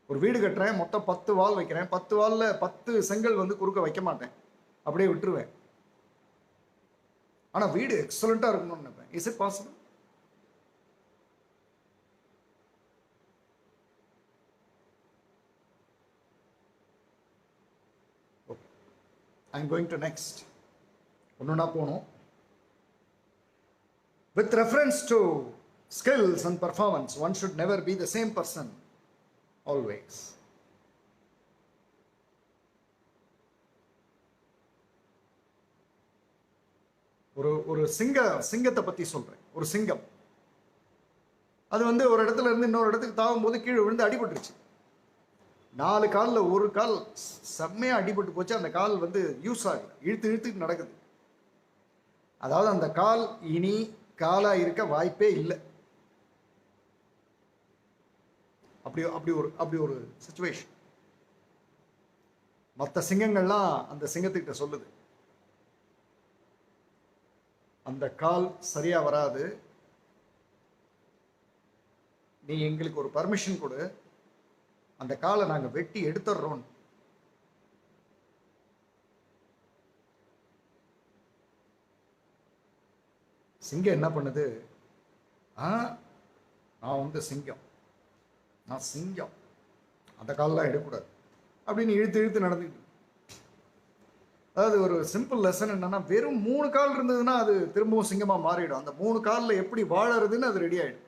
ஒரு வீடு கட்டுறேன், மொத்தம் 10 வால் வைக்கிறேன். 10 வால்ல 10 செங்கல் குறுக்க வைக்க மாட்டேன், அப்படியே விட்டுருவேன். ஆனா வீடு எக்ஸலண்டா இருக்கணும்னு நினைப்பேன். Is it possible? I'm going to next. ஒன்னொன்னா போனோம். With reference to skills and performance, one should never be the same person always. ஒரு சிங்கத்தை பத்தி சொல்றேன். ஒரு சிங்கம் அது ஒரு இடத்துல இருந்து இன்னொரு இடத்துக்கு தாவும் போது கீழே விழுந்து அடிபட்டுருச்சு. 4 கால்ல ஒரு கால் செம்மையா அடிபட்டு போச்சு. அந்த கால் யூஸ் ஆகல, இழுத்துட்டு நடக்குது. அதாவது அந்த கால் இனி காலா இருக்க வாய்ப்பே இல்லை. அப்படி ஒரு சிச்சுவேஷன். மற்ற சிங்கங்கள்லாம் அந்த சிங்கத்துக்கிட்ட சொல்லுது, அந்த கால் சரியா வராது, நீ எங்களுக்கு ஒரு பர்மிஷன் கொடு, அந்த காலை நாங்க வெட்டி எடுத்துடுறோம். சிங்கம் என்ன பண்ணுது? நான் சிங்கம், நான் சிங்கம், அந்த காலெல்லாம் எடுக்கக்கூடாது அப்படின்னு இழுத்து நடந்துக்கிட்டு. அதாவது ஒரு சிம்பிள் லெசன் என்னன்னா, வெறும் 3 கால் இருந்ததுன்னா அது திரும்பவும் சிங்கமா மாறிடும். அந்த 3 காலில் எப்படி வாழறதுன்னு அது ரெடி ஆயிடும்.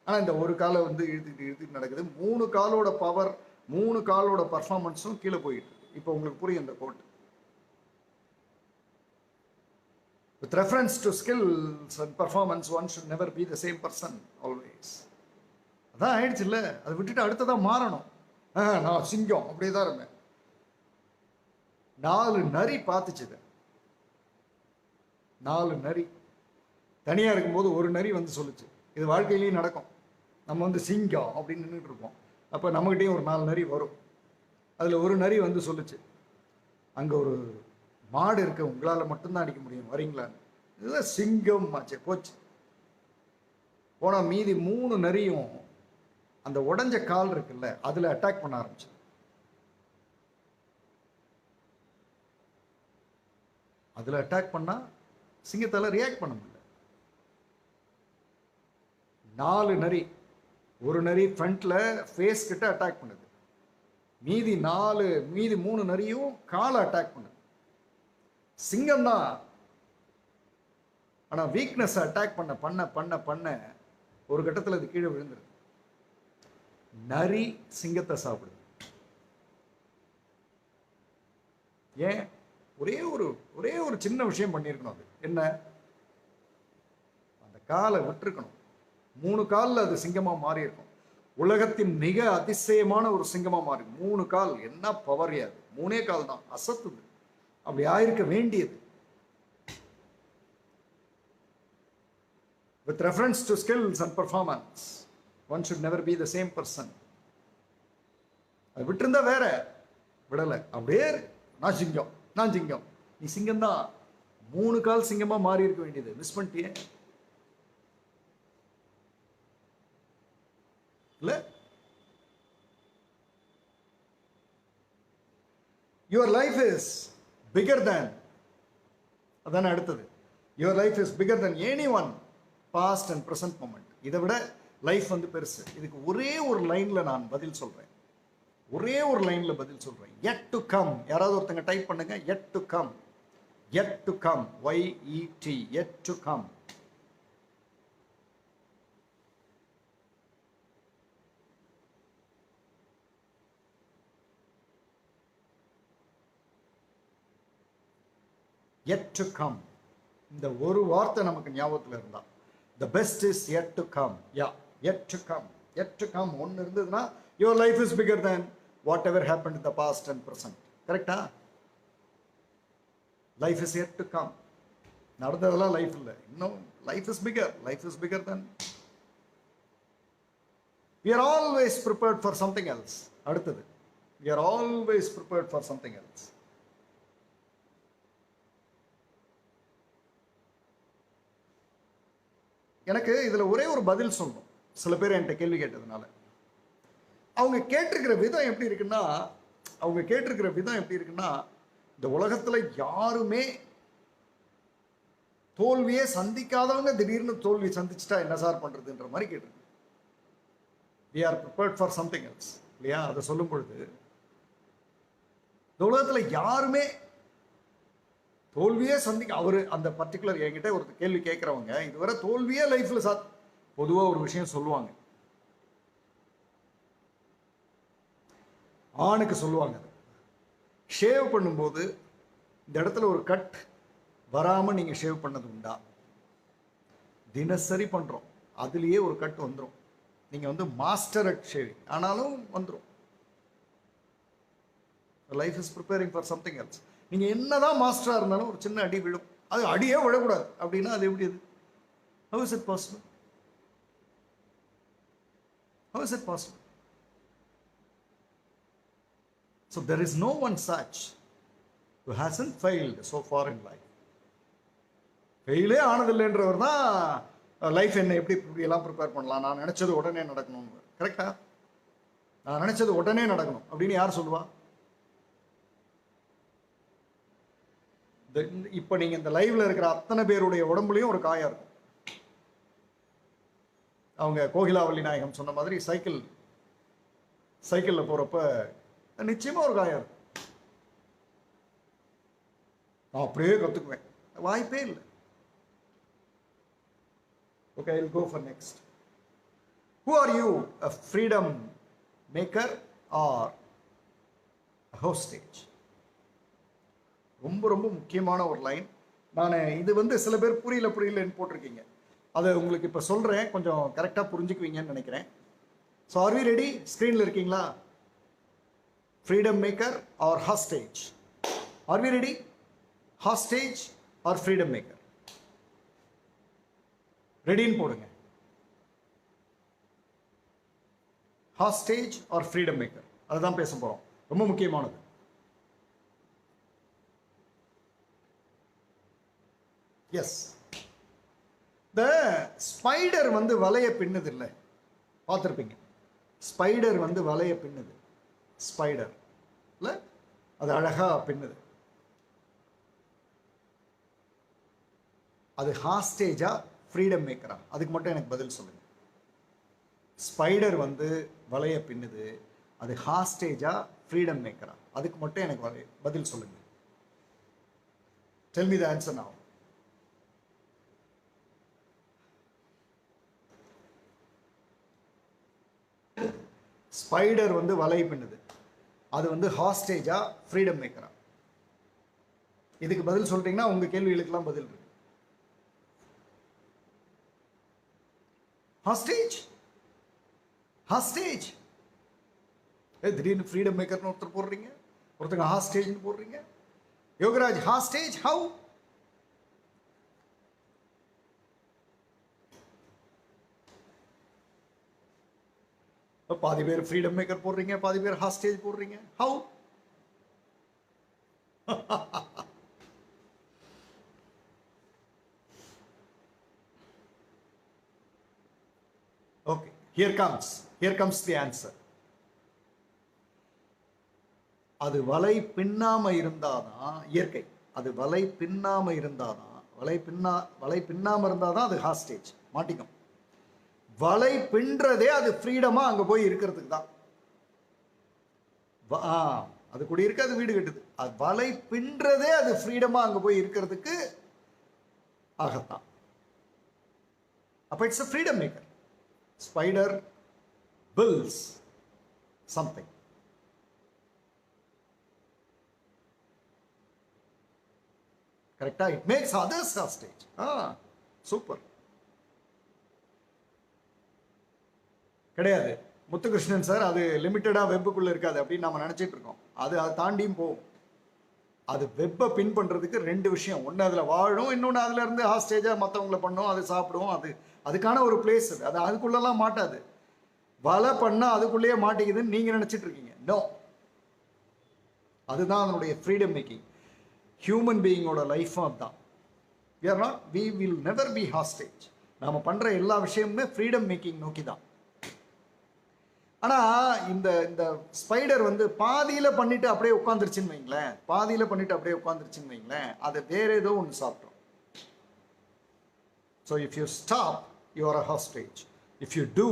ஆனால் இந்த ஒரு காலை இழுத்துட்டு நடக்குது. 3 காலோட பவர், 3 காலோட பர்ஃபார்மன்ஸும் கீழே போயிட்டு. இப்போ உங்களுக்கு புரியும் இந்த code. With reference to skills and performance, one should never be the same person always. அதான் ஆயிடுச்சு இல்லை, அதை விட்டுட்டு அடுத்ததான் மாறணும். நான் சிங்கம் அப்படியே தான் இருப்பேன். 4 நரி பார்த்துச்சுது. 4 நரி தனியா இருக்கும்போது ஒரு நரி சொல்லுச்சு, இது வாழ்க்கையிலையும் நடக்கும். நம்ம சிங்கம் அப்படின்னு நின்றுட்டு இருப்போம். அப்போ நம்மகிட்டையும் ஒரு 4 நரி வரும். அதில் ஒரு நரி சொல்லுச்சு, அங்கே ஒரு மாடு இருக்கு, உங்களால் மட்டும்தான் அடிக்க முடியும், வரீங்களான்னு. இதுதான் சிங்கம் ஆச்சு. போச்சு. போனால் மீதி 3 நரியும் அந்த உடஞ்ச கால் இருக்குல்ல, அதில் அட்டாக் பண்ண ஆரம்பிச்சு. அதில் அட்டாக் பண்ணால் சிங்கத்தால் ரியாக்ட் பண்ண முடியல. 4 நரி, ஒரு நரி ஃப்ரண்ட்ல ஃபேஸ் கிட்ட அட்டாக் பண்ணுது, மீதி 3 நரியும் காலை அட்டாக் பண்ணுது. சிங்கம் தான், ஆனா வீக்னஸ் அட்டாக் பண்ண ஒரு கட்டத்தில் அது கீழே விழுந்துருது. நரி சிங்கத்தை சாப்பிடுது. ஏன்? ஒரே ஒரு சின்ன விஷயம் பண்ணியிருக்கணும். அது என்ன? அந்த காலை விட்டுருக்கணும். 3 காலில் அது சிங்கமாக மாறி இருக்கும். உலகத்தின் மிக அதிசயமான ஒரு சிங்கமாக மாறி 3 கால். என்ன பவர் அது? 3 கால் தான், அசத்துது. அப்படி ஆயிருக்க வேண்டியது. With reference to skills and performance, one should never be the same person. அது விட்டுருந்தா வேற, விடலை. அப்படியே நான் சிங்கம், நீ சிங்கம் தான். 3 கால் சிங்கமா மாறி இருக்க வேண்டியது. மிஸ் பண்ணிட்டியே இல்ல? Your life is bigger than, அதான அடுத்தது. Your life is bigger than any one past and present moment. இதை விட லைஃப் வந்து பெருசு. இதுக்கு ஒரே ஒரு லைன்ல நான் பதில் சொல்றேன். yet to come. யாராவது ஒருத்தங்க டைப் பண்ணுங்க. yet to come, YET, yet to come. yet to come. இந்த ஒரு வார்த்தை நமக்கு ஞாபகத்தில் இருந்தா, the best is yet to come. yet to come ஒன்னு இருந்ததுன்னா your life is bigger than whatever happened in the past and present. கரெக்டா? life is yet to come. நடந்ததெல்லாம் லைஃப் இல்லை, இன்னும் life is bigger than. we are always prepared for something else. அடுத்தது, we are always prepared for something else. எனக்கு இதுல ஒரே ஒரு பதில் சொல்லணும். சில பேர் என்கிட்ட கேள்வி கேட்டதுனால, அவங்க கேட்டிருக்கிற விதம் எப்படி இருக்குன்னா, இந்த உலகத்துல யாருமே தோல்வியே சந்திக்காதவங்க திடீர்னு தோல்வி சந்திச்சுட்டா என்ன சார் பண்றதுன்ற மாதிரி கேட்டிருக்கு. we are prepared for something else இல்லையா? அதை சொல்லும் பொழுது இந்த உலகத்துல யாருமே தோல்வியே அவர் அந்த பர்டிகுலர் என்கிட்ட ஒரு கேள்வி கேட்கிறவங்க இதுவரை தோல்வியே லைஃப்ல பொதுவா ஒரு விஷயம் சொல்லுவாங்க. ஆணுக்கு சொல்லுவாங்க, ஷேவ் பண்ணும்போது இந்த இடத்துல ஒரு கட் வராம நீங்க ஷேவ் பண்ணது உண்டா? தினசரி பண்றோம், அதுலயே ஒரு கட் வந்துடும். நீங்க வந்து மாஸ்டர் அட் ஷேவிங், ஆனாலும் வந்துடும். Life is preparing for something else. நீங்க என்னதான் மாஸ்டரா இருந்தாலும் ஒரு சின்ன அடி விழும். அது அடியே விழக்கூடாது அப்படின்னா அது எப்படி? அது how is it possible? So there is no one such who hasn't failed so far in life. ஃபெயிலே ஆனதில்லைன்றவர் தான் லைஃப் என்ன எப்படி எல்லாம் ப்ரிப்பேர் பண்ணலாம், நான் நினைச்சது உடனே நடக்கணும்னு. கரெக்டா? நான் நினைச்சது உடனே நடக்கணும் அப்படின்னு யார் சொல்லுவா? இப்ப நீங்க இந்த லைவ்ல இருக்கிற அத்தனை பேருடைய உடம்புலையும் ஒரு காயம் இருக்கும். அவங்க கோகிலாவல்லி நாயகம் சொன்ன மாதிரி சைக்கிள்ல போறப்ப நிச்சயமா ஒரு காயம் இருக்கும். நான் அப்படியே கத்துக்குவேன், வாய்ப்பே இல்லை. Okay, I'll go for next. Who are you, a freedom maker or a hostage? ரொம்ப ரொம்ப முக்கியமான ஒரு லைன். நான் இது வந்து சில பேர் புரியலன்னு போட்டிருக்கீங்க. அதை உங்களுக்கு இப்போ சொல்கிறேன், கொஞ்சம் கரெக்டாக புரிஞ்சுக்குவீங்கன்னு நினைக்கிறேன். So are we ready? ஸ்க்ரீனில் இருக்கீங்களா? Freedom maker or hostage? Are we ready? Hostage or freedom maker? ரெடின்னு போடுங்க. ஹாஸ்டேஜ் ஆர் ஃப்ரீடம் மேக்கர், அதுதான் பேச போகிறோம். ரொம்ப முக்கியமானது. எஸ், இந்த ஸ்பைடர் வந்து வலைய பின்னுது இல்லை, பார்த்துருப்பீங்க. ஸ்பைடர் வந்து வலைய பின்னுது. ஸ்பைடர் இல்லை, அது அழகா பின்னுது. அது ஹாஸ்டேஜா ஃப்ரீடம் மேக்கரா? அதுக்கு மட்டும் எனக்கு பதில் சொல்லுங்க. ஸ்பைடர் வந்து வலைய பின்னுது, அது ஹாஸ்டேஜா ஃப்ரீடம் மேக்கரா? அதுக்கு மட்டும் எனக்கு பதில் சொல்லுங்க. டெல் மீ தி ஆன்சர் நவ. ஸ்பைடர் வந்து வலை பின்னுது, அது வந்து ஹாஸ்டேஜா ஃப்ரீடம் மேக்கரா? இதுக்கு பதில் சொல்றீங்கன்னா உங்க கேள்விகளுக்கெல்லாம் பதில் இருக்கு. ஹாஸ்டேஜ் ஹாஸ்டேஜ் திடீர்னு ஃப்ரீடம் மேக்கர்னு ஒருத்தர் போடுறீங்க, ஒருத்தங்க ஹாஸ்டேஜ்னு போடுறீங்க. Yogaraj hostage how? பாதி பேர் ஃப்ரீடம் மேக்கர் போடுறீங்க, பாதி பேர் ஹாஸ்டேஜ் போடுறீங்க. How? Okay, here comes the answer. அது வலை பின்னாம இருந்தாதான் இயற்கை. அது வலை பின்னாம இருந்தாதான், வலை பின்னாம இருந்தாதான் அது ஹாஸ்டேஜ், மாட்டிக்கும். வலை பின்றதே அது ஃப்ரீடமா அங்க போய் இருக்கிறதுக்கு தான். அது கூட இருக்கு, அது வீடு கட்டுது. அது வலை பின்றதே அது ஃப்ரீடமா அங்க போய் இருக்கிறதுக்கு ஆகத்தான். அப்ப it's a freedom maker. Spider builds something. கரெக்டா? It makes others hostage. Super. கிடையாது முத்துகிருஷ்ணன் சார், அது லிமிட்டடா வெப்புக்குள்ள இருக்காது அப்படின்னு நம்ம நினைச்சிட்டு இருக்கோம். அது அதை தாண்டியும் போகும். அது வெப்பை பின் பண்றதுக்கு ரெண்டு விஷயம். ஒன்று அதுல வாழும், இன்னொன்று அதுல இருந்து ஹாஸ்டேஜா மற்றவங்களை பண்ணும், அது சாப்பிடுவோம். அதுக்கான ஒரு பிளேஸ். அது அதுக்குள்ளெல்லாம் மாட்டாது. வலை பண்ணா அதுக்குள்ளேயே மாட்டிக்குதுன்னு நீங்க நினைச்சிட்டு இருக்கீங்க. நோ, அதுதான் அதனுடைய ஃப்ரீடம் மேக்கிங். ஹியூமன் பீயிங்கோட லைஃபும் அதுதான். we will never be hostage. நாம பண்ற எல்லா விஷயமுமே ஃப்ரீடம் மேக்கிங் நோக்கி தான். ஆனா இந்த இந்த ஸ்பைடர் வந்து பாதியில பண்ணிட்டு அப்படியே உட்காந்துருச்சுன்னு வைங்களேன், அதை வேற ஏதோ ஒன்று சாப்பிட்டோம். So if you stop, you are a hostage. If you do,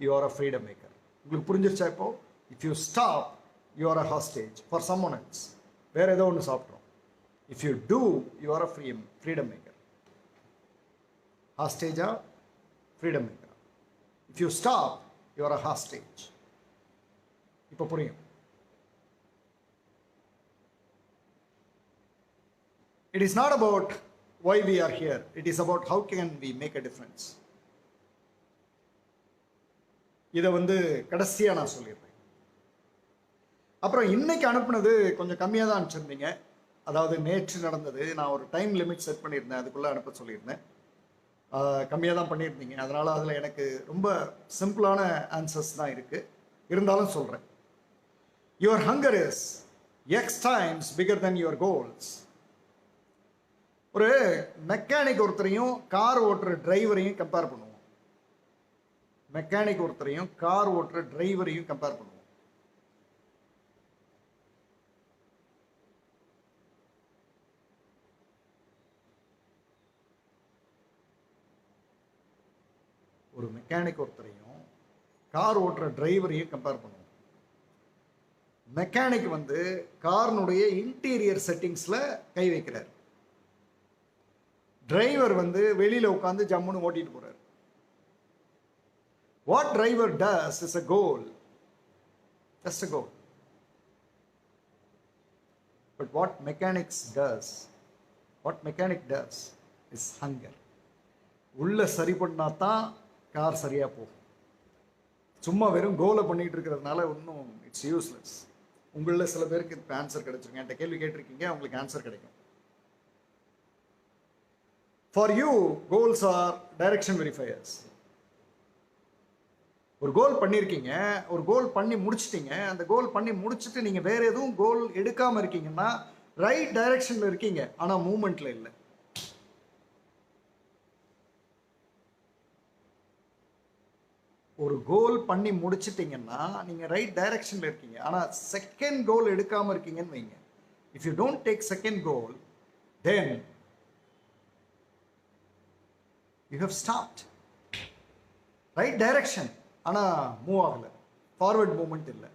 you are a freedom maker. உங்களுக்கு புரிஞ்சிருச்சா இப்போ? If you stop, you are a hostage for someone else. வேற ஏதோ ஒன்று சாப்பிட்றோம். If you do, you are a freedom maker. Hostage or freedom maker. If you stop, you are a hostage. இப்போ புரியும். It is not about why we are here. It is about how can we make a difference. இதை வந்து கடைசியாக நான் சொல்லிடுறேன். அப்புறம் இன்னைக்கு அனுப்புனது கொஞ்சம் கம்மியாக தான் அனுப்பிச்சிருந்தீங்க. அதாவது நேற்று நடந்தது, நான் ஒரு டைம் லிமிட் செட் பண்ணியிருந்தேன், அதுக்குள்ளே அனுப்ப சொல்லியிருந்தேன். கம்மியாக தான் பண்ணியிருந்தீங்க. அதனால் அதில் எனக்கு ரொம்ப சிம்பிளான ஆன்சர்ஸ் தான் இருக்குது. இருந்தாலும் சொல்கிறேன். Your hunger is x times bigger than your goals. ஒரு மெக்கானிக் ஒருத்தரையும் கார் ஓட்டுற டிரைவரையும் கம்பேர் பண்ணுவோம். கம்பேர் பண்ணுவோம். ஒரு மெக்கானிக் ஒருத்தரையும் கார் ஓட்டுற டிரைவரையும் கம்பேர் பண்ணுவோம். மெக்கானிக் வந்து காரினுடைய இன்டீரியர் செட்டிங்ஸ்ல கை வைக்கிறார். டிரைவர் வந்து வெளியில உட்காந்து ஜம்முன்னு ஓட்டிட்டு போறாரு. What driver does is a goal, just a goal. But what mechanic does is hunger. உள்ள சரி பண்ணா தான் கார் சரியா போகும். சும்மா வெறும் கோலை பண்ணிட்டு இருக்கிறதுனால ஒன்றும் இட்ஸ் யூஸ்லெஸ். உங்களில் சில பேருக்கு இப்போ ஆன்சர் கிடைச்சிருங்க. என்கிட்ட கேள்வி கேட்டிருக்கீங்க, உங்களுக்கு ஆன்சர் கிடைக்கும். For you, goals are direction verifiers. ஒரு கோல் பண்ணியிருக்கீங்க, ஒரு கோல் பண்ணி முடிச்சிட்டீங்க. அந்த கோல் பண்ணி முடிச்சுட்டு நீங்கள் வேற எதுவும் கோல் எடுக்காமல் இருக்கீங்கன்னா ரைட் டைரக்ஷனில் இருக்கீங்க, ஆனால் மூமெண்ட்ல இல்லை. ஒரு கோல் பண்ணி முடிச்சிட்டீங்கன்னா நீங்கள் ரைட் டைரக்ஷனில் இருக்கீங்க, ஆனால் செகண்ட் கோல் எடுக்காமல் இருக்கீங்கன்னு வைங்க. If you don't take second goal, then you have stopped. Right direction ஆனால் மூவ் ஆகலை, ஃபார்வர்ட் மூமெண்ட் இல்லை.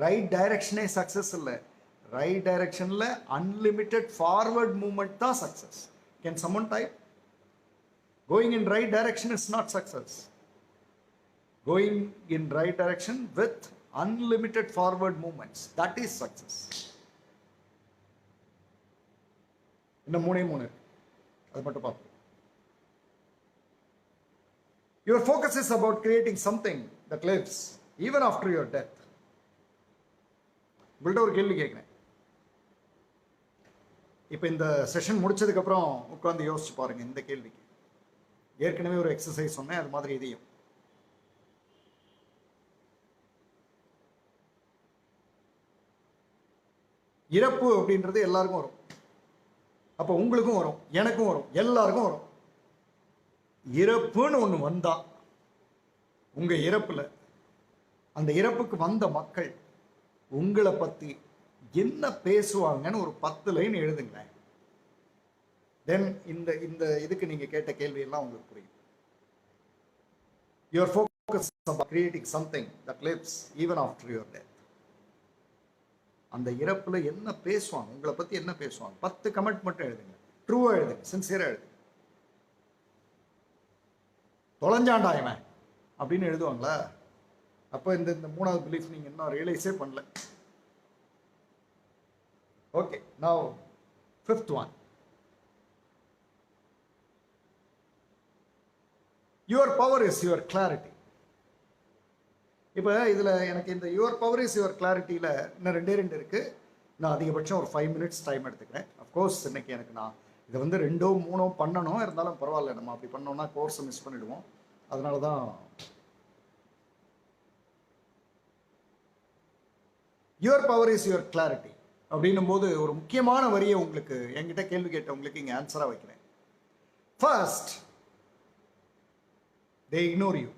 ரைட் டைரக்ஷனே சக்ஸஸ் இல்லை. ரைட் டைரக்ஷனில் அன்லிமிட்டெட் ஃபார்வர்ட் மூமெண்ட் தான் success. Can someone type? Going in right direction is not success. Going in right direction with unlimited forward movements, that is success. இன்னும் 3 அது மட்டும் பார்ப்போம். Your focus is about creating something that lives even after your death. உங்கள்கிட்ட ஒரு கேள்வி கேட்குறேன். இப்போ இந்த செஷன் முடிச்சதுக்கப்புறம் உட்காந்து யோசிச்சு பாருங்க இந்த கேள்விக்கு. ஏற்கனவே ஒரு எக்ஸசைஸ் சொன்னேன், அது மாதிரி இதையும். இறப்பு அப்படின்றது எல்லாருக்கும் வரும். அப்போ உங்களுக்கும் வரும், எனக்கும் வரும், எல்லாருக்கும் வரும். இறப்புன்னு ஒன்று வந்தா உங்க இறப்புல அந்த இறப்புக்கு வந்த மக்கள் உங்களை பத்தி என்ன பேசுவாங்கன்னு ஒரு 10 லைன் எழுதுங்களேன். தென் இந்த இந்த இதுக்கு நீங்க கேட்ட கேள்வி எல்லாம் உங்களுக்கு புரியும். Your focus is about creating something that lives even after your death. அந்த இறப்புல என்ன பேசுவாங்க, உங்களை பத்தி என்ன பேசுவாங்க? 10 கமெண்ட் மட்டும் எழுதுங்க. ட்ரூவா எழுதுங்க, சின்சியரா எழுதுங்க. தொலைஞ்சாண்டா இவன் அப்படின்னு எழுதுவாங்களா? அப்போ இந்த 3வது பிலீஃப் நீங்க இன்னும் ரியலைஸே பண்ணல. Okay, now 5th one. Your power is your clarity. இப்போ இதில் எனக்கு இந்த யுவர் பவர் இஸ் யுவர் கிளாரிட்டியில் இன்னும் 2 இருக்கு. நான் அதிகபட்சம் ஒரு 5 minutes டைம் எடுத்துக்கிறேன். அஃப்கோர்ஸ் இன்னைக்கு எனக்கு நான் இதை வந்து 2 3 பண்ணணும், இருந்தாலும் பரவாயில்ல. நம்ம அப்படி பண்ணோம்னா கோர்ஸை மிஸ் பண்ணிடுவோம். அதனால தான் your power is your clarity அப்படின்னும் போது ஒரு முக்கியமான வரியை உங்களுக்கு என்கிட்ட கேள்வி கேட்ட உங்களுக்கு இங்கே ஆன்சராக வைக்கிறேன். First they ignore you.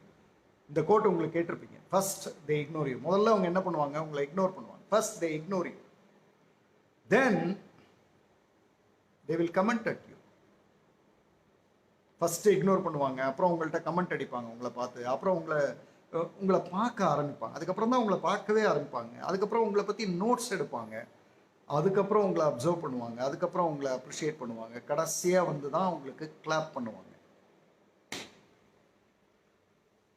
இந்த கோட் உங்களுக்கு கேட்டிருப்பீங்க. First they ignore you. முதல்ல அவங்க என்ன பண்ணுவாங்க? உங்களை இக்னோர் பண்ணுவாங்க. First they ignore you. Then they will comment at you. First ignore பண்ணுவாங்க, அப்புறம் உங்கள்கிட்ட கமெண்ட் அடிப்பாங்க உங்களை பார்த்து, அப்புறம் உங்களை பார்க்க ஆரம்பிப்பாங்க, அதுக்கப்புறம் தான் உங்களை பார்க்கவே ஆரம்பிப்பாங்க, அதுக்கப்புறம் உங்களை பற்றி நோட்ஸ் எடுப்பாங்க, அதுக்கப்புறம் உங்களை அப்சர்வ் பண்ணுவாங்க, அதுக்கப்புறம் உங்களை அப்ரிஷியேட் பண்ணுவாங்க, கடைசியாக வந்து தான் உங்களுக்கு கிளாப் பண்ணுவாங்க.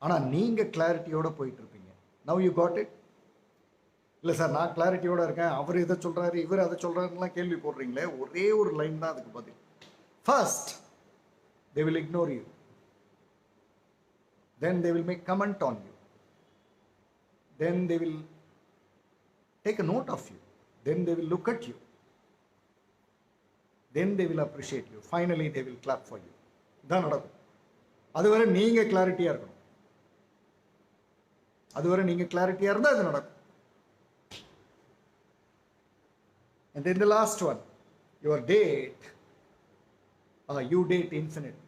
ஆனால் நீங்கள் கிளாரிட்டியோடு போயிட்டு இருப்பீங்க. Now you got it. இல்லை சார் நான் கிளாரிட்டியோடு இருக்கேன், அவர் இதை சொல்கிறாரு இவர் அதை சொல்கிறாருலாம் கேள்வி போடுறீங்களே, ஒரே ஒரு லைன் தான் அதுக்கு பதில். First they will ignore you, then they will make comment on you, then they will take a note of you, then they will look at you, then they will appreciate you, finally they will clap for you. இதான் நடக்கும். அதுவரை நீங்கள் கிளாரிட்டியாக இருக்கணும். அதுவரை நீங்கள் கிளாரிட்டியாக இருந்தால் அது நடக்கும். And then the last one, your date, you date infinite,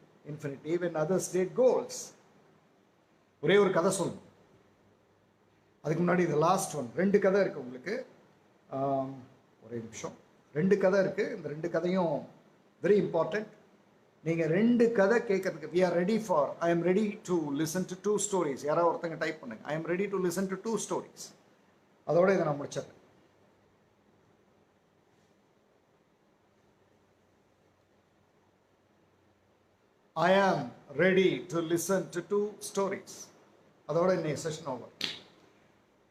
even others date goals. ஒரே ஒரு கதை சொல்லணும். அதுக்கு முன்னாடி இந்த லாஸ்ட் ஒன் 2 கதை இருக்கு உங்களுக்கு. ஒரே நிமிஷம். 2 கதை இருக்கு. இந்த 2 கதையும் வெரி இம்பார்ட்டன்ட். நீங்க 2 கதை கேட்கறதுக்கு we are ready for, I am ready to listen to 2 stories. யாராவது ஒருத்தங்க டைப் பண்ணுங்க, I am ready to listen to 2 stories. அதோட இதை நான் முடிச்சிடுறேன். I am ready to listen to 2 stories. அதோட இன்னைக்கு செஷன் ஓவர்.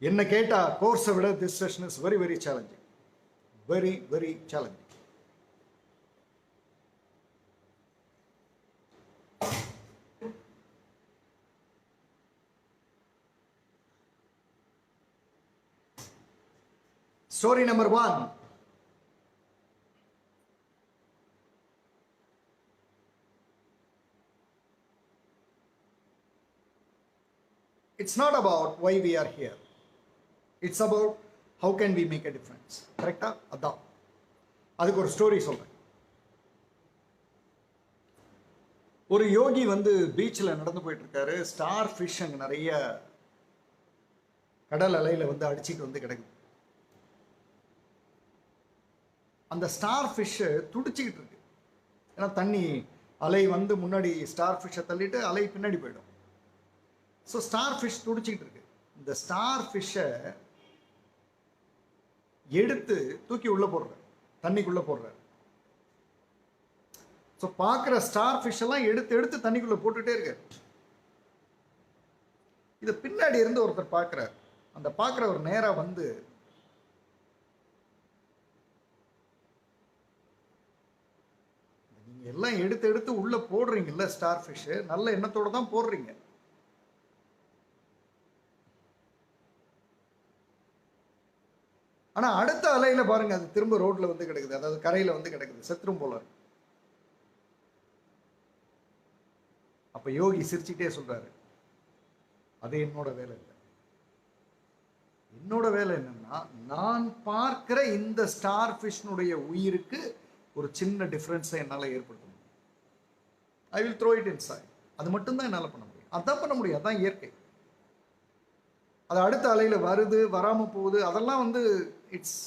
என்ன கேட்டா கோர்ஸை விட this session is very very challenging, very very challenging. Story number 1. It's not about why we are here. It's about how can we make a difference. கரெக்டா? அதான் அதுக்கு ஒரு ஸ்டோரி சொல்றேன். ஒரு யோகி வந்து பீச்சில் நடந்து போயிட்டு இருக்காரு. ஸ்டார் ஃபிஷ் அங்கே நிறைய கடல் அலையில் வந்து அடிச்சுட்டு வந்து கிடக்குது. அந்த ஸ்டார் ஃபிஷ்ஷு துடிச்சிக்கிட்டு இருக்கு. ஏன்னா தண்ணி அலை வந்து முன்னாடி ஸ்டார் ஃபிஷ்ஷை தள்ளிட்டு அலை பின்னாடி போயிடும். ஸோ ஸ்டார் ஃபிஷ் துடிச்சிக்கிட்டு இருக்கு. இந்த ஸ்டார் ஃபிஷ்ஷை எடுத்து தூக்கி உள்ளே போடுறாரு, தண்ணிக்குள்ளே போடுறாரு. ஸோ பார்க்குற ஸ்டார் ஃபிஷ் எல்லாம் எடுத்து தண்ணிக்குள்ளே போட்டுகிட்டே இருக்காரு. இதை பின்னாடி இருந்து ஒருத்தர் பார்க்குறாரு. அந்த பார்க்குறவர் நேராக வந்து எல்லாம் எடுத்து எடுத்து உள்ள போடுறீங்கல்ல ஸ்டார் ஃபிஷ், நல்ல எண்ணத்தோட தான் போடுறீங்க. ஆனா அடுத்த அலையில பாருங்க, அது திரும்ப ரோட்ல வந்து கிடக்குது, அதாவது கரையில வந்து கிடக்குது, செத்துரும் போல. அப்ப யோகி சிரிச்சுட்டே சொல்றாரு, அது என்னோட வேலை இல்லை. என்னோட வேலை என்னன்னா, நான் பார்க்கிற இந்த ஸ்டார் ஃபிஷ்னுடைய உயிருக்கு ஒரு சின்ன டிஃபரன்ஸை என்னால் ஏற்படுத்த முடியும். I will throw it inside. அது மட்டும்தான் என்னால் பண்ண முடியும். அதான் பண்ண முடியும், அதான் இயற்கை. அது அடுத்த அலையில வருது, வராம போகுது, அதெல்லாம் வந்து இட்ஸ்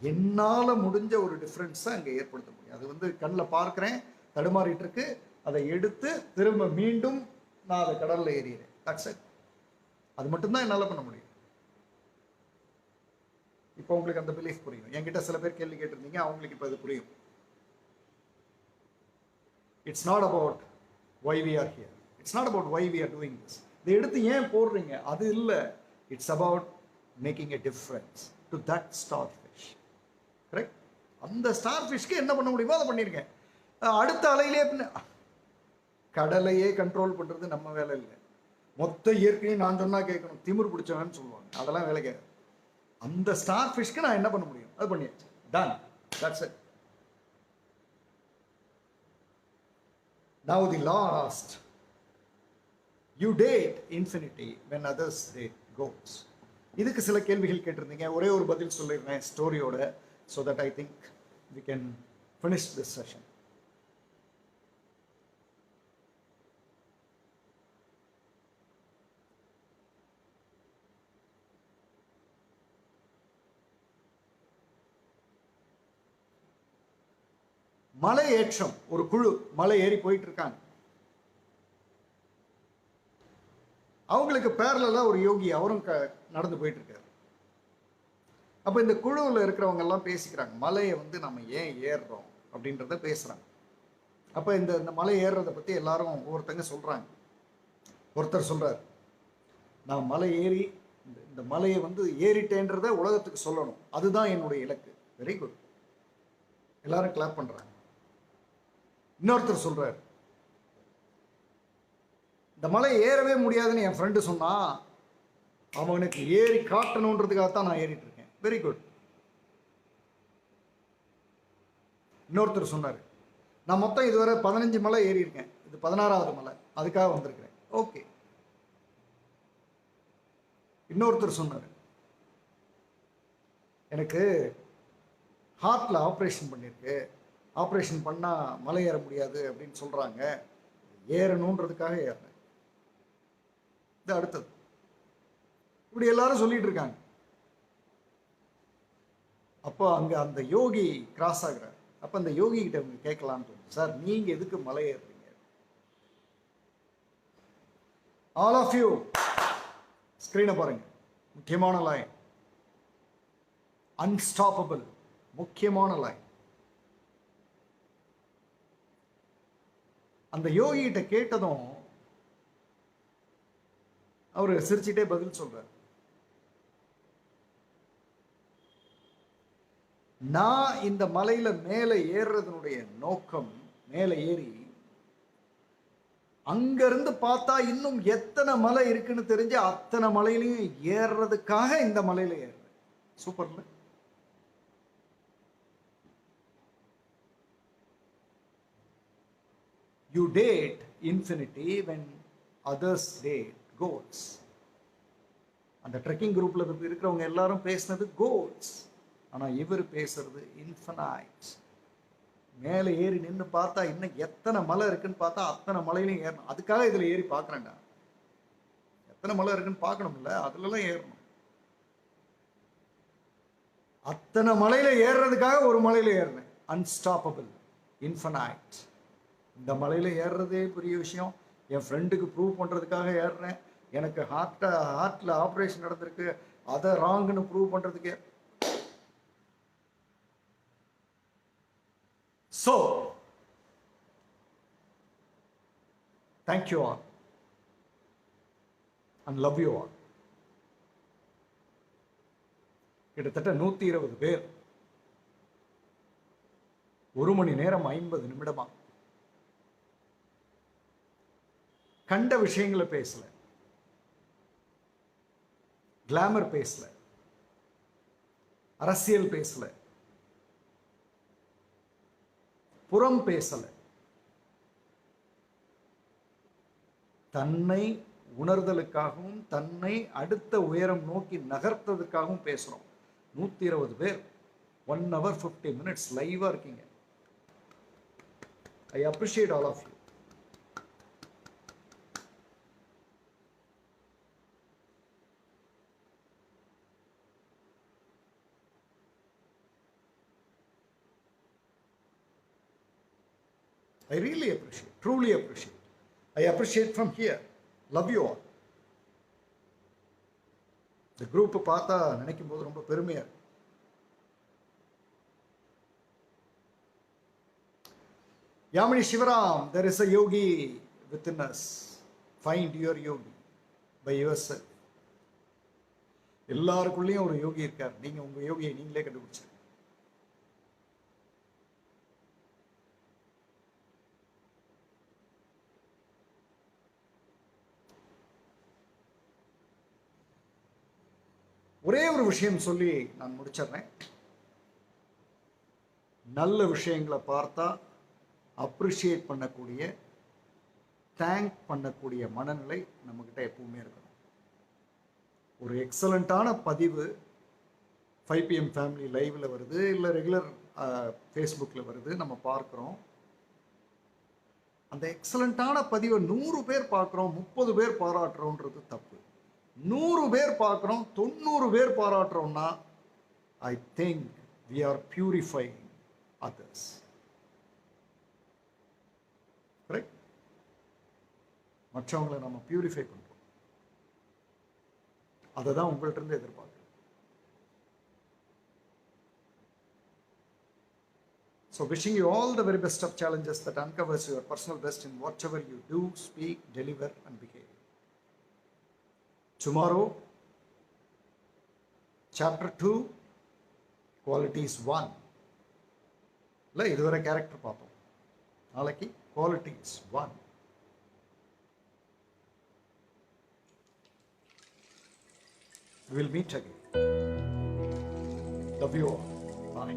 என்னால் முடிஞ்ச ஒரு டிஃப்ரென்ஸை அங்கே ஏற்படுத்த முடியும். அது வந்து கண்ணில் பார்க்குறேன், தடுமாறிட்டு இருக்கு, அதை எடுத்து திரும்ப மீண்டும் நான் அதை கடலில் ஏறிடுறேன். That's it. அது மட்டும்தான் என்னால் பண்ண முடியும். இப்போ உங்களுக்கு அந்த பிலீஃப் புரியும். என்கிட்ட சில பேர் கேள்வி கேட்டிருந்தீங்க, அவங்களுக்கு இப்போ அது புரியும். It's not about why we are here, it's not about why we are doing this. இதை எடுத்து ஏன் போடுறீங்க அது இல்லை. It's about making a difference to that starfish. Correct? அந்த ஸ்டார் ஃபிஷ்க்கு என்ன பண்ண முடியுமோ அதை பண்ணியிருக்கேன். அடுத்த அலையிலே கடலையே கண்ட்ரோல் பண்ணுறது நம்ம வேலை இல்லை. மொத்த இயற்கையும் நான் சொன்னால் கேட்கணும், திமிர் பிடிச்சவன்னு சொல்லுவாங்க, அதெல்லாம் வேலை கேட்காது. அந்த ஸ்டார் ஃபிஷ்க்கு நான் என்ன பண்ண முடியும் அது பண்ணியாச்சு. Done. That's it. Now the last, you date infinity when others date goals. இதுக்கு சில கேள்விகள் கேட்டிருந்தீங்க, ஒரே ஒரு பதில் சொல்லிடுறேன் ஸ்டோரியோட, so that I think we can finish this session. மலை ஏற்றம், ஒரு குழு மலை ஏறி போயிட்டு இருக்காங்க. அவங்களுக்கு பேரலா ஒரு யோகி, அவரும் நடந்து போயிட்டு இருக்காரு. அப்ப இந்த குழுவில் இருக்கிறவங்க எல்லாம் பேசிக்கிறாங்க, மலையை வந்து நம்ம ஏன் ஏறுறோம் அப்படின்றத பேசுறாங்க. அப்ப இந்த மலை ஏறுறதை பத்தி எல்லாரும் ஒவ்வொருத்தங்க சொல்றாங்க. ஒருத்தர் சொல்றாரு, நான் மலை ஏறி இந்த மலையை வந்து ஏறிட்டேன்றத உலகத்துக்கு சொல்லணும், அதுதான் என்னுடைய இலக்கு. வெரி குட், எல்லாரும் கிளாப் பண்றாங்க. இன்னொருத்தர் சொல்றாரு, இந்த மலை ஏறவே முடியாதுன்னு என் ஃப்ரெண்டு சொன்னான், அவனுக்கு ஏறி காட்டணுன்றதுக்காகத்தான் நான் ஏறிட்டு இருக்கேன். Very good. இன்னொருத்தர் சொன்னார், நான் மொத்தம் இதுவரை 15 மலை ஏறி இருக்கேன், இது 16வது மலை, அதுக்காக வந்திருக்கிறேன். ஓகே. இன்னொருத்தர் சொன்னார், எனக்கு ஹார்ட்ல ஆப்ரேஷன் பண்ணியிருக்கு, ஆப்ரேஷன் பண்ணால் மலை ஏற முடியாது அப்படின்னு சொல்கிறாங்க, ஏறணுன்றதுக்காக ஏறுறேன். இது அடுத்தது. இப்படி எல்லாரும் சொல்லிட்டு இருக்காங்க. அப்போ அங்கே அந்த யோகி கிராஸ் ஆகுறாரு. அப்போ அந்த யோகி கிட்ட அவங்க கேட்கலான்னு தோணும், சார் நீங்கள் எதுக்கு மலை ஏறுறீங்க? ஆல் ஆஃப் யூ ஸ்க்ரீனை பாருங்க. முக்கியமான லைன், அன்ஸ்டாப்பபிள், முக்கியமான லைன். அந்த யோகி கிட்ட கேட்டதும் அவரு சிரிச்சுட்டே பதில் சொல்றார், நான் இந்த மலையில மேலே ஏறுறதனுடைய நோக்கம், மேலே ஏறி அங்கிருந்து பார்த்தா இன்னும் எத்தனை மலை இருக்குன்னு தெரிஞ்சு அத்தனை மலையிலையும் ஏறுறதுக்காக இந்த மலையில ஏறுறேன். சூப்பர்ல. You date infinity when others date goals. அந்த ட்ரெக்கிங் குரூப்ல இருக்கிறவங்க எல்லாரும் பேசினது கோல்ஸ், ஆனா இவர் பேசுறது இன்ஃபினைட். மேலே ஏறி நின்று பார்த்தா இன்னும் எத்தனை மலை இருக்குன்னு பார்த்தா அத்தனை மலையிலையும் ஏறணும். அதுக்காக இதுல ஏறி பார்க்கறேன்டா, எத்தனை மலை இருக்குன்னு பார்க்கணும்ல, அதுலலாம் ஏறணும். அத்தனை மலையில ஏறுறதுக்காக ஒரு மலையில ஏறினேன். Unstoppable, infinite. இந்த மலையில ஏறுறதே பெரிய விஷயம். என் ஃப்ரெண்டுக்கு ப்ரூவ் பண்றதுக்காக ஏறுறேன். எனக்கு ஹார்ட்ல ஆப்ரேஷன் நடந்திருக்கு, அதை ராங்னு ப்ரூவ் பண்றதுக்கு. So, thank you all and love you all. கிட்டத்தட்ட 120 பேர் 1 மணி நேரம் 50 நிமிடமா கண்ட விஷயங்களை பேசல, கிளாமர் பேசல, அரசியல் பேசல, புறம் பேசல, தன்னை உணர்தலுக்காகவும் தன்னை அடுத்த உயரம் நோக்கி நகர்த்ததுக்காகவும் பேசுறோம். 120 பேர் 1 hour 50 minutes லைவா இருக்கீங்க. I appreciate all of you. I really appreciate, truly appreciate. I appreciate from here. Love you all. இந்த குரூப் பார்த்தா நினைக்கும் போது ரொம்ப பெருமையா இருக்கு. Yamini Shivaram, there is a yogi within us. Find your yogi by yourself. எல்லாருக்குள்ளேயும் ஒரு யோகி இருக்கார். நீங்க உங்க யோகியை நீங்களே கண்டுபிடிச்சு. ஒரே ஒரு விஷயம் சொல்லி நான் முடிச்சிடுறேன். நல்ல விஷயங்களை பார்த்தா அப்ரிஷியேட் பண்ணக்கூடிய, தேங்க் பண்ணக்கூடிய மனநிலை நம்மக்கிட்ட எப்பவுமே இருக்கணும். ஒரு எக்ஸலண்ட்டான பதிவு 5 PM ஃபேமிலி லைவில் வருது, இல்லை ரெகுலர் ஃபேஸ்புக்கில் வருது, நம்ம பார்க்குறோம். அந்த எக்ஸலண்ட்டான பதிவை 100 பேர் பார்க்குறோம், 30 பேர் பாராட்டுறோன்றது தப்பு. 100 பேர் பார்க்குறோம், 90 பேர் பாராட்டுறோம்னா I think we are purifying others. Correct? மற்றவங்களை நம்ம பியூரிஃபை பண்ணுறோம். அதை தான் உங்கள்கிட்ட இருந்து எதிர்பார்க்குறோம். So wishing you all the very best of challenges that uncovers your personal best in whatever you do, speak, deliver and behave. Tomorrow, chapter 2, qualities 1. இல்லை இதுவரை கேரக்டர் பார்த்தோம். நாளைக்கு qualities 1. We will meet again. Love you all. Bye.